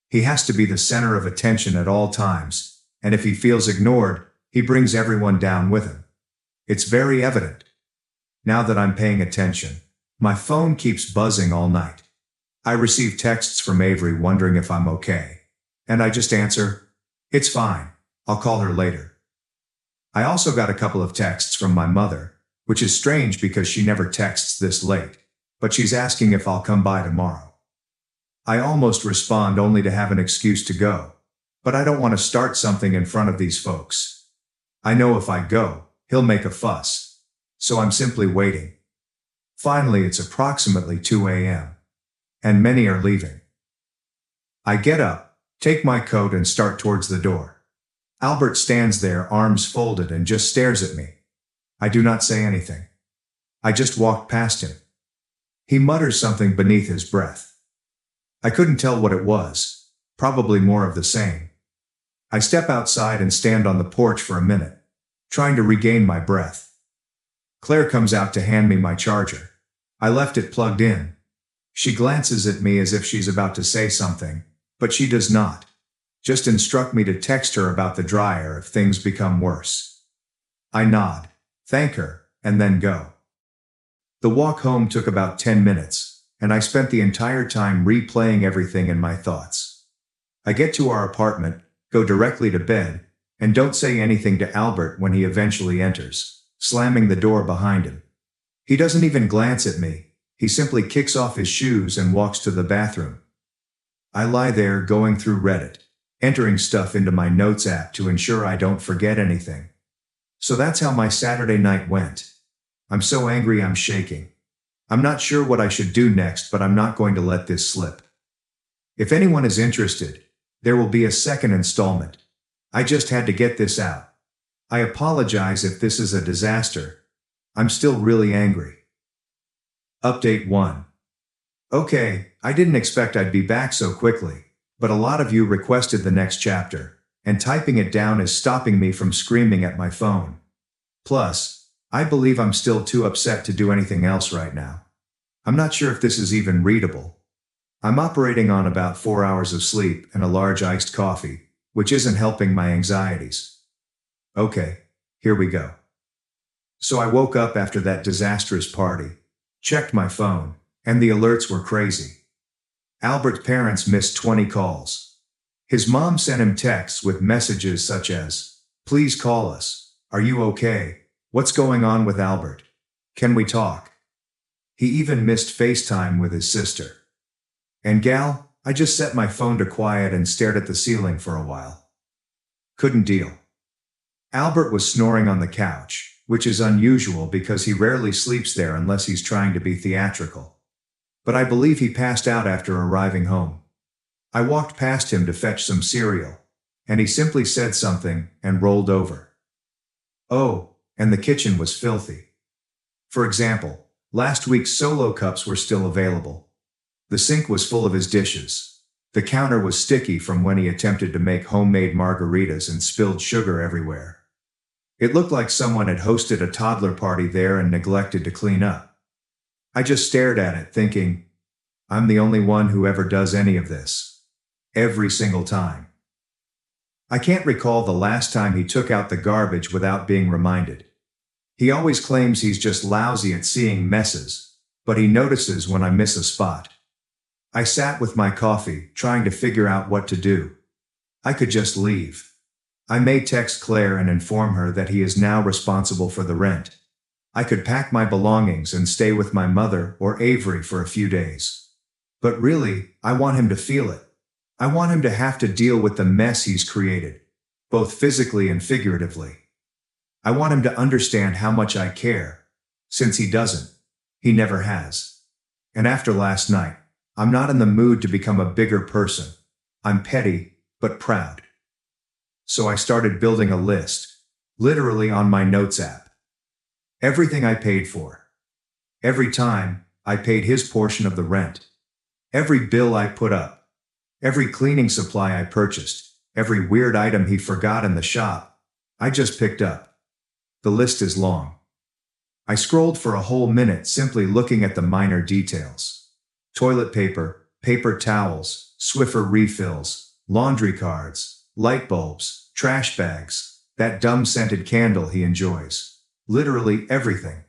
He has to be the center of attention at all times, and if he feels ignored, he brings everyone down with him. It's very evident. Now that I'm paying attention, my phone keeps buzzing all night. I receive texts from Avery wondering if I'm okay, and I just answer, "It's fine, I'll call her later." I also got a couple of texts from my mother, which is strange because she never texts this late, but she's asking if I'll come by tomorrow. I almost respond only to have an excuse to go, but I don't want to start something in front of these folks. I know if I go, he'll make a fuss, so I'm simply waiting. Finally, it's approximately 2 a.m., and many are leaving. I get up, take my coat and start towards the door. Albert stands there, arms folded, and just stares at me. I do not say anything. I just walk past him. He mutters something beneath his breath. I couldn't tell what it was, probably more of the same. I step outside and stand on the porch for a minute, trying to regain my breath. Claire comes out to hand me my charger. I left it plugged in. She glances at me as if she's about to say something, but she does not. Just instruct me to text her about the dryer if things become worse. I nod, thank her, and then go. The walk home took about 10 minutes. And I spent the entire time replaying everything in my thoughts. I get to our apartment, go directly to bed, and don't say anything to Albert when he eventually enters, slamming the door behind him. He doesn't even glance at me, he simply kicks off his shoes and walks to the bathroom. I lie there going through Reddit, entering stuff into my notes app to ensure I don't forget anything. So that's how my Saturday night went. I'm so angry I'm shaking. I'm not sure what I should do next, but I'm not going to let this slip. If anyone is interested, there will be a second installment. I just had to get this out. I apologize if this is a disaster. I'm still really angry. Update 1. Okay, I didn't expect I'd be back so quickly, but a lot of you requested the next chapter, and typing it down is stopping me from screaming at my phone. Plus, I believe I'm still too upset to do anything else right now. I'm not sure if this is even readable. I'm operating on about 4 hours of sleep and a large iced coffee, which isn't helping my anxieties. Okay, here we go. So I woke up after that disastrous party, checked my phone, and the alerts were crazy. Albert's parents missed 20 calls. His mom sent him texts with messages such as, "Please call us. Are you okay? What's going on with Albert? Can we talk?" He even missed FaceTime with his sister. And gal, I just set my phone to quiet and stared at the ceiling for a while. Couldn't deal. Albert was snoring on the couch, which is unusual because he rarely sleeps there unless he's trying to be theatrical. But I believe he passed out after arriving home. I walked past him to fetch some cereal, and he simply said something and rolled over. Oh, and the kitchen was filthy. For example, last week's Solo cups were still available. The sink was full of his dishes. The counter was sticky from when he attempted to make homemade margaritas and spilled sugar everywhere. It looked like someone had hosted a toddler party there and neglected to clean up. I just stared at it thinking, I'm the only one who ever does any of this. Every single time. I can't recall the last time he took out the garbage without being reminded. He always claims he's just lousy at seeing messes, but he notices when I miss a spot. I sat with my coffee, trying to figure out what to do. I could just leave. I may text Claire and inform her that he is now responsible for the rent. I could pack my belongings and stay with my mother or Avery for a few days. But really, I want him to feel it. I want him to have to deal with the mess he's created, both physically and figuratively. I want him to understand how much I care, since he doesn't. He never has. And after last night, I'm not in the mood to become a bigger person. I'm petty, but proud. So I started building a list, literally on my notes app. Everything I paid for. Every time, I paid his portion of the rent. Every bill I put up. Every cleaning supply I purchased. Every weird item he forgot in the shop. I just picked up. The list is long. I scrolled for a whole minute simply looking at the minor details. Toilet paper, paper towels, Swiffer refills, laundry cards, light bulbs, trash bags, that dumb scented candle he enjoys. Literally everything.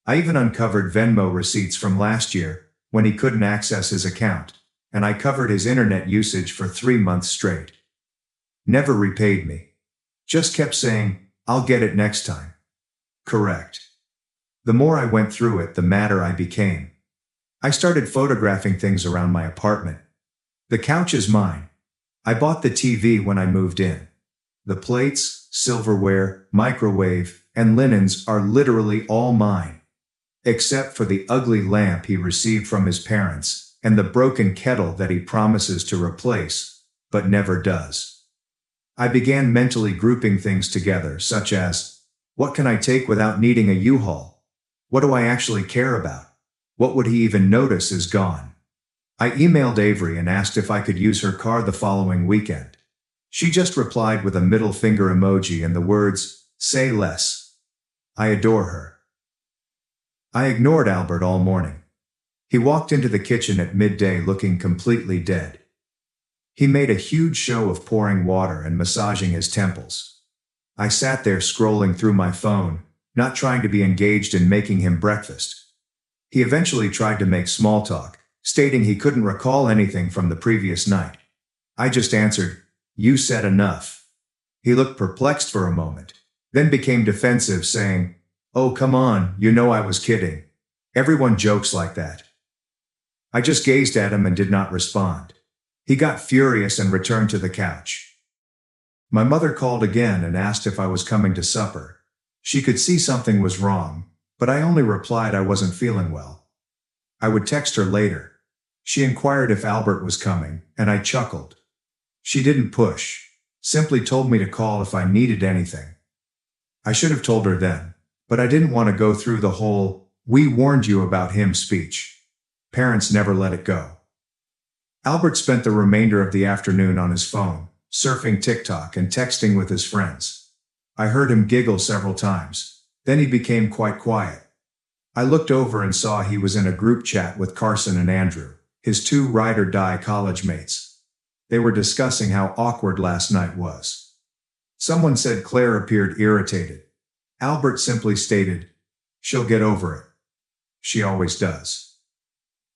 I even uncovered Venmo receipts from last year, when he couldn't access his account, and I covered his internet usage for 3 months straight. Never repaid me. Just kept saying, I'll get it next time. Correct. The more I went through it, the madder I became. I started photographing things around my apartment. The couch is mine. I bought the TV when I moved in. The plates, silverware, microwave, and linens are literally all mine. Except for the ugly lamp he received from his parents, and the broken kettle that he promises to replace, but never does. I began mentally grouping things together, such as, what can I take without needing a U-Haul? What do I actually care about? What would he even notice is gone? I emailed Avery and asked if I could use her car the following weekend. She just replied with a middle finger emoji and the words, say less. I adore her. I ignored Albert all morning. He walked into the kitchen at midday looking completely dead. He made a huge show of pouring water and massaging his temples. I sat there scrolling through my phone, not trying to be engaged in making him breakfast. He eventually tried to make small talk, stating he couldn't recall anything from the previous night. I just answered, you said enough. He looked perplexed for a moment, then became defensive, saying, oh, come on, you know I was kidding. Everyone jokes like that. I just gazed at him and did not respond. He got furious and returned to the couch. My mother called again and asked if I was coming to supper. She could see something was wrong, but I only replied I wasn't feeling well. I would text her later. She inquired if Albert was coming, and I chuckled. She didn't push, simply told me to call if I needed anything. I should have told her then, but I didn't want to go through the whole, we warned you about him speech. Parents never let it go. Albert spent the remainder of the afternoon on his phone, surfing TikTok and texting with his friends. I heard him giggle several times, then he became quite quiet. I looked over and saw he was in a group chat with Carson and Andrew, his two ride-or-die college mates. They were discussing how awkward last night was. Someone said Claire appeared irritated. Albert simply stated, she'll get over it. She always does.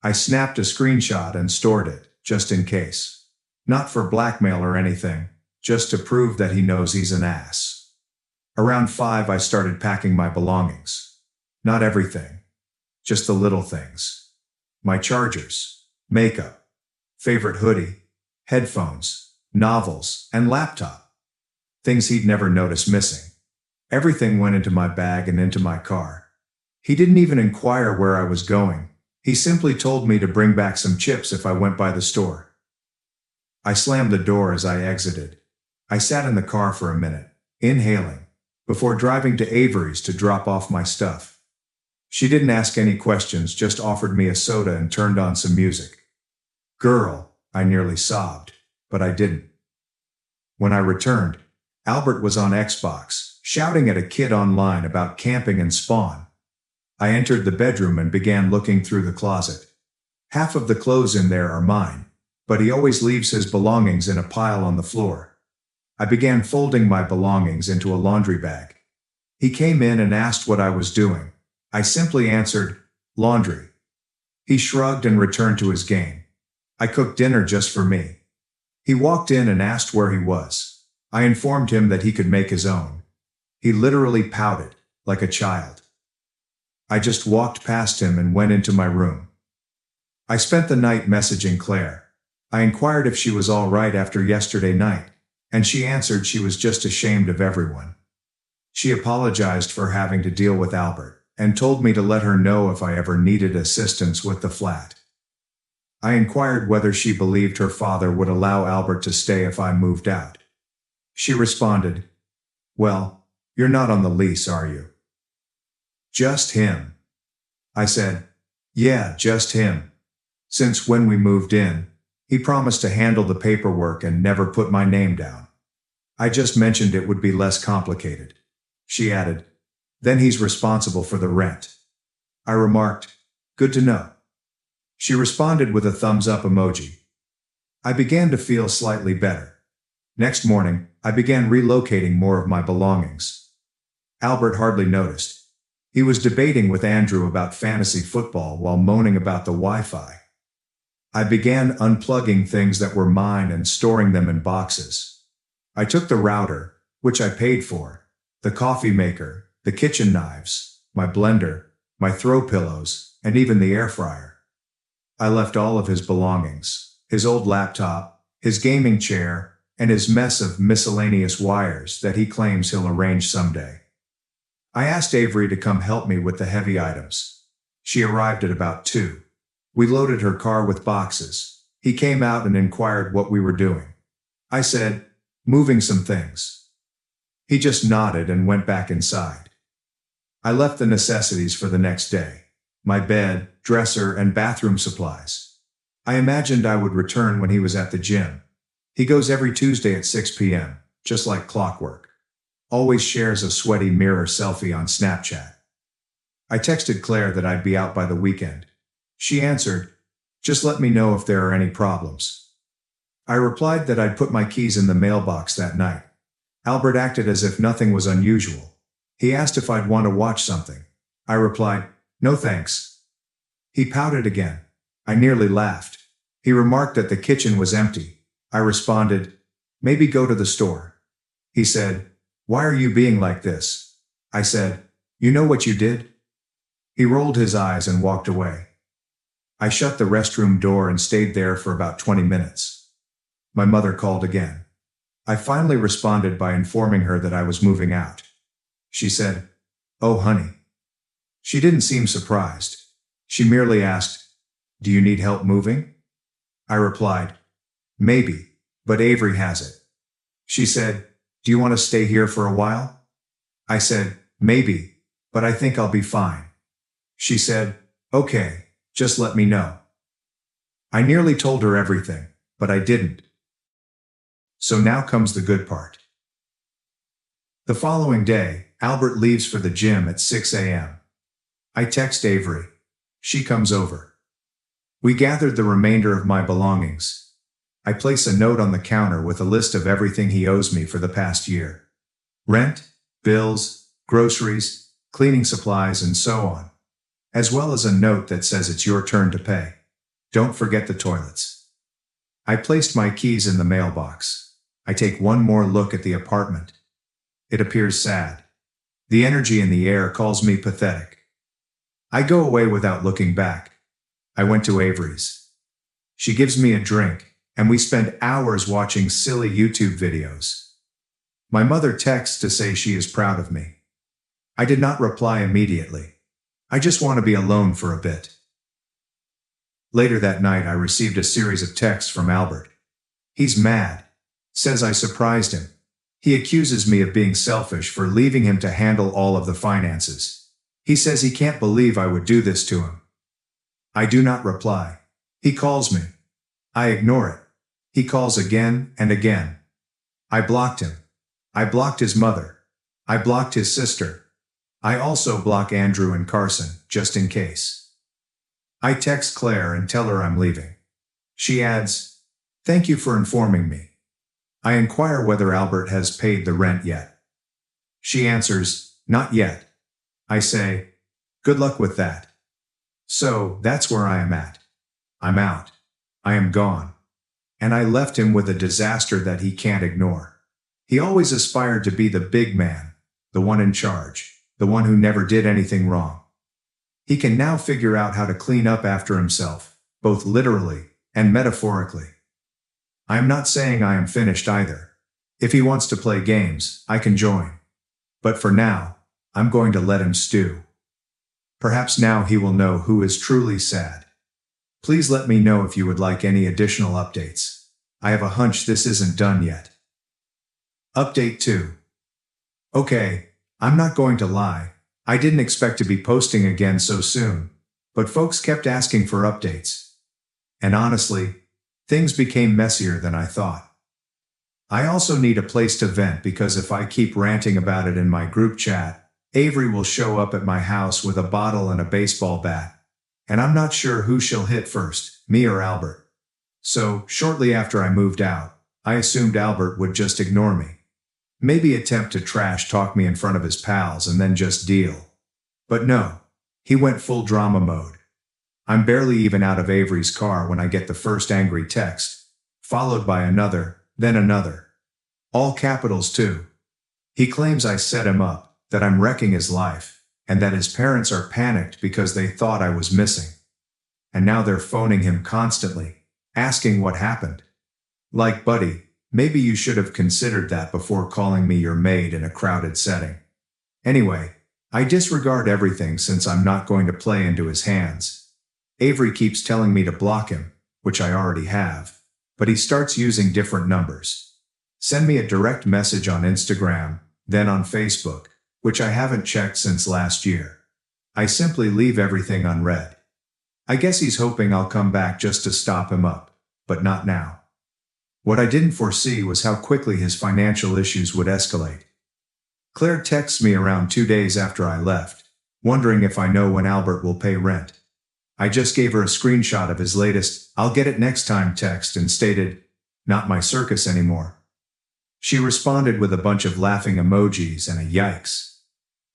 I snapped a screenshot and stored it, just in case. Not for blackmail or anything, just to prove that he knows he's an ass. Around 5 I started packing my belongings. Not everything. Just the little things. My chargers, makeup, favorite hoodie, headphones, novels, and laptop. things he'd never noticed missing. Everything went into my bag and into my car. He didn't even inquire where I was going. He simply told me to bring back some chips if I went by the store. I slammed the door as I exited. I sat in the car for a minute, inhaling, before driving to Avery's to drop off my stuff. She didn't ask any questions, just offered me a soda and turned on some music. Girl, I nearly sobbed, but I didn't. When I returned, Albert was on Xbox, shouting at a kid online about camping and Spawn. I entered the bedroom and began looking through the closet. Half of the clothes in there are mine, but he always leaves his belongings in a pile on the floor. I began folding my belongings into a laundry bag. He came in and asked what I was doing. I simply answered, laundry. He shrugged and returned to his game. I cooked dinner just for me. He walked in and asked where he was. I informed him that he could make his own. He literally pouted, like a child. I just walked past him and went into my room. I spent the night messaging Claire. I inquired if she was all right after yesterday night, and she answered she was just ashamed of everyone. She apologized for having to deal with Albert, and told me to let her know if I ever needed assistance with the flat. I inquired whether she believed her father would allow Albert to stay if I moved out. She responded, "Well, you're not on the lease, are you?" "Just him." I said, "Yeah, just him. Since when we moved in, he promised to handle the paperwork and never put my name down. I just mentioned it would be less complicated." She added, "Then he's responsible for the rent." I remarked, "Good to know." She responded with a thumbs up emoji. I began to feel slightly better. Next morning, I began relocating more of my belongings. Albert hardly noticed. He was debating with Andrew about fantasy football while moaning about the Wi-Fi. I began unplugging things that were mine and storing them in boxes. I took the router, which I paid for, the coffee maker, the kitchen knives, my blender, my throw pillows, and even the air fryer. I left all of his belongings, his old laptop, his gaming chair, and his mess of miscellaneous wires that he claims he'll arrange someday. I asked Avery to come help me with the heavy items. She arrived at about 2. We loaded her car with boxes. He came out and inquired what we were doing. I said, "Moving some things." He just nodded and went back inside. I left the necessities for the next day: my bed, dresser, and bathroom supplies. I imagined I would return when he was at the gym. He goes every Tuesday at 6 p.m., just like clockwork. Always shares a sweaty mirror selfie on Snapchat. I texted Claire that I'd be out by the weekend. She answered, "Just let me know if there are any problems." I replied that I'd put my keys in the mailbox that night. Albert acted as if nothing was unusual. He asked if I'd want to watch something. I replied, "No thanks." He pouted again. I nearly laughed. He remarked that the kitchen was empty. I responded, "Maybe go to the store." He said, "Why are you being like this?" I said, "You know what you did?" He rolled his eyes and walked away. I shut the restroom door and stayed there for about 20 minutes. My mother called again. I finally responded by informing her that I was moving out. She said, "Oh, honey." She didn't seem surprised. She merely asked, "Do you need help moving?" I replied, "Maybe, but Avery has it." She said, "Do you want to stay here for a while?" I said, "Maybe, but I think I'll be fine." She said, "Okay, just let me know." I nearly told her everything, but I didn't. So now comes the good part. The following day, Albert leaves for the gym at 6 a.m. I text Avery. She comes over. We gathered the remainder of my belongings. I place a note on the counter with a list of everything he owes me for the past year: rent, bills, groceries, cleaning supplies, and so on, as well as a note that says it's your turn to pay. Don't forget the toilets. I placed my keys in the mailbox. I take one more look at the apartment. It appears sad. The energy in the air calls me pathetic. I go away without looking back. I went to Avery's. She gives me a drink, and we spend hours watching silly YouTube videos. My mother texts to say she is proud of me. I did not reply immediately. I just want to be alone for a bit. Later that night, I received a series of texts from Albert. He's mad. Says I surprised him. He accuses me of being selfish for leaving him to handle all of the finances. He says he can't believe I would do this to him. I do not reply. He calls me. I ignore it. He calls again and again. I blocked him. I blocked his mother. I blocked his sister. I also block Andrew and Carson, just in case. I text Claire and tell her I'm leaving. She adds, "Thank you for informing me." I inquire whether Albert has paid the rent yet. She answers, "Not yet." I say, "Good luck with that." So, that's where I am at. I'm out. I am gone. And I left him with a disaster that he can't ignore. He always aspired to be the big man, the one in charge, the one who never did anything wrong. He can now figure out how to clean up after himself, both literally and metaphorically. I am not saying I am finished either. If he wants to play games, I can join. But for now, I'm going to let him stew. Perhaps now he will know who is truly sad. Please let me know if you would like any additional updates. I have a hunch this isn't done yet. Update 2. Okay, I'm not going to lie. I didn't expect to be posting again so soon, but folks kept asking for updates. And honestly, things became messier than I thought. I also need a place to vent because if I keep ranting about it in my group chat, Avery will show up at my house with a bottle and a baseball bat. And I'm not sure who she'll hit first, me or Albert. So, shortly after I moved out, I assumed Albert would just ignore me. Maybe attempt to trash talk me in front of his pals and then just deal. But no, he went full drama mode. I'm barely even out of Avery's car when I get the first angry text, followed by another, then another. All capitals too. He claims I set him up, that I'm wrecking his life, and that his parents are panicked because they thought I was missing. And now they're phoning him constantly, asking what happened. Like, buddy, maybe you should have considered that before calling me your maid in a crowded setting. Anyway, I disregard everything since I'm not going to play into his hands. Avery keeps telling me to block him, which I already have, but he starts using different numbers. Send me a direct message on Instagram, then on Facebook, which I haven't checked since last year. I simply leave everything unread. I guess he's hoping I'll come back just to stop him up, but not now. What I didn't foresee was how quickly his financial issues would escalate. Claire texts me around 2 days after I left, wondering if I know when Albert will pay rent. I just gave her a screenshot of his latest "I'll get it next time" text and stated, "Not my circus anymore." She responded with a bunch of laughing emojis and a yikes.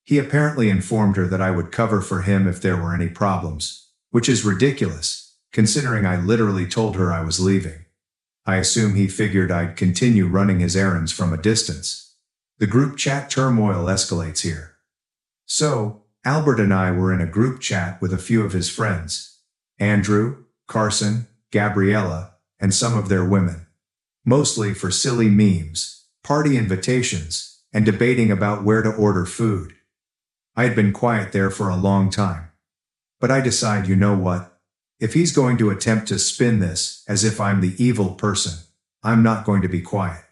He apparently informed her that I would cover for him if there were any problems, which is ridiculous, considering I literally told her I was leaving. I assume he figured I'd continue running his errands from a distance. The group chat turmoil escalates here. So, Albert and I were in a group chat with a few of his friends, Andrew, Carson, Gabriella, and some of their women. Mostly for silly memes, party invitations, and debating about where to order food. I had been quiet there for a long time. But I decide, you know what? If he's going to attempt to spin this as if I'm the evil person, I'm not going to be quiet.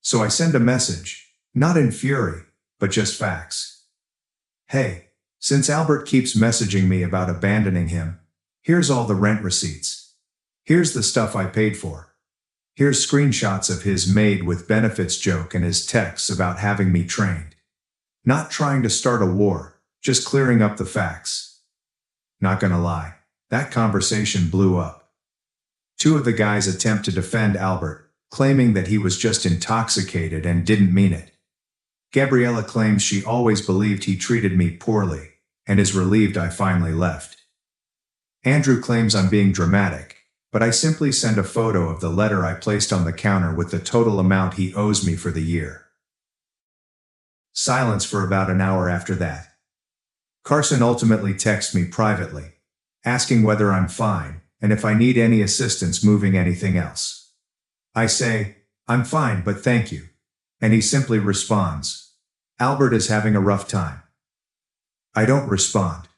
So I send a message, not in fury, but just facts. Hey, since Albert keeps messaging me about abandoning him, here's all the rent receipts. Here's the stuff I paid for. Here's screenshots of his maid with benefits joke and his texts about having me trained. Not trying to start a war, just clearing up the facts. Not gonna lie, that conversation blew up. 2 of the guys attempt to defend Albert, claiming that he was just intoxicated and didn't mean it. Gabriella claims she always believed he treated me poorly, and is relieved I finally left. Andrew claims I'm being dramatic, but I simply send a photo of the letter I placed on the counter with the total amount he owes me for the year. Silence for about an hour after that. Carson ultimately texts me privately, asking whether I'm fine, and if I need any assistance moving anything else. I say, I'm fine but thank you. And he simply responds, "Albert is having a rough time." I don't respond.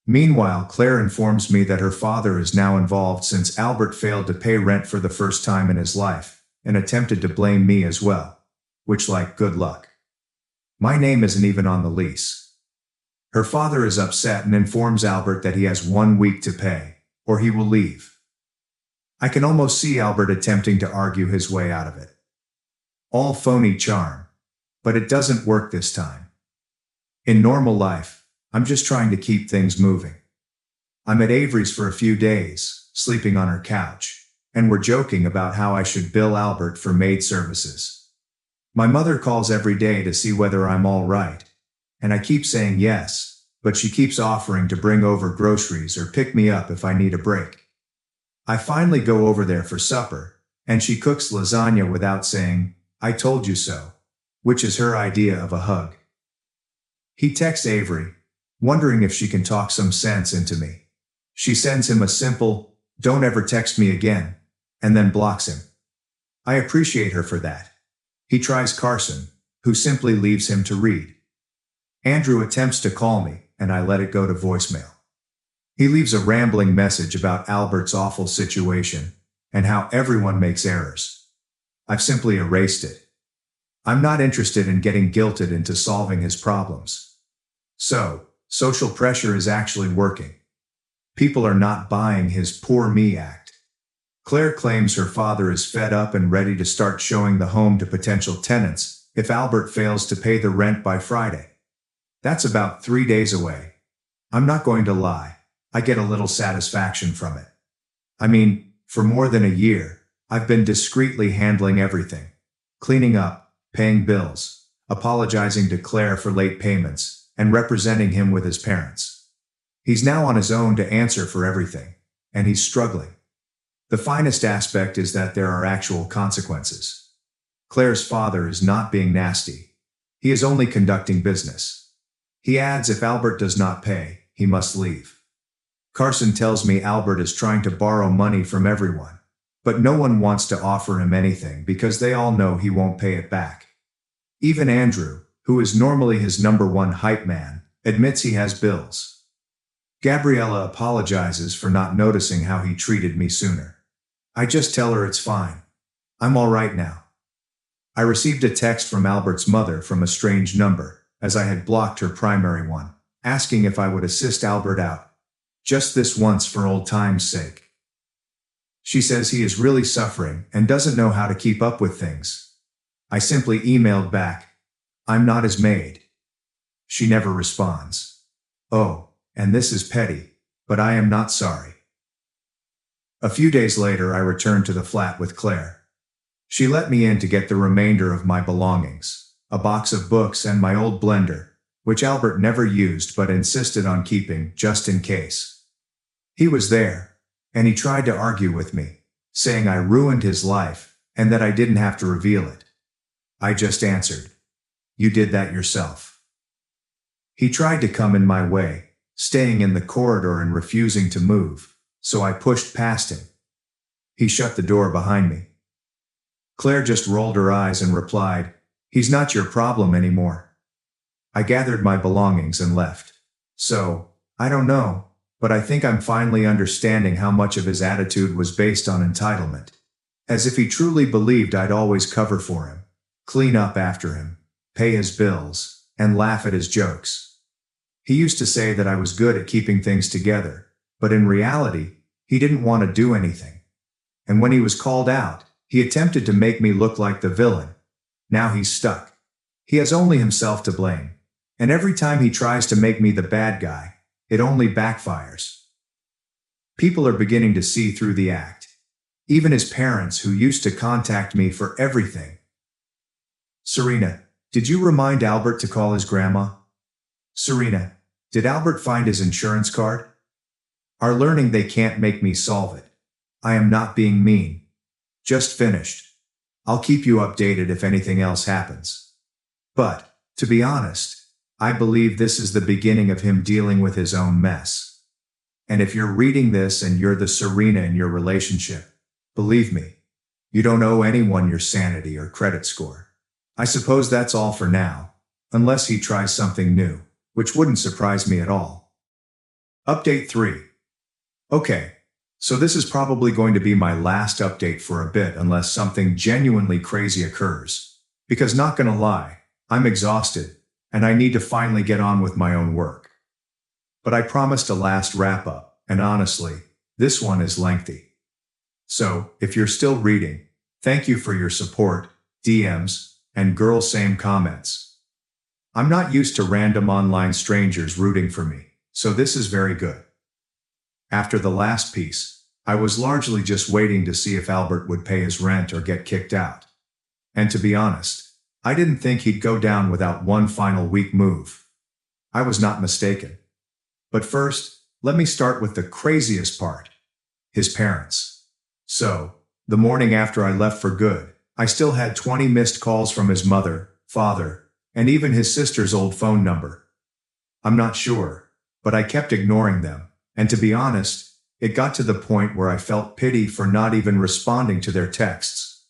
Meanwhile, Claire informs me that her father is now involved since Albert failed to pay rent for the first time in his life, and attempted to blame me as well. Which, like, good luck. My name isn't even on the lease. Her father is upset and informs Albert that he has 1 week to pay, or he will leave. I can almost see Albert attempting to argue his way out of it. All phony charm. But it doesn't work this time. In normal life, I'm just trying to keep things moving. I'm at Avery's for a few days, sleeping on her couch, and we're joking about how I should bill Albert for maid services. My mother calls every day to see whether I'm all right, and I keep saying yes, but she keeps offering to bring over groceries or pick me up if I need a break. I finally go over there for supper, and she cooks lasagna without saying, "I told you so," which is her idea of a hug. He texts Avery, wondering if she can talk some sense into me. She sends him a simple, "Don't ever text me again," and then blocks him. I appreciate her for that. He tries Carson, who simply leaves him to read. Andrew attempts to call me, and I let it go to voicemail. He leaves a rambling message about Albert's awful situation, and how everyone makes errors. I've simply erased it. I'm not interested in getting guilted into solving his problems. So, social pressure is actually working. People are not buying his poor me act. Claire claims her father is fed up and ready to start showing the home to potential tenants if Albert fails to pay the rent by Friday. That's about 3 days away. I'm not going to lie, I get a little satisfaction from it. I mean, for more than a year, I've been discreetly handling everything. Cleaning up, paying bills, apologizing to Claire for late payments, and representing him with his parents. He's now on his own to answer for everything, and he's struggling. The finest aspect is that there are actual consequences. Claire's father is not being nasty. He is only conducting business. He adds if Albert does not pay, he must leave. Carson tells me Albert is trying to borrow money from everyone, but no one wants to offer him anything because they all know he won't pay it back. Even Andrew, who is normally his #1 hype man, admits he has bills. Gabriella apologizes for not noticing how he treated me sooner. I just tell her it's fine. I'm all right now. I received a text from Albert's mother from a strange number, as I had blocked her primary one, asking if I would assist Albert out. Just this once for old time's sake. She says he is really suffering and doesn't know how to keep up with things. I simply emailed back, "I'm not his maid." She never responds. Oh, and this is petty, but I am not sorry. A few days later, I returned to the flat with Claire. She let me in to get the remainder of my belongings, a box of books and my old blender, which Albert never used but insisted on keeping just in case. He was there, and he tried to argue with me, saying I ruined his life and that I didn't have to reveal it. I just answered, "You did that yourself." He tried to come in my way, staying in the corridor and refusing to move, so I pushed past him. He shut the door behind me. Claire just rolled her eyes and replied, "He's not your problem anymore." I gathered my belongings and left. So, I don't know, but I think I'm finally understanding how much of his attitude was based on entitlement. As if he truly believed I'd always cover for him, clean up after him, pay his bills, and laugh at his jokes. He used to say that I was good at keeping things together, but in reality, he didn't want to do anything. And when he was called out, he attempted to make me look like the villain. Now he's stuck. He has only himself to blame. And every time he tries to make me the bad guy, it only backfires. People are beginning to see through the act. Even his parents, who used to contact me for everything. "Serena, did you remind Albert to call his grandma?" "Serena, did Albert find his insurance card?" Are learning they can't make me solve it. I am not being mean. Just finished. I'll keep you updated if anything else happens. But, to be honest, I believe this is the beginning of him dealing with his own mess. And if you're reading this and you're the Serena in your relationship, believe me, you don't owe anyone your sanity or credit score. I suppose that's all for now, unless he tries something new, which wouldn't surprise me at all. Update 3. Okay, so this is probably going to be my last update for a bit unless something genuinely crazy occurs. Because not gonna lie, I'm exhausted, and I need to finally get on with my own work. But I promised a last wrap up, and honestly, this one is lengthy. So, if you're still reading, thank you for your support, DMs, and girl same comments. I'm not used to random online strangers rooting for me, so this is very good. After the last piece, I was largely just waiting to see if Albert would pay his rent or get kicked out. And to be honest, I didn't think he'd go down without one final weak move. I was not mistaken. But first, let me start with the craziest part. His parents. So, the morning after I left for good, I still had 20 missed calls from his mother, father, and even his sister's old phone number. I'm not sure, but I kept ignoring them. And to be honest, it got to the point where I felt pity for not even responding to their texts.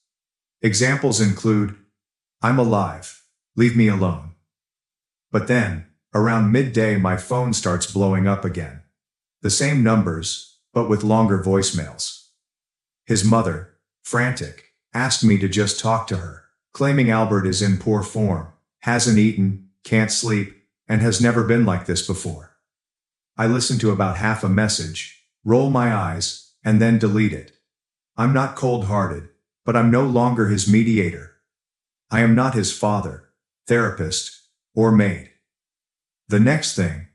Examples include, "I'm alive. Leave me alone." But then, around midday my phone starts blowing up again. The same numbers, but with longer voicemails. His mother, frantic, asked me to just talk to her, claiming Albert is in poor form, hasn't eaten, can't sleep, and has never been like this before. I listen to about half a message, roll my eyes, and then delete it. I'm not cold-hearted, but I'm no longer his mediator. I am not his father, therapist, or maid. The next thing,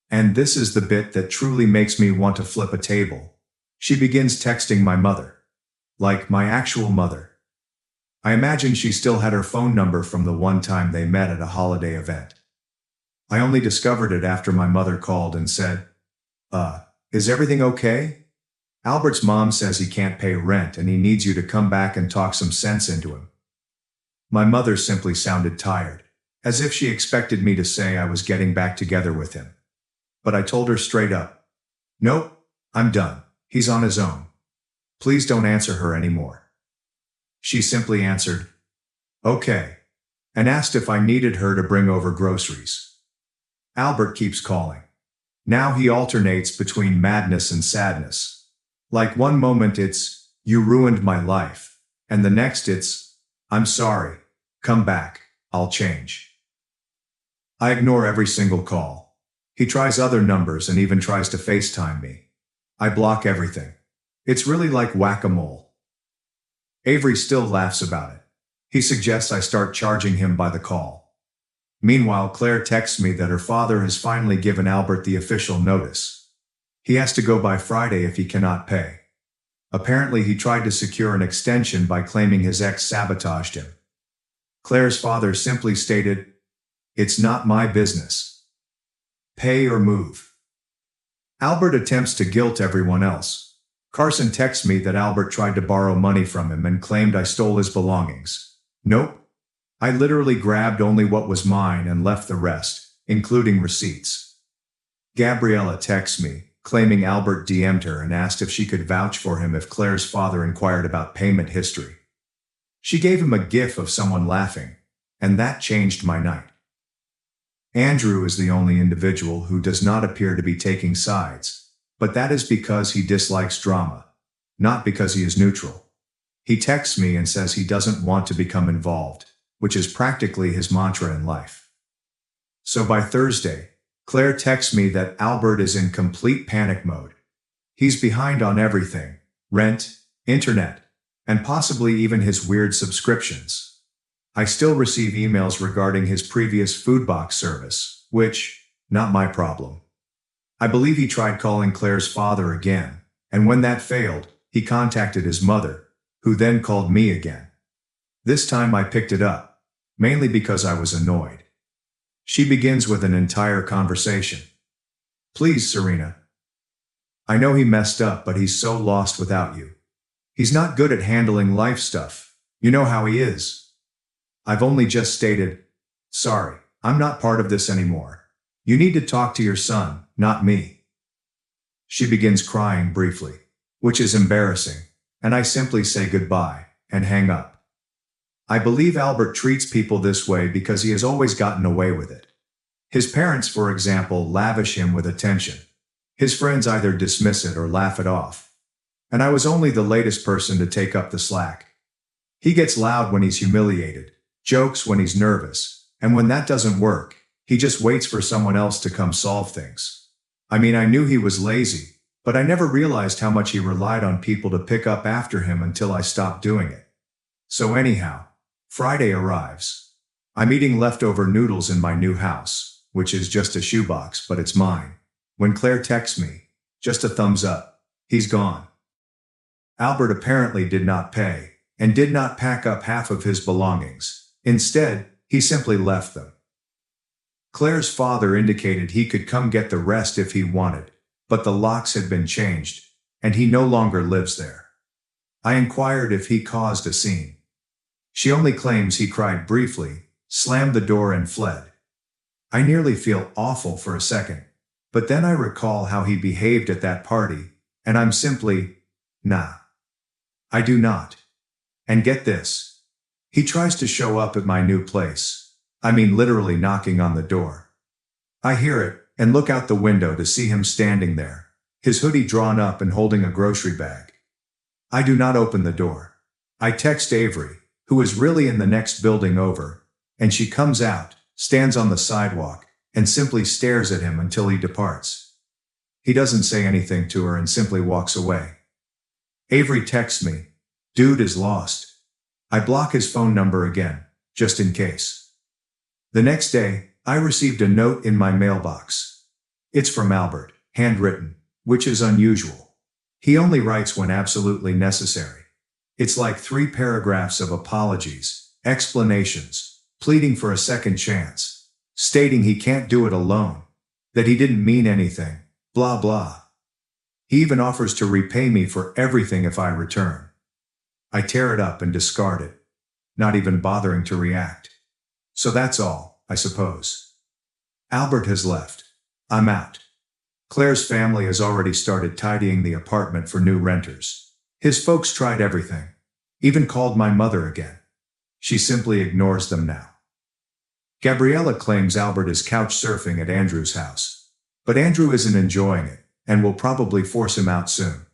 and this is the bit that truly makes me want to flip a table, she begins texting my mother. Like my actual mother. I imagine she still had her phone number from the one time they met at a holiday event. I only discovered it after my mother called and said, is everything okay? Albert's mom says he can't pay rent and he needs you to come back and talk some sense into him." My mother simply sounded tired, as if she expected me to say I was getting back together with him. But I told her straight up, "Nope, I'm done. He's on his own. Please don't answer her anymore." She simply answered, "Okay," and asked if I needed her to bring over groceries. Albert keeps calling. Now he alternates between madness and sadness. Like one moment it's, "You ruined my life," and the next it's, "I'm sorry. Come back. I'll change." I ignore every single call. He tries other numbers and even tries to FaceTime me. I block everything. It's really like whack-a-mole. Avery still laughs about it. He suggests I start charging him by the call. Meanwhile, Claire texts me that her father has finally given Albert the official notice. He has to go by Friday if he cannot pay. Apparently he tried to secure an extension by claiming his ex sabotaged him. Claire's father simply stated, "It's not my business. Pay or move." Albert attempts to guilt everyone else. Carson texts me that Albert tried to borrow money from him and claimed I stole his belongings. Nope. I literally grabbed only what was mine and left the rest, including receipts. Gabriella texts me, claiming Albert DM'd her and asked if she could vouch for him if Claire's father inquired about payment history. She gave him a gif of someone laughing, and that changed my night. Andrew is the only individual who does not appear to be taking sides, but that is because he dislikes drama, not because he is neutral. He texts me and says he doesn't want to become involved, which is practically his mantra in life. So by Thursday, Claire texts me that Albert is in complete panic mode. He's behind on everything: rent, internet, and possibly even his weird subscriptions. I still receive emails regarding his previous food box service, which, not my problem. I believe he tried calling Claire's father again, and when that failed, he contacted his mother, who then called me again. This time I picked it up, mainly because I was annoyed. She begins with an entire conversation. "Please, Serena. I know he messed up, but he's so lost without you. He's not good at handling life stuff. You know how he is. I've only just stated, sorry, I'm not part of this anymore. You need to talk to your son, not me." She begins crying briefly, which is embarrassing, and I simply say goodbye and hang up. I believe Albert treats people this way because he has always gotten away with it. His parents, for example, lavish him with attention. His friends either dismiss it or laugh it off. And I was only the latest person to take up the slack. He gets loud when he's humiliated, jokes when he's nervous, and when that doesn't work, he just waits for someone else to come solve things. I mean, I knew he was lazy, but I never realized how much he relied on people to pick up after him until I stopped doing it. So anyhow, Friday arrives. I'm eating leftover noodles in my new house, which is just a shoebox, but it's mine. When Claire texts me, just a thumbs up, he's gone. Albert apparently did not pay, and did not pack up half of his belongings. Instead, he simply left them. Claire's father indicated he could come get the rest if he wanted, but the locks had been changed, and he no longer lives there. I inquired if he caused a scene. She only claims he cried briefly, slammed the door and fled. I nearly feel awful for a second, but then I recall how he behaved at that party, and I'm simply, nah. I do not. And get this. He tries to show up at my new place. I mean literally knocking on the door. I hear it, and look out the window to see him standing there, his hoodie drawn up and holding a grocery bag. I do not open the door. I text Avery, who is really in the next building over, and she comes out, stands on the sidewalk, and simply stares at him until he departs. He doesn't say anything to her and simply walks away. Avery texts me, "Dude is lost." I block his phone number again, just in case. The next day, I received a note in my mailbox. It's from Albert, handwritten, which is unusual. He only writes when absolutely necessary. It's like 3 paragraphs of apologies, explanations, pleading for a second chance, stating he can't do it alone, that he didn't mean anything, blah blah. He even offers to repay me for everything if I return. I tear it up and discard it, not even bothering to react. So that's all, I suppose. Albert has left. I'm out. Claire's family has already started tidying the apartment for new renters. His folks tried everything, even called my mother again. She simply ignores them now. Gabriella claims Albert is couch surfing at Andrew's house, but Andrew isn't enjoying it, and will probably force him out soon.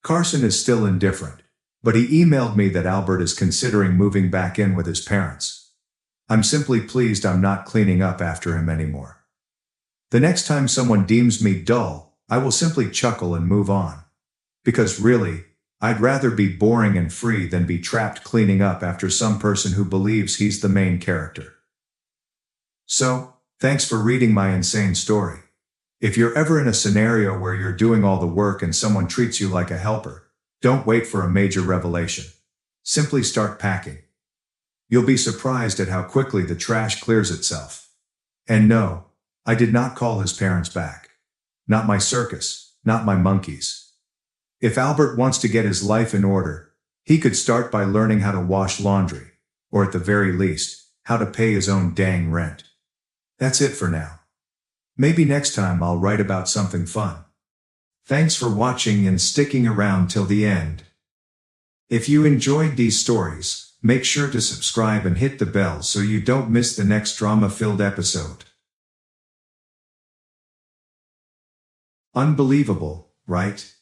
Carson is still indifferent, but he emailed me that Albert is considering moving back in with his parents. I'm simply pleased I'm not cleaning up after him anymore. The next time someone deems me dull, I will simply chuckle and move on. Because really, I'd rather be boring and free than be trapped cleaning up after some person who believes he's the main character. So, thanks for reading my insane story. If you're ever in a scenario where you're doing all the work and someone treats you like a helper, don't wait for a major revelation. Simply start packing. You'll be surprised at how quickly the trash clears itself. And no, I did not call his parents back. Not my circus, not my monkeys. If Albert wants to get his life in order, he could start by learning how to wash laundry, or at the very least, how to pay his own dang rent. That's it for now. Maybe next time I'll write about something fun. Thanks for watching and sticking around till the end. If you enjoyed these stories, make sure to subscribe and hit the bell so you don't miss the next drama-filled episode. Unbelievable, right?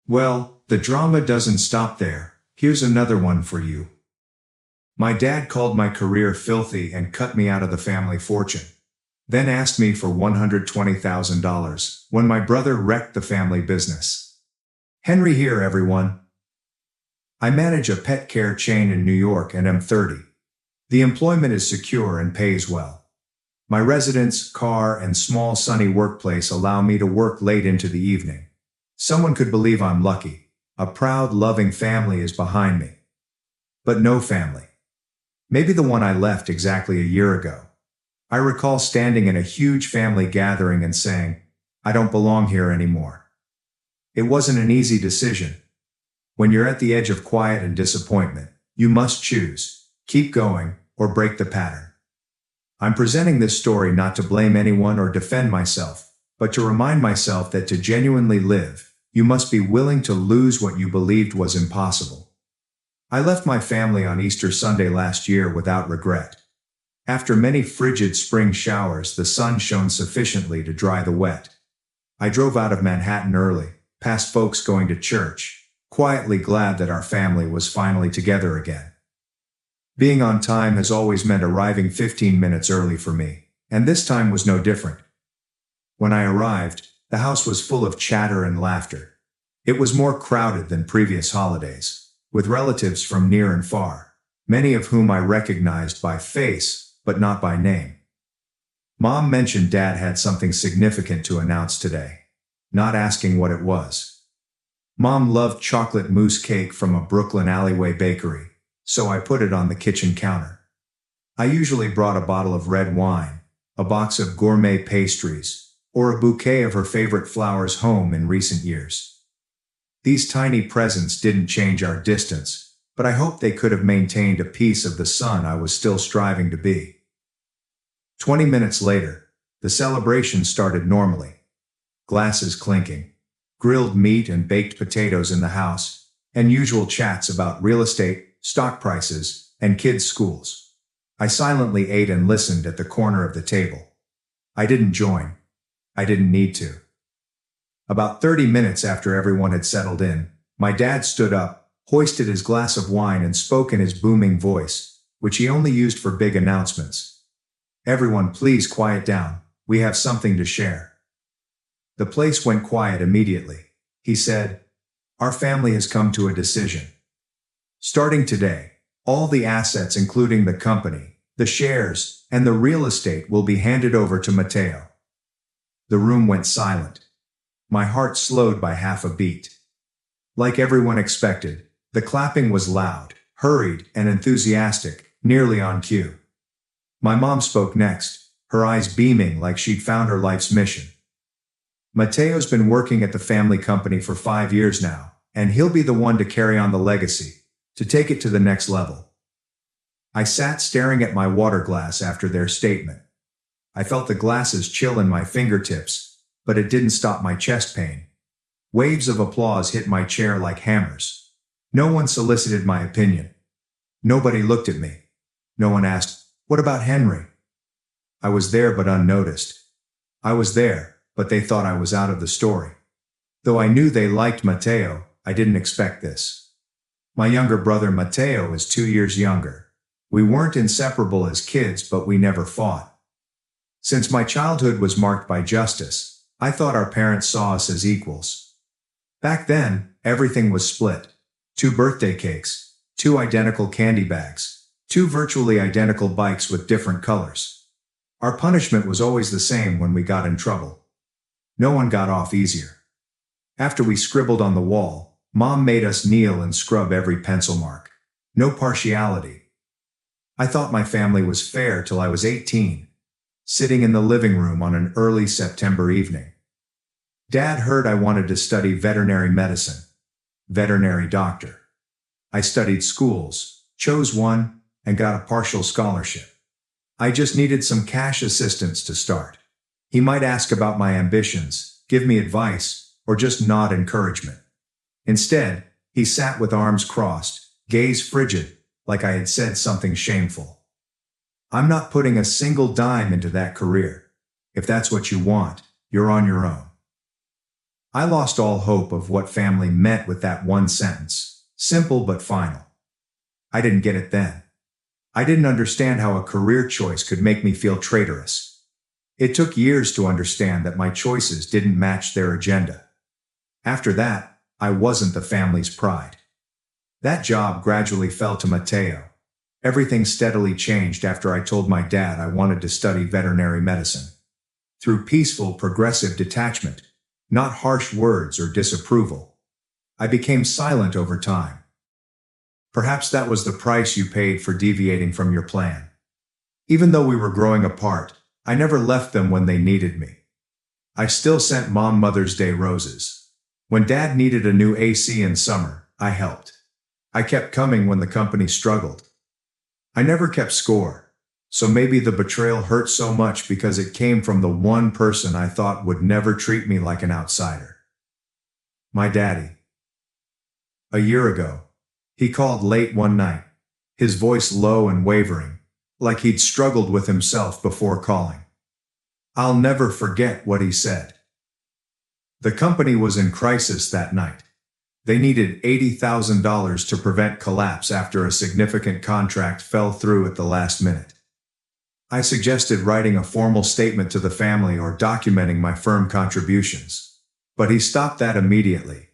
Well, the drama doesn't stop there. Here's another one for you. My dad called my career filthy and cut me out of the family fortune. Then asked me for $120,000 when my brother wrecked the family business. Henry here, everyone. I manage a pet care chain in New York and am 30. The employment is secure and pays well. My residence, car, and small sunny workplace allow me to work late into the evening. Someone could believe I'm lucky. A proud, loving family is behind me. But no family. Maybe the one I left exactly a year ago. I recall standing in a huge family gathering and saying, I don't belong here anymore. It wasn't an easy decision. When you're at the edge of quiet and disappointment, you must choose, keep going, or break the pattern. I'm presenting this story not to blame anyone or defend myself, but to remind myself that to genuinely live, you must be willing to lose what you believed was impossible. I left my family on Easter Sunday last year without regret. After many frigid spring showers, the sun shone sufficiently to dry the wet. I drove out of Manhattan early, past folks going to church, quietly glad that our family was finally together again. Being on time has always meant arriving 15 minutes early for me, and this time was no different. When I arrived, the house was full of chatter and laughter. It was more crowded than previous holidays, with relatives from near and far, many of whom I recognized by face, but not by name. Mom mentioned Dad had something significant to announce today, not asking what it was. Mom loved chocolate mousse cake from a Brooklyn alleyway bakery, so I put it on the kitchen counter. I usually brought a bottle of red wine, a box of gourmet pastries, or a bouquet of her favorite flowers home in recent years. These tiny presents didn't change our distance, but I hoped they could have maintained a piece of the son I was still striving to be. 20 minutes later, the celebration started normally. Glasses clinking, grilled meat and baked potatoes in the house, and usual chats about real estate, stock prices, and kids' schools. I silently ate and listened at the corner of the table. I didn't join. I didn't need to. About 30 minutes after everyone had settled in, my dad stood up, hoisted his glass of wine and spoke in his booming voice, which he only used for big announcements. "Everyone please quiet down, we have something to share." The place went quiet immediately. He said, "Our family has come to a decision. Starting today, all the assets including the company, the shares, and the real estate will be handed over to Matteo." The room went silent. My heart slowed by half a beat. Like everyone expected, the clapping was loud, hurried, and enthusiastic, nearly on cue. My mom spoke next, her eyes beaming like she'd found her life's mission. "Matteo's been working at the family company for 5 years now, and he'll be the one to carry on the legacy, to take it to the next level." I sat staring at my water glass after their statement. I felt the glasses chill in my fingertips, but it didn't stop my chest pain. Waves of applause hit my chair like hammers. No one solicited my opinion. Nobody looked at me. No one asked, "What about Henry?" I was there but unnoticed. I was there, but they thought I was out of the story. Though I knew they liked Matteo, I didn't expect this. My younger brother Matteo is 2 years younger. We weren't inseparable as kids, but we never fought. Since my childhood was marked by justice, I thought our parents saw us as equals. Back then, everything was split. 2 birthday cakes, 2 identical candy bags, 2 virtually identical bikes with different colors. Our punishment was always the same when we got in trouble. No one got off easier. After we scribbled on the wall, Mom made us kneel and scrub every pencil mark. No partiality. I thought my family was fair till I was 18, sitting in the living room on an early September evening. Dad heard I wanted to study veterinary medicine. Veterinary doctor. I studied schools, chose one, and got a partial scholarship. I just needed some cash assistance to start. He might ask about my ambitions, give me advice, or just nod encouragement. Instead, he sat with arms crossed, gaze frigid, like I had said something shameful. "I'm not putting a single dime into that career. If that's what you want, you're on your own." I lost all hope of what family meant with that one sentence, simple but final. I didn't get it then. I didn't understand how a career choice could make me feel traitorous. It took years to understand that my choices didn't match their agenda. After that, I wasn't the family's pride. That job gradually fell to Matteo. Everything steadily changed after I told my dad I wanted to study veterinary medicine. Through peaceful, progressive detachment, not harsh words or disapproval. I became silent over time. Perhaps that was the price you paid for deviating from your plan. Even though we were growing apart, I never left them when they needed me. I still sent Mom Mother's Day roses. When Dad needed a new AC in summer, I helped. I kept coming when the company struggled. I never kept score, so maybe the betrayal hurt so much because it came from the one person I thought would never treat me like an outsider. My daddy. A year ago, He called late one night, his voice low and wavering, like he'd struggled with himself before calling. I'll never forget what he said. The company was in crisis that night. They needed $80,000 to prevent collapse after a significant contract fell through at the last minute. I suggested writing a formal statement to the family or documenting my firm contributions. But he stopped that immediately.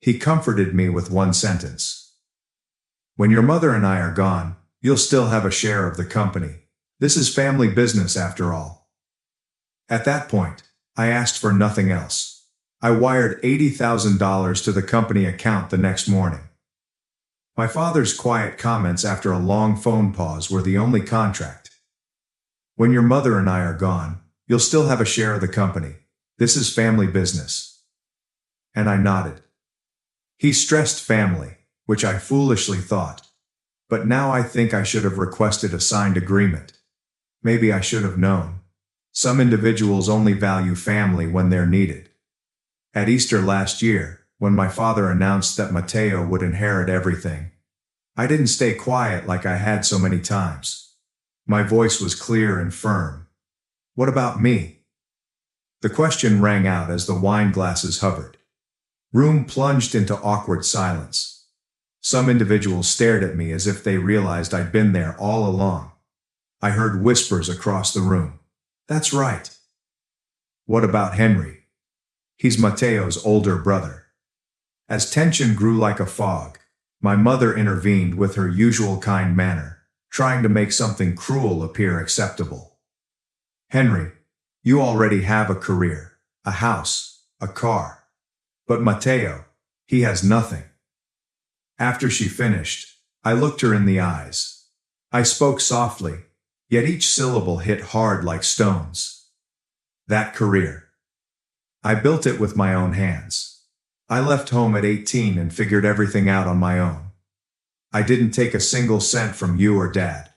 He comforted me with one sentence. When your mother and I are gone, you'll still have a share of the company. This is family business after all. At that point, I asked for nothing else. I wired $80,000 to the company account the next morning. My father's quiet comments after a long phone pause were the only contract. When your mother and I are gone, you'll still have a share of the company. This is family business. And I nodded. He stressed family, which I foolishly thought. But now I think I should have requested a signed agreement. Maybe I should have known. Some individuals only value family when they're needed. At Easter last year, when my father announced that Matteo would inherit everything, I didn't stay quiet like I had so many times. My voice was clear and firm. What about me? The question rang out as the wine glasses hovered. Room plunged into awkward silence. Some individuals stared at me as if they realized I'd been there all along. I heard whispers across the room. That's right. What about Henry? He's Matteo's older brother. As tension grew like a fog, my mother intervened with her usual kind manner, trying to make something cruel appear acceptable. Henry, you already have a career, a house, a car. But Matteo, he has nothing. After she finished, I looked her in the eyes. I spoke softly, yet each syllable hit hard like stones. That career. I built it with my own hands. I left home at 18 and figured everything out on my own. I didn't take a single cent from you or Dad.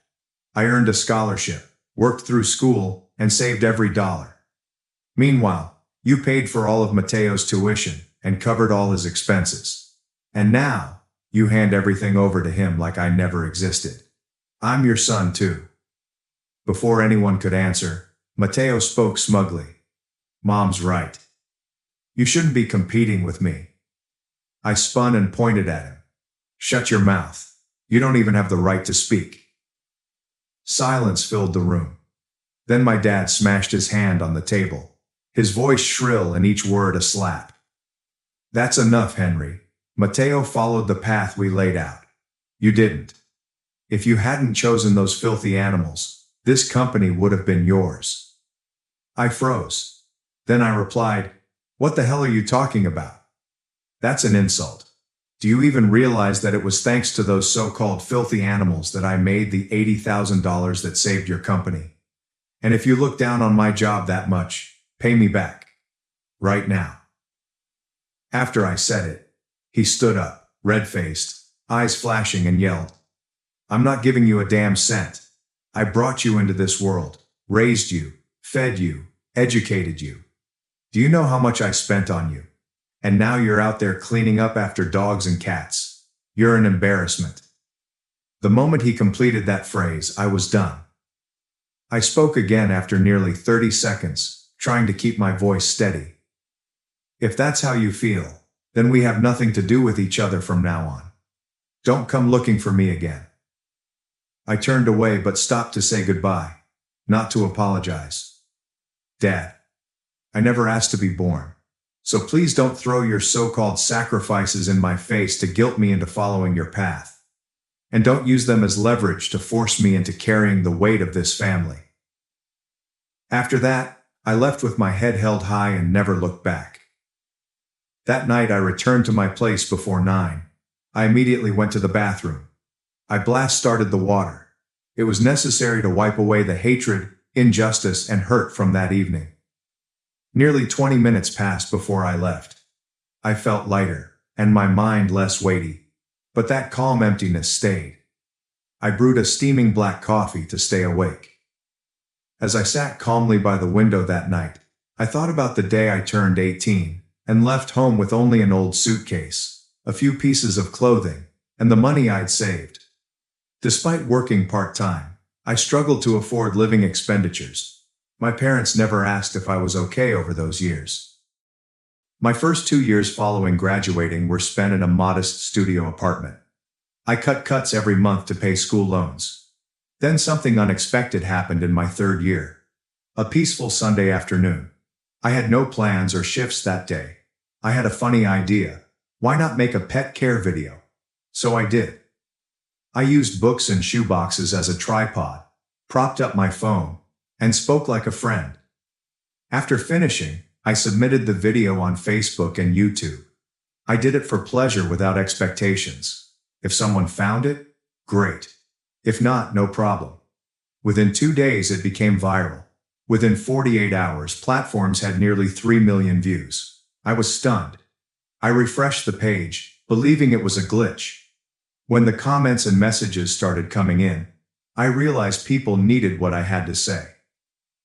I earned a scholarship, worked through school, and saved every dollar. Meanwhile, you paid for all of Matteo's tuition and covered all his expenses. And now, you hand everything over to him like I never existed. I'm your son too. Before anyone could answer, Matteo spoke smugly. Mom's right. You shouldn't be competing with me. I spun and pointed at him. Shut your mouth. You don't even have the right to speak. Silence filled the room. Then my dad smashed his hand on the table, his voice shrill and each word a slap. That's enough, Henry. Matteo followed the path we laid out. You didn't. If you hadn't chosen those filthy animals, this company would have been yours. I froze. Then I replied, what the hell are you talking about? That's an insult. Do you even realize that it was thanks to those so-called filthy animals that I made the $80,000 that saved your company? And if you look down on my job that much, pay me back. Right now. After I said it, he stood up, red-faced, eyes flashing, and yelled, I'm not giving you a damn cent. I brought you into this world, raised you, fed you, educated you. Do you know how much I spent on you? And now you're out there cleaning up after dogs and cats. You're an embarrassment. The moment he completed that phrase, I was done. I spoke again after nearly 30 seconds, trying to keep my voice steady. If that's how you feel, then we have nothing to do with each other from now on. Don't come looking for me again. I turned away but stopped to say goodbye, not to apologize. Dad, I never asked to be born. So please don't throw your so-called sacrifices in my face to guilt me into following your path. And don't use them as leverage to force me into carrying the weight of this family. After that, I left with my head held high and never looked back. That night I returned to my place before 9. I immediately went to the bathroom. I blast-started the water. It was necessary to wipe away the hatred, injustice, and hurt from that evening. Nearly 20 minutes passed before I left. I felt lighter, and my mind less weighty. But that calm emptiness stayed. I brewed a steaming black coffee to stay awake. As I sat calmly by the window that night, I thought about the day I turned 18, and left home with only an old suitcase, a few pieces of clothing, and the money I'd saved. Despite working part-time, I struggled to afford living expenditures. My parents never asked if I was okay over those years. My first 2 years following graduating were spent in a modest studio apartment. I cut cuts every month to pay school loans. Then something unexpected happened in my third year. A peaceful Sunday afternoon. I had no plans or shifts that day. I had a funny idea. Why not make a pet care video? So I did. I used books and shoeboxes as a tripod, propped up my phone, and spoke like a friend. After finishing, I submitted the video on Facebook and YouTube. I did it for pleasure without expectations. If someone found it, great. If not, no problem. Within 2 days it became viral. Within 48 hours, platforms had nearly 3 million views. I was stunned. I refreshed the page, believing it was a glitch. When the comments and messages started coming in, I realized people needed what I had to say.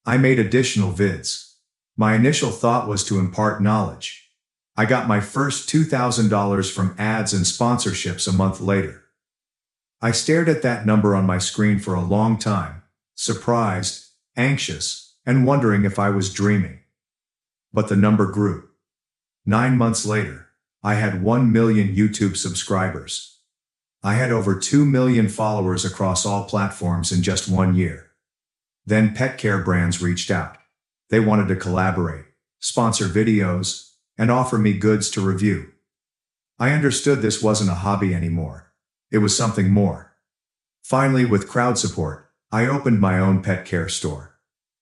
I made additional vids. My initial thought was to impart knowledge. I got my first $2,000 from ads and sponsorships a month later. I stared at that number on my screen for a long time, surprised, anxious, and wondering if I was dreaming. But the number grew. 9 months later, I had 1 million YouTube subscribers. I had over 2 million followers across all platforms in just 1 year. Then pet care brands reached out. They wanted to collaborate, sponsor videos, and offer me goods to review. I understood this wasn't a hobby anymore. It was something more. Finally, with crowd support, I opened my own pet care store.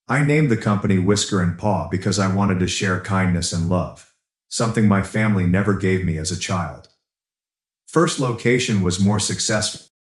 I named the company Whisker and Paw because I wanted to share kindness and love, something my family never gave me as a child. First location was more successful.